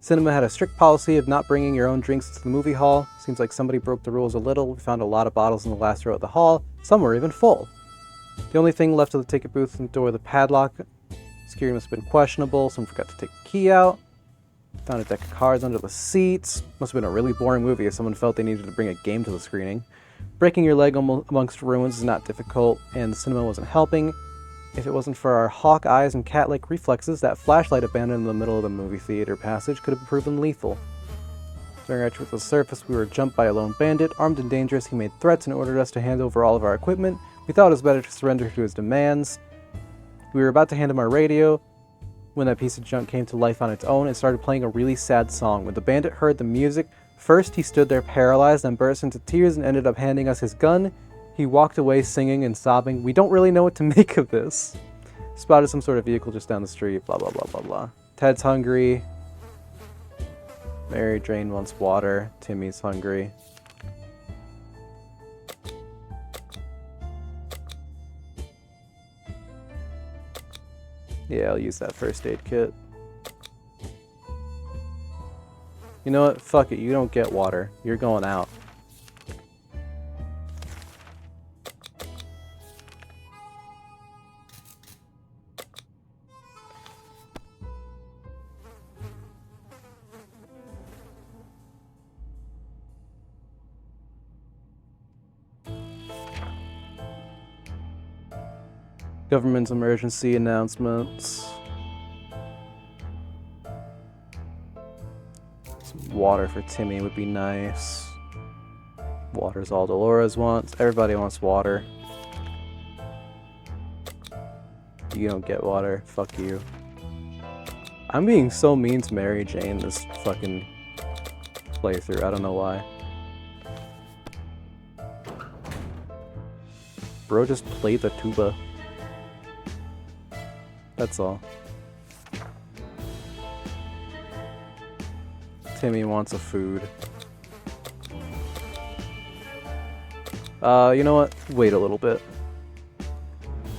Cinema had a strict policy of not bringing your own drinks to the movie hall. Seems like somebody broke the rules a little. We found a lot of bottles in the last row of the hall. Some were even full. The only thing left of the ticket booth and the door with the padlock. Security must have been questionable. Someone forgot to take the key out. Found a deck of cards under the seats. Must have been a really boring movie if someone felt they needed to bring a game to the screening. Breaking your leg amongst ruins is not difficult, and the cinema wasn't helping. If it wasn't for our hawk eyes and cat-like reflexes, that flashlight abandoned in the middle of the movie theater passage could have proven lethal. During our trip to the surface, we were jumped by a lone bandit. Armed and dangerous, he made threats and ordered us to hand over all of our equipment. We thought it was better to surrender to his demands. We were about to hand him our radio when that piece of junk came to life on its own and started playing a really sad song. When the bandit heard the music, first he stood there paralyzed, then burst into tears and ended up handing us his gun. He walked away singing and sobbing. We don't really know what to make of this. Spotted some sort of vehicle just down the street, blah blah blah blah blah. Ted's hungry. Mary Jane wants water. Timmy's hungry. Yeah, I'll use that first aid kit. You know what? Fuck it, you don't get water. You're going out. Government's emergency announcements. Some water for Timmy would be nice. Water's all Dolores wants. Everybody wants water. You don't get water. Fuck you. I'm being so mean to Mary Jane this fucking playthrough. I don't know why. Bro just played the tuba. That's all. Timmy wants a food. You know what? Wait a little bit.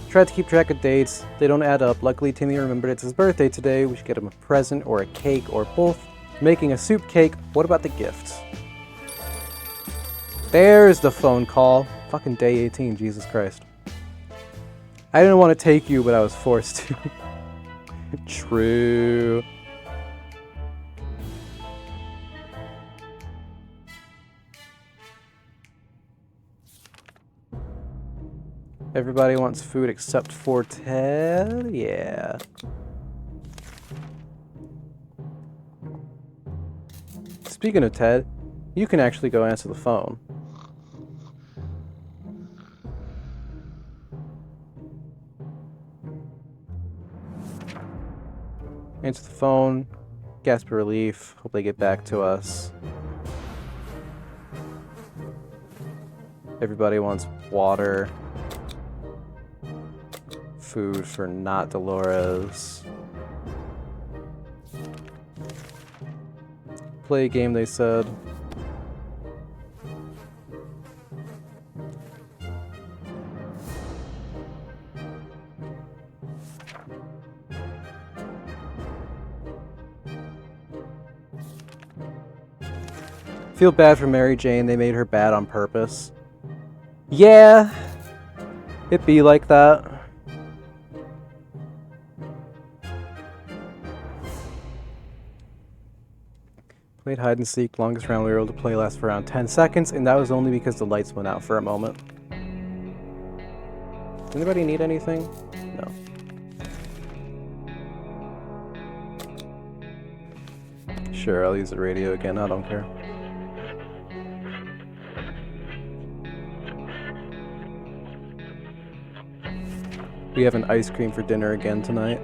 Tried to keep track of dates. They don't add up. Luckily, Timmy remembered it's his birthday today. We should get him a present or a cake or both. Making a soup cake. What about the gifts? There's the phone call. Fucking day 18, Jesus Christ. I didn't want to take you, but I was forced to. True. Everybody wants food except for Ted? Yeah. Speaking of Ted, you can actually go answer the phone. Answer the phone. Gasp for relief. Hope they get back to us. Everybody wants water. Food for not Dolores. Play a game, they said. Feel bad for Mary Jane, they made her bad on purpose. Yeah, it be like that. Played hide and seek, longest round we were able to play lasted for around 10 seconds, and that was only because the lights went out for a moment. Does anybody need anything? No. Sure, I'll use the radio again, I don't care. We have an ice cream for dinner again tonight.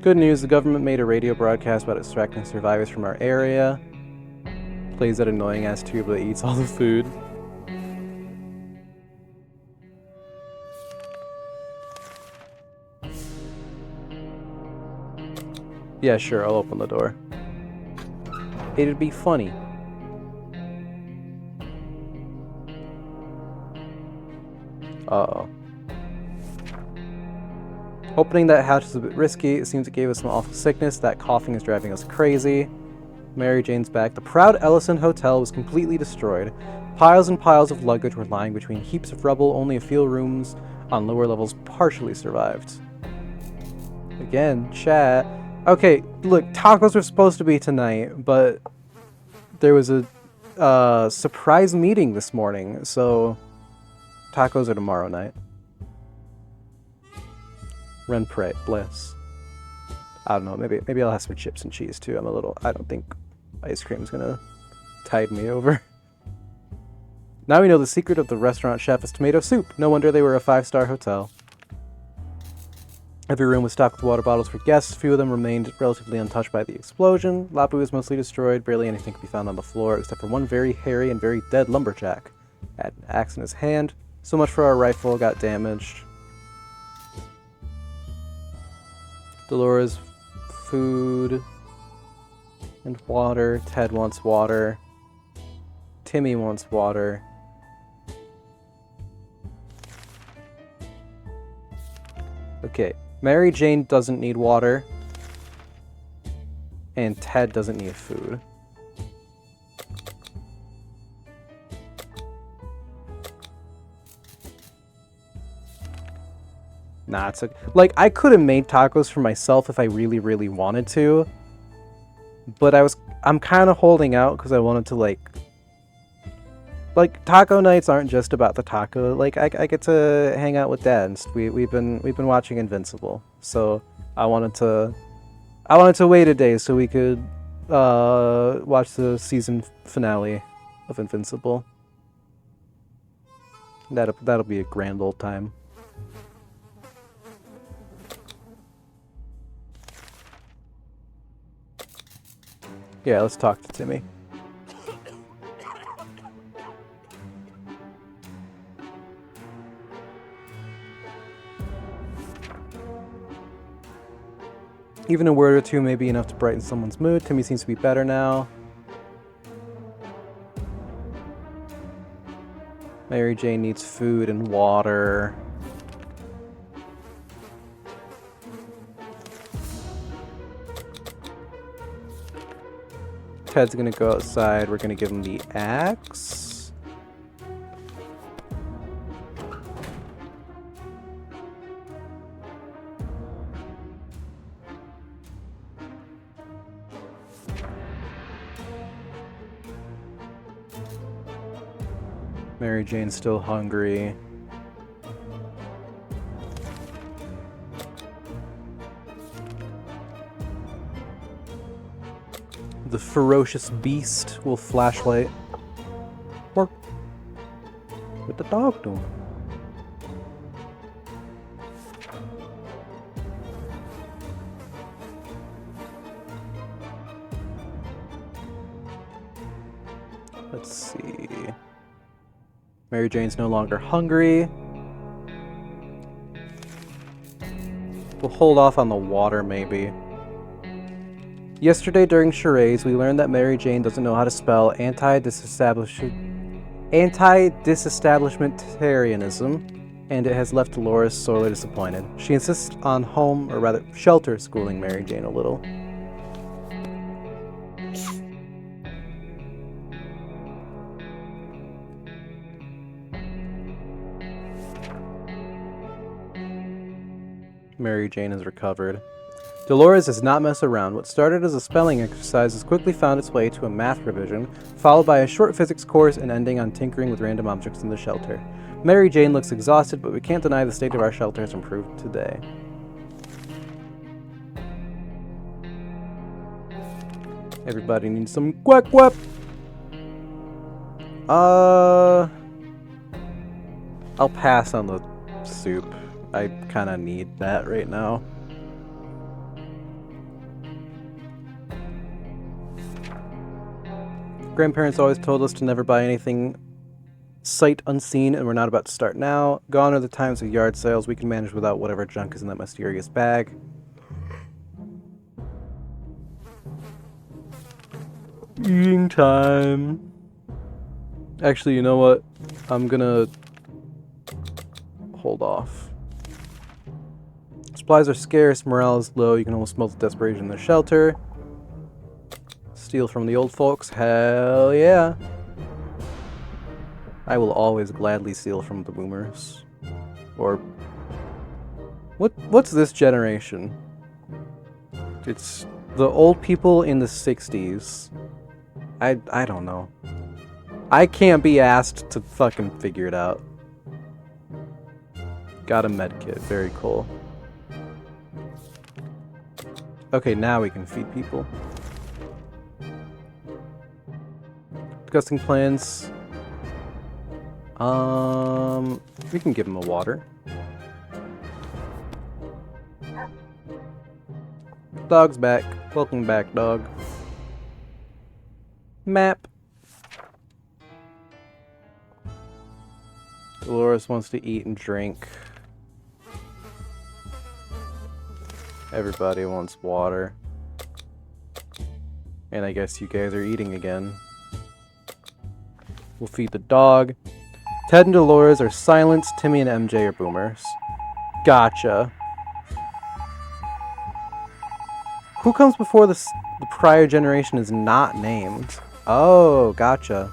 Good news, the government made a radio broadcast about extracting survivors from our area. Plays that annoying ass tube that eats all the food. Yeah, sure, I'll open the door. It'd be funny. Uh-oh. Opening that hatch is a bit risky. It seems it gave us some awful sickness. That coughing is driving us crazy. Mary Jane's back. The proud Ellison Hotel was completely destroyed. Piles and piles of luggage were lying between heaps of rubble. Only a few rooms on lower levels partially survived. Again, chat. Okay, look, tacos were supposed to be tonight, but there was a surprise meeting this morning, so tacos are tomorrow night. Renpre, bliss. I don't know, maybe I'll have some chips and cheese too. I don't think ice cream's gonna tide me over. Now we know the secret of the restaurant chef is tomato soup. No wonder they were a 5-star hotel. Every room was stocked with water bottles for guests. Few of them remained relatively untouched by the explosion. Lapu was mostly destroyed. Barely anything could be found on the floor, except for one very hairy and very dead lumberjack. Had an axe in his hand. So much for our rifle got damaged. Dolores, food and water. Ted wants water. Timmy wants water. Okay, Mary Jane doesn't need water. And Ted doesn't need food. Nah, it's okay. Like, I could have made tacos for myself if I really, really wanted to. But I'm kind of holding out because I wanted to, like, taco nights aren't just about the taco. Like, I get to hang out with Dad. And we've been watching Invincible. So I wanted to wait a day so we could watch the season finale of Invincible. That'll be a grand old time. Yeah, let's talk to Timmy. Even a word or two may be enough to brighten someone's mood. Timmy seems to be better now. Mary Jane needs food and water. Ted's gonna go outside. We're gonna give him the axe. Mary Jane's still hungry. The ferocious beast will flashlight. Work. What the dog doing? Let's see. Mary Jane's no longer hungry. We'll hold off on the water, maybe. Yesterday during charades, we learned that Mary Jane doesn't know how to spell anti-disestablishmentarianism, and it has left Dolores sorely disappointed. She insists on home, or rather, shelter schooling Mary Jane a little. Mary Jane has recovered. Dolores does not mess around. What started as a spelling exercise has quickly found its way to a math revision, followed by a short physics course and ending on tinkering with random objects in the shelter. Mary Jane looks exhausted, but we can't deny the state of our shelter has improved today. Everybody needs some quack quack. I'll pass on the soup. I kind of need that right now. Grandparents always told us to never buy anything sight unseen, and we're not about to start now. Gone are the times of yard sales. We can manage without whatever junk is in that mysterious bag. Eating time. Actually, you know what? I'm gonna hold off. Supplies are scarce, morale is low, you can almost smell the desperation in the shelter. Steal from the old folks? Hell yeah. I will always gladly steal from the boomers. Or... What's this generation? It's the old people in the 60s. I don't know. I can't be asked to fucking figure it out. Got a medkit, very cool. Okay, now we can feed people. Discussing plans. We can give him a water. Dog's back. Welcome back, dog. Map. Dolores wants to eat and drink. Everybody wants water. And I guess you guys are eating again. We'll feed the dog. Ted and Dolores are silenced. Timmy and MJ are boomers. Gotcha. Who comes before the prior generation is not named? Oh, gotcha.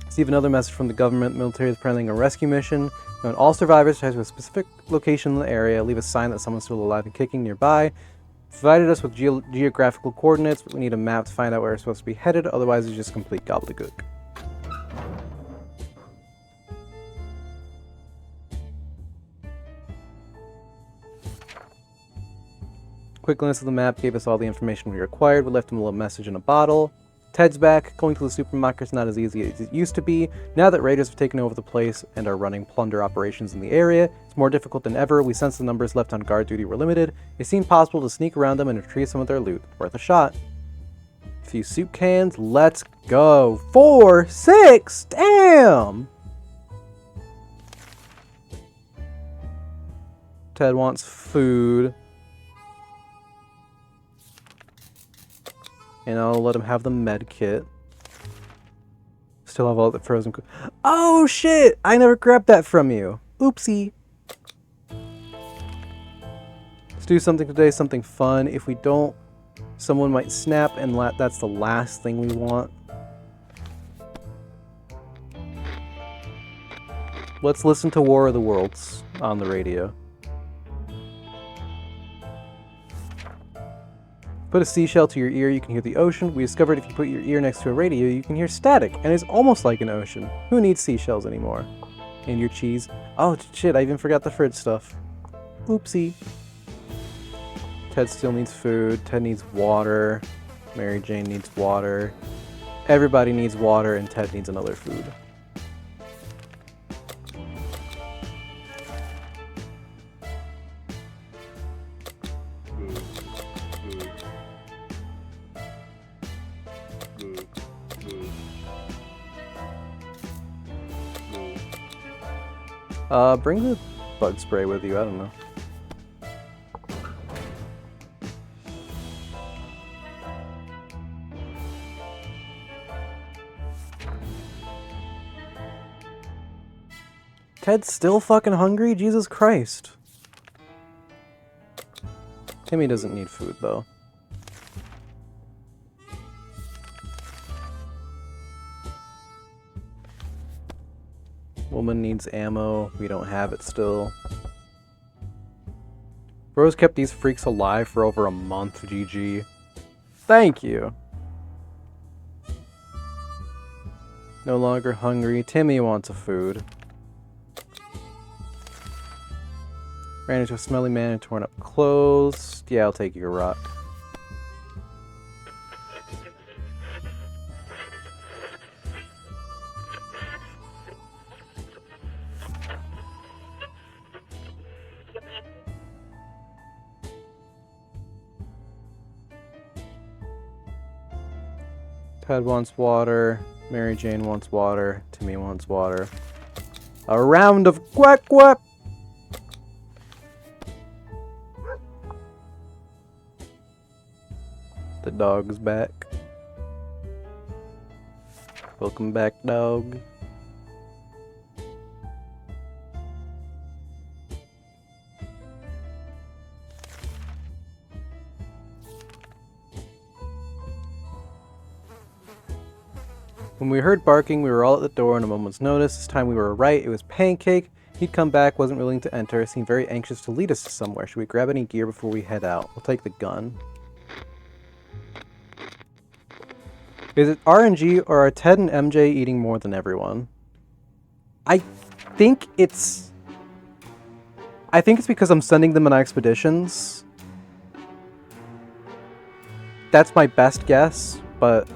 Receive another message from the government. Military is planning a rescue mission. When all survivors to a specific location in the area, leave a sign that someone's still alive and kicking nearby. Provided us with geographical coordinates, but we need a map to find out where we're supposed to be headed, otherwise it's just complete gobbledygook. Quick glance at the map gave us all the information we required. We left him a little message in a bottle. Ted's back. Going to the supermarket's not as easy as it used to be. Now that raiders have taken over the place and are running plunder operations in the area, it's more difficult than ever. We sense the numbers left on guard duty were limited. It seemed possible to sneak around them and retrieve some of their loot. Worth a shot. A few soup cans. Let's go. 4, 6. Damn! Ted wants food. And I'll let him have the med kit. Still have all the frozen... Oh, shit! I never grabbed that from you. Oopsie. Let's do something today, something fun. If we don't, someone might snap, and that's the last thing we want. Let's listen to War of the Worlds on the radio. Put a seashell to your ear, you can hear the ocean. We discovered if you put your ear next to a radio, you can hear static, and it's almost like an ocean. Who needs seashells anymore? And your cheese. Oh, shit, I even forgot the fridge stuff. Oopsie. Ted still needs food. Ted needs water. Mary Jane needs water. Everybody needs water, and Ted needs another food. Bring the bug spray with you, I don't know. Ted's still fucking hungry? Jesus Christ. Timmy doesn't need food, though. Woman needs ammo. We don't have it still. Rose kept these freaks alive for over a month, GG. Thank you. No longer hungry. Timmy wants a food. Ran into a smelly man and torn up clothes. Yeah, I'll take your rock. Ted wants water. Mary Jane wants water. Timmy wants water. A round of quack quack! The dog's back. Welcome back, dog. When we heard barking, we were all at the door in a moment's notice. This time we were right. It was Pancake. He'd come back, wasn't willing to enter, seemed very anxious to lead us to somewhere. Should we grab any gear before we head out? We'll take the gun. Is it RNG or are Ted and MJ eating more than everyone? I think it's because I'm sending them on expeditions. That's my best guess, but...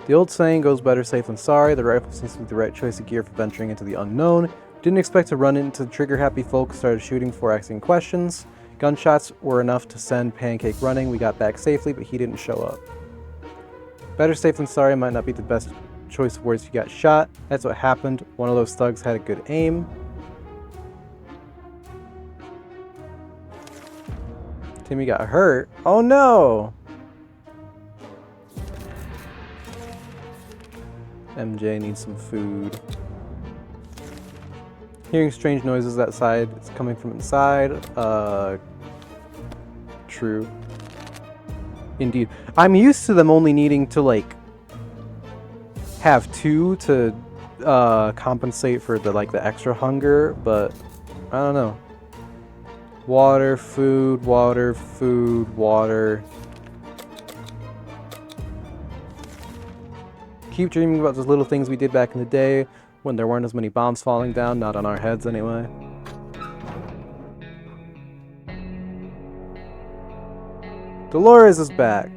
The old saying goes better safe than sorry. The rifle seems to be the right choice of gear for venturing into the unknown. Didn't expect to run into trigger-happy folk, started shooting before asking questions. Gunshots were enough to send Pancake running. We got back safely, but he didn't show up. Better safe than sorry might not be the best choice of words. You got shot. That's what happened. One of those thugs had a good aim. Timmy got hurt. Oh no! MJ needs some food. Hearing strange noises outside. It's coming from inside. True. Indeed. I'm used to them only needing to, like, have two to compensate for the extra hunger, but I don't know. Water, food, water, food, water. Keep dreaming about those little things we did back in the day when there weren't as many bombs falling down, not on our heads anyway. Dolores is back.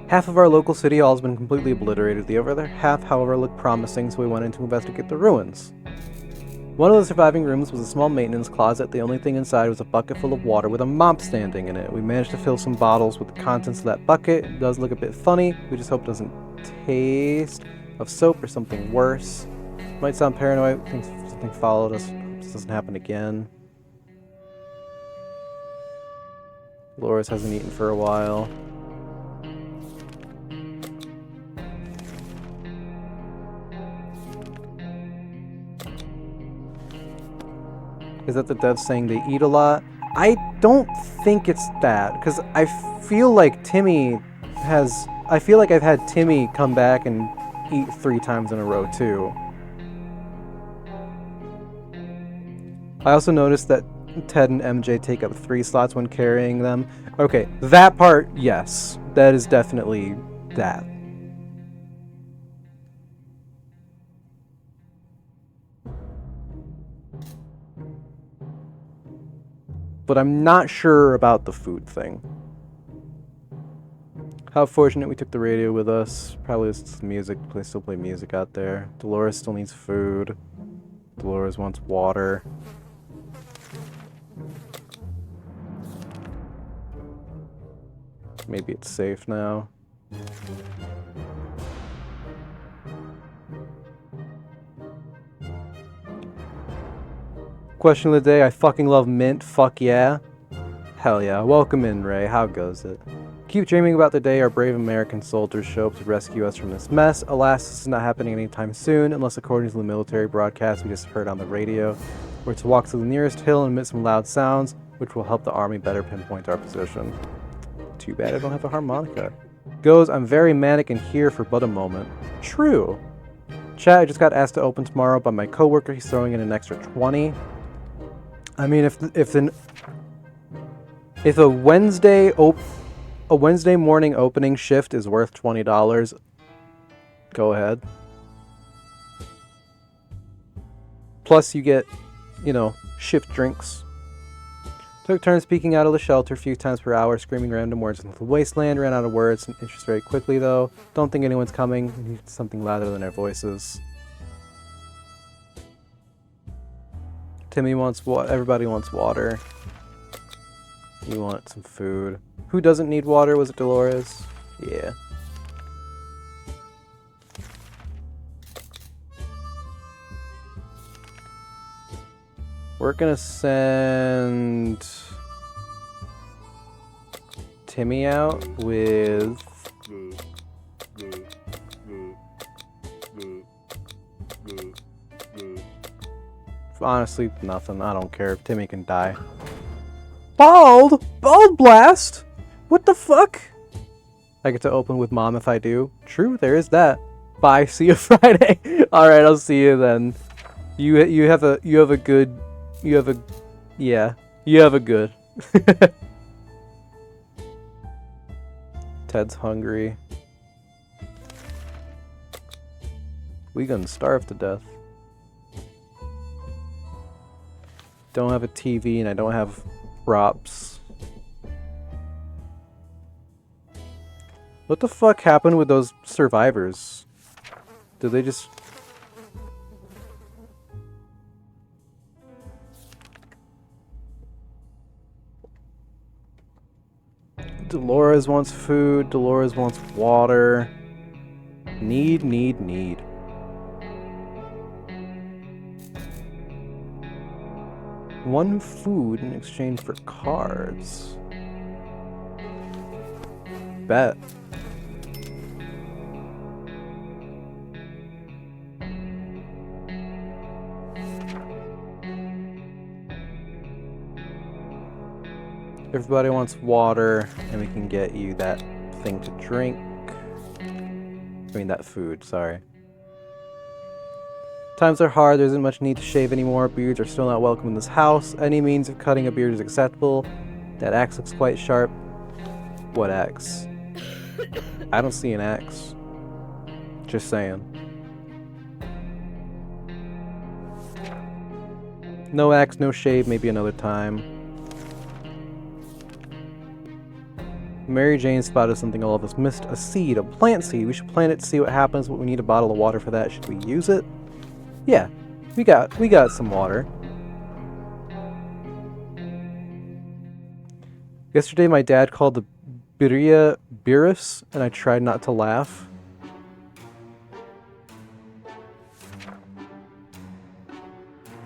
Half of our local city hall has been completely obliterated. The other half, however, looked promising, so we went in to investigate the ruins. One of the surviving rooms was a small maintenance closet. The only thing inside was a bucket full of water with a mop standing in it. We managed to fill some bottles with the contents of that bucket. It does look a bit funny. We just hope it doesn't taste of soap or something worse. Might sound paranoid. I think something followed us. Hope this doesn't happen again. Dolores hasn't eaten for a while. Is that the devs saying they eat a lot? I don't think it's that, because I feel like Timmy has... I feel like I've had Timmy come back and eat 3 times in a row, too. I also noticed that Ted and MJ take up 3 slots when carrying them. Okay, that part, yes. That is definitely that. But I'm not sure about the food thing. How fortunate we took the radio with us. Probably it's music. They still play music out there. Dolores still needs food. Dolores wants water. Maybe it's safe now. Question of the day, I fucking love mint, fuck yeah. Hell yeah, welcome in, Ray, how goes it? Keep dreaming about the day our brave American soldiers show up to rescue us from this mess. Alas, this is not happening anytime soon, unless according to the military broadcast we just heard on the radio. We're to walk to the nearest hill and emit some loud sounds, which will help the army better pinpoint our position. Too bad I don't have a harmonica. Goes, I'm very manic and here for but a moment. True. Chat, I just got asked to open tomorrow by my coworker. He's throwing in an extra 20. I mean, if a Wednesday morning opening shift is worth $20, go ahead. Plus, you get, you know, shift drinks. Took turns peeking out of the shelter a few times per hour, screaming random words into the wasteland. Ran out of words and interest very quickly, though. Don't think anyone's coming. We need something louder than our voices. Timmy wants water. Everybody wants water. You want some food. Who doesn't need water? Was it Dolores? Yeah. We're gonna send Timmy out with honestly nothing. I don't care if Timmy can die. Bald blast. What the fuck? I get to open with Mom if I do. True, there is that. Bye. See you Friday. All right, I'll see you then. You have a good. Ted's hungry. We gonna starve to death. Don't have a TV and I don't have props. What the fuck happened with those survivors? Did they just... Dolores wants food. Dolores wants water. Need. One food in exchange for cards. Bet. Everybody wants water, and we can get you that thing to drink. I mean, that food, sorry. Times are hard, there isn't much need to shave anymore. Beards are still not welcome in this house. Any means of cutting a beard is acceptable. That axe looks quite sharp. What axe? I don't see an axe. Just saying. No axe, no shave, maybe another time. Mary Jane spotted something all of us missed. A seed, a plant seed. We should plant it to see what happens, but we need a bottle of water for that. Should we use it? Yeah, we got some water. Yesterday my dad called the birria birus, and I tried not to laugh.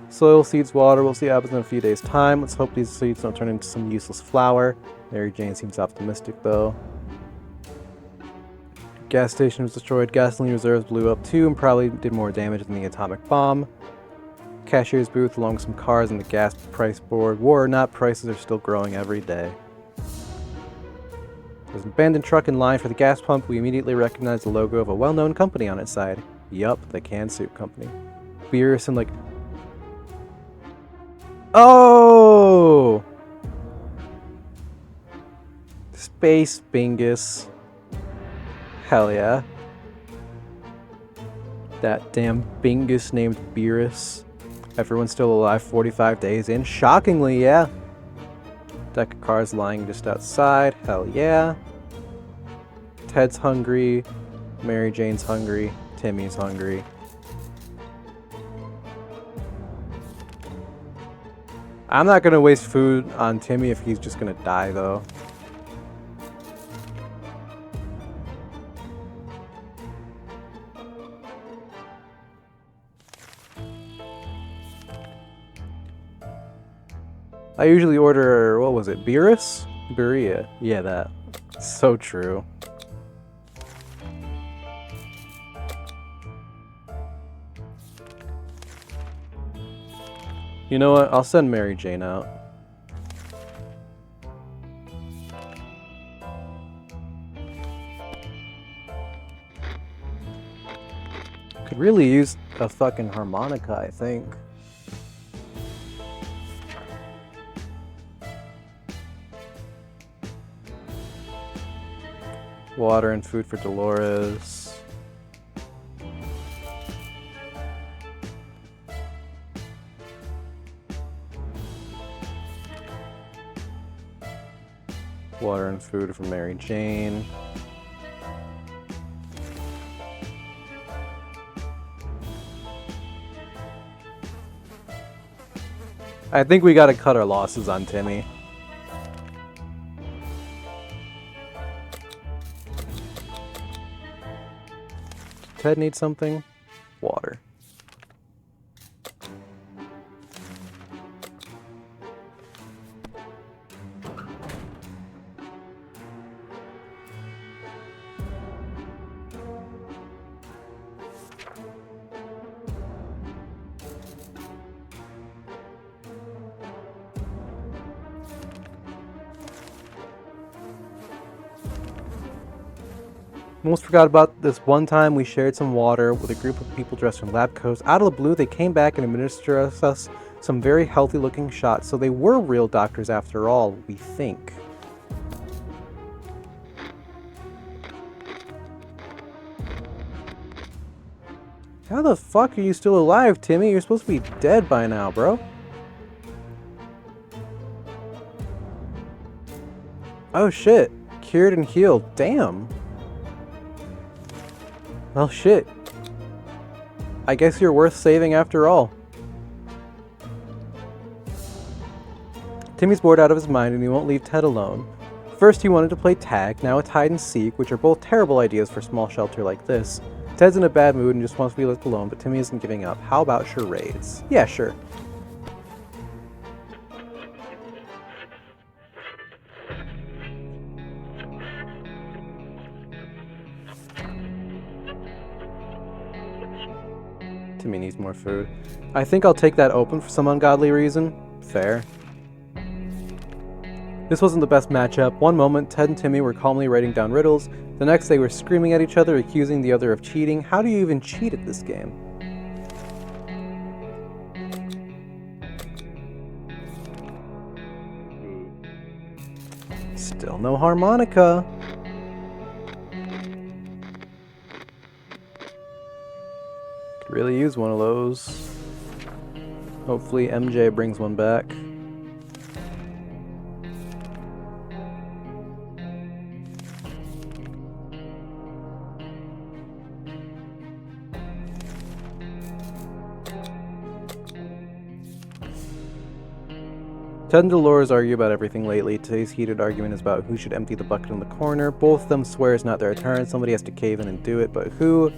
Soil, seeds, water. We'll see what happens in a few days' time. Let's hope these seeds don't turn into some useless flour. Mary Jane seems optimistic, though. Gas station was destroyed. Gasoline reserves blew up, too, and probably did more damage than the atomic bomb. Cashier's booth, along with some cars and the gas price board. War or not, prices are still growing every day. There's an abandoned truck in line for the gas pump. We immediately recognized the logo of a well-known company on its side. Yup, the Canned Soup Company. Beers and like... Oh! Space Bingus. Hell yeah. That damn Bingus named Beerus. Everyone's still alive 45 days in. Shockingly, yeah. Deck of cars lying just outside. Hell yeah. Ted's hungry. Mary Jane's hungry. Timmy's hungry. I'm not gonna waste food on Timmy if he's just gonna die, though. I usually order, what was it, Beerus? Birria. Yeah, that. So true. You know what? I'll send Mary Jane out. Could really use a fucking harmonica, I think. Water and food for Dolores. Water and food for Mary Jane. I think we gotta cut our losses on Timmy. Ted needs something? Water. Almost forgot about this one time we shared some water with a group of people dressed in lab coats. Out of the blue, they came back and administered us some very healthy looking shots, so they were real doctors after all, we think. How the fuck are you still alive, Timmy? You're supposed to be dead by now, bro. Oh shit. Cured and healed. Damn. Well, shit. I guess you're worth saving after all. Timmy's bored out of his mind and he won't leave Ted alone. First he wanted to play tag, now it's hide and seek, which are both terrible ideas for a small shelter like this. Ted's in a bad mood and just wants to be left alone, but Timmy isn't giving up. How about charades? Yeah, sure. Timmy needs more food. I think I'll take that open for some ungodly reason. Fair. This wasn't the best matchup. One moment, Ted and Timmy were calmly writing down riddles. The next, they were screaming at each other, accusing the other of cheating. How do you even cheat at this game? Still no harmonica. Could really use one of those. Hopefully MJ brings one back. Ted and Dolores argue about everything lately. Today's heated argument is about who should empty the bucket in the corner. Both of them swear it's not their turn. Somebody has to cave in and do it, but who?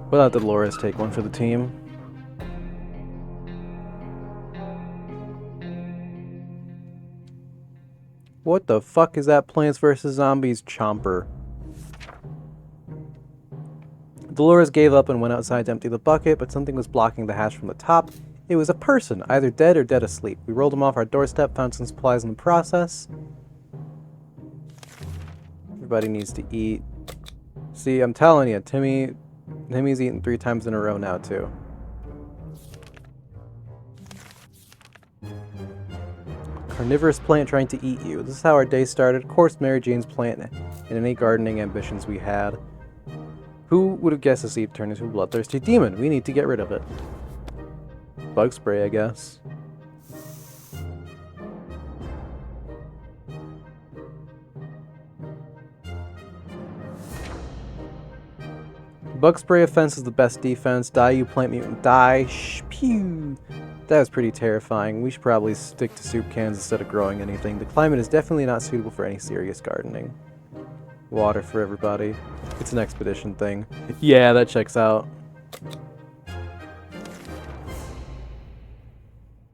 We'll let Dolores take one for the team. What the fuck is that Plants vs. Zombies chomper? Dolores gave up and went outside to empty the bucket, but something was blocking the hatch from the top. It was a person, either dead or dead asleep. We rolled him off our doorstep, found some supplies in the process. Everybody needs to eat. See, I'm telling you, Timmy's eaten 3 times in a row now, too. Carnivorous plant trying to eat you. This is how our day started. Of course, Mary Jane's plant and any gardening ambitions we had. Who would have guessed this turned into a bloodthirsty demon? We need to get rid of it. Bug spray, I guess. Bug spray offense is the best defense. Die, you plant mutant, die. Pew! That was pretty terrifying. We should probably stick to soup cans instead of growing anything. The climate is definitely not suitable for any serious gardening. Water for everybody. It's an expedition thing. Yeah, that checks out.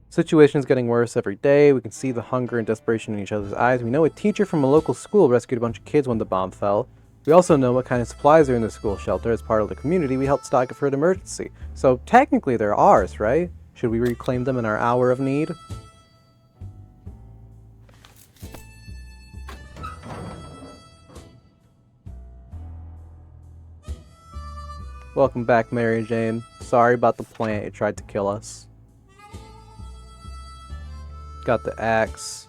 Situation's getting worse every day. We can see the hunger and desperation in each other's eyes. We know a teacher from a local school rescued a bunch of kids when the bomb fell. We also know what kind of supplies are in the school shelter. As part of the community, we helped stock it for an emergency. So technically they're ours, right? Should we reclaim them in our hour of need? Welcome back, Mary Jane. Sorry about the plant. It tried to kill us. Got the axe.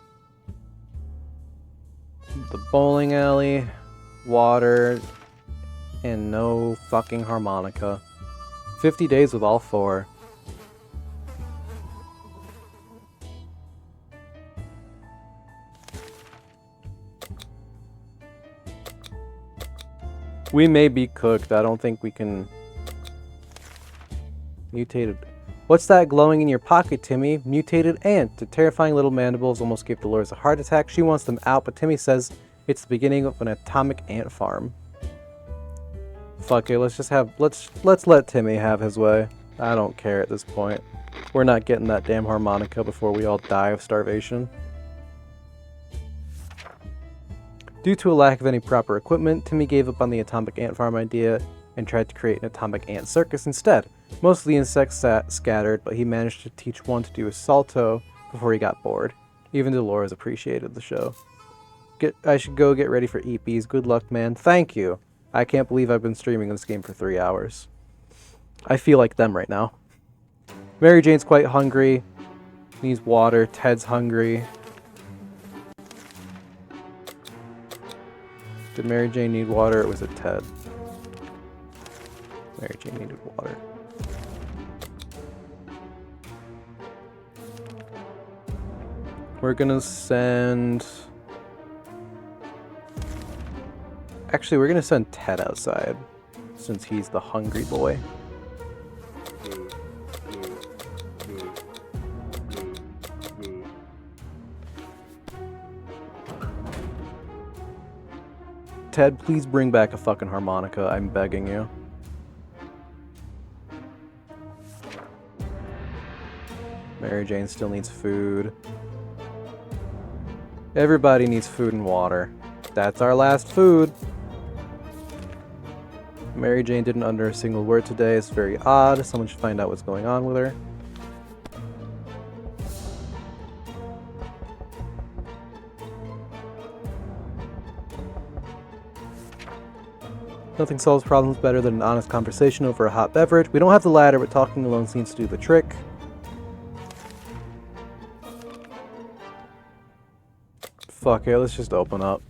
The bowling alley. Water. And no fucking harmonica. 50 days with all 4. We may be cooked. I don't think we can... Mutated. What's that glowing in your pocket, Timmy? Mutated ant. The terrifying little mandibles almost gave Dolores a heart attack. She wants them out, but Timmy says it's the beginning of an atomic ant farm. Fuck it, let's just have... Let's let Timmy have his way. I don't care at this point. We're not getting that damn harmonica before we all die of starvation. Due to a lack of any proper equipment, Timmy gave up on the atomic ant farm idea and tried to create an atomic ant circus instead. Most of the insects scattered, but he managed to teach one to do a salto before he got bored. Even Dolores appreciated the show. I should go get ready for EPs. Good luck, man. Thank you. I can't believe I've been streaming this game for 3 hours. I feel like them right now. Mary Jane's quite hungry. Needs water. Ted's hungry. Did Mary Jane need water, or was it Ted? Mary Jane needed water. We're gonna send... Actually, we're gonna send Ted outside, since he's the hungry boy. Ted, please bring back a fucking harmonica. I'm begging you. Mary Jane still needs food. Everybody needs food and water. That's our last food. Mary Jane didn't utter a single word today. It's very odd. Someone should find out what's going on with her. Nothing solves problems better than an honest conversation over a hot beverage. We don't have the ladder, but talking alone seems to do the trick. Fuck it, let's just open up.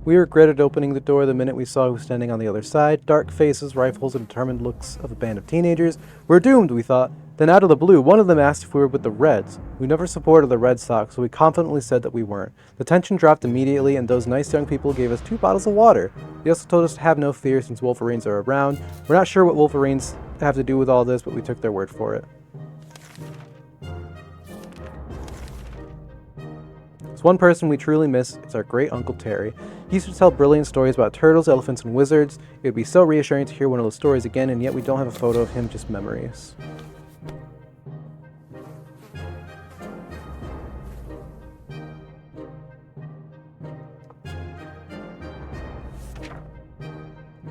We regretted opening the door the minute we saw who was standing on the other side. Dark faces, rifles, and determined looks of a band of teenagers. We're doomed, we thought. Then out of the blue, one of them asked if we were with the Reds. We never supported the Red Sox, so we confidently said that we weren't. The tension dropped immediately, and those nice young people gave us 2 bottles of water. They also told us to have no fear since Wolverines are around. We're not sure what Wolverines have to do with all this, but we took their word for it. There's one person we truly miss. It's our great Uncle Terry. He used to tell brilliant stories about turtles, elephants, and wizards. It would be so reassuring to hear one of those stories again, and yet we don't have a photo of him, just memories.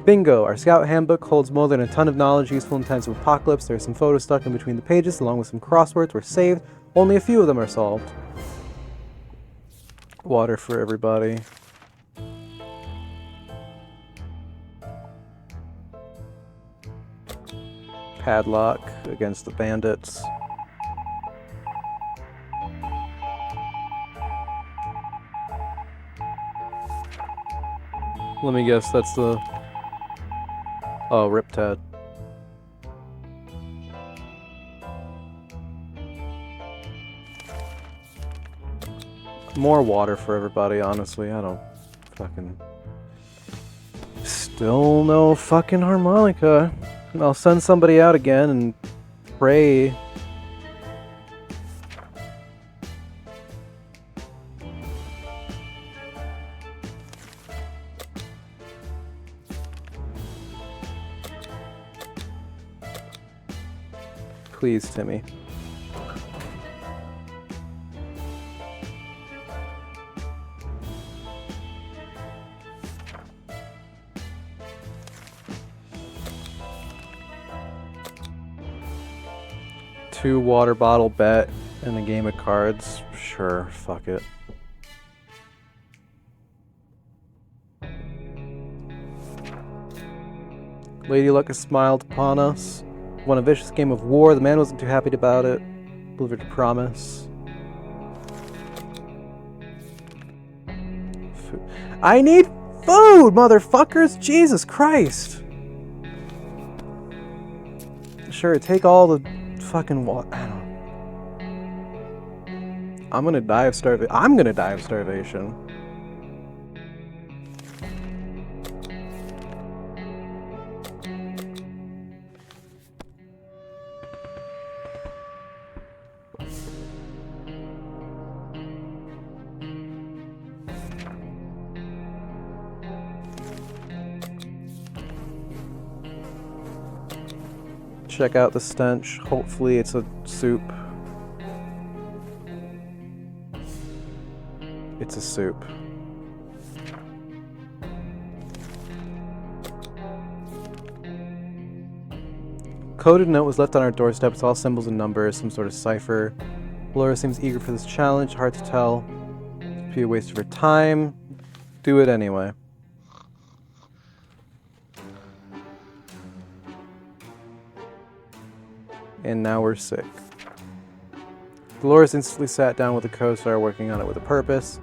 Bingo! Our scout handbook holds more than a ton of knowledge useful in times of apocalypse. There are some photos stuck in between the pages, along with some crosswords were saved. Only a few of them are solved. Water for everybody. Padlock against the bandits. Let me guess, that's the... Oh, Riptide. More water for everybody, honestly. I don't fucking... Still no fucking harmonica. I'll send somebody out again and pray. Please, Timmy. Two water bottle bet and a game of cards. Sure, fuck it. Lady Luck has smiled upon us. Won a vicious game of war. The man wasn't too happy about it. Delivered a promise. Food. I need food, motherfuckers! Jesus Christ! Sure, take all the fucking water. I don't. I'm gonna die of starvation. I'm gonna die of starvation. Check out the stench. Hopefully it's a soup. It's a soup. Coded note was left on our doorstep. It's all symbols and numbers, some sort of cipher. Laura seems eager for this challenge. Hard to tell. It'd be a waste of her time. Do it anyway. And now we're sick. Dolores instantly sat down with the co-star, working on it with a purpose.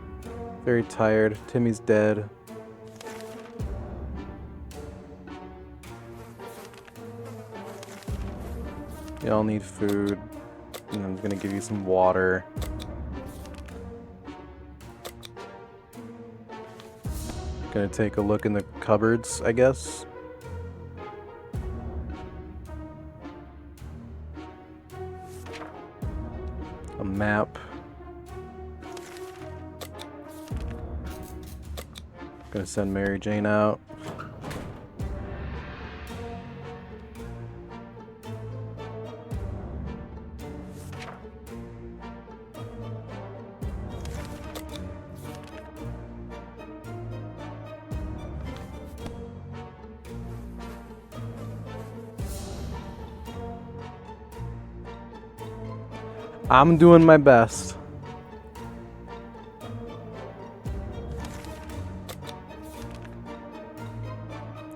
Very tired. Timmy's dead. Y'all need food. And I'm gonna give you some water. Gonna take a look in the cupboards, I guess. A map. Gonna send Mary Jane out. I'm doing my best.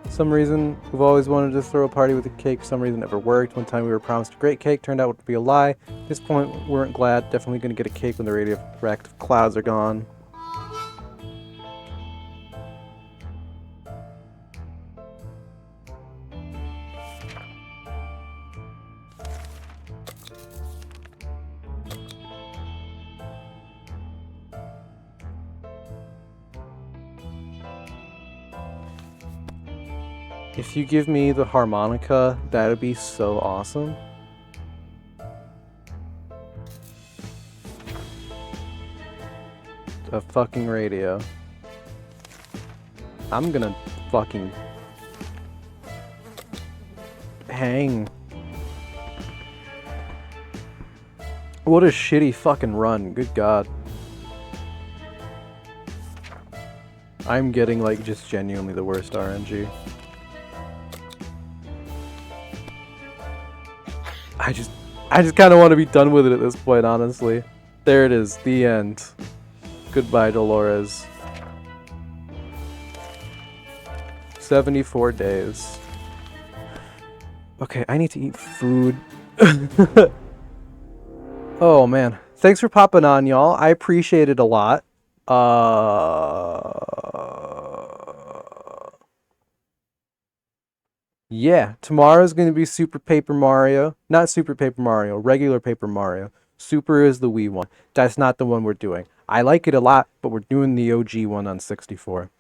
For some reason, we've always wanted to throw a party with a cake. For some reason, it never worked. One time we were promised a great cake, turned out to be a lie. At this point, we weren't glad. Definitely gonna get a cake when the radioactive clouds are gone. If you give me the harmonica, that'd be so awesome. A fucking radio. I'm gonna fucking hang. What a shitty fucking run. Good God. I'm getting like just genuinely the worst RNG. I just kind of want to be done with it at this point, honestly. There it is, the end. Goodbye, Dolores. 74 days. Okay, I need to eat food. Oh, man. Thanks for popping on, y'all. I appreciate it a lot. Yeah, tomorrow's going to be Super Paper Mario. Not Super Paper Mario, regular Paper Mario. Super is the Wii one. That's not the one we're doing. I like it a lot, but we're doing the OG one on 64.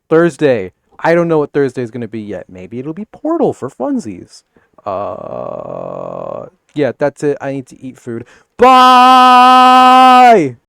Thursday. I don't know what Thursday is going to be yet. Maybe it'll be Portal for funsies. Yeah, that's it. I need to eat food. Bye!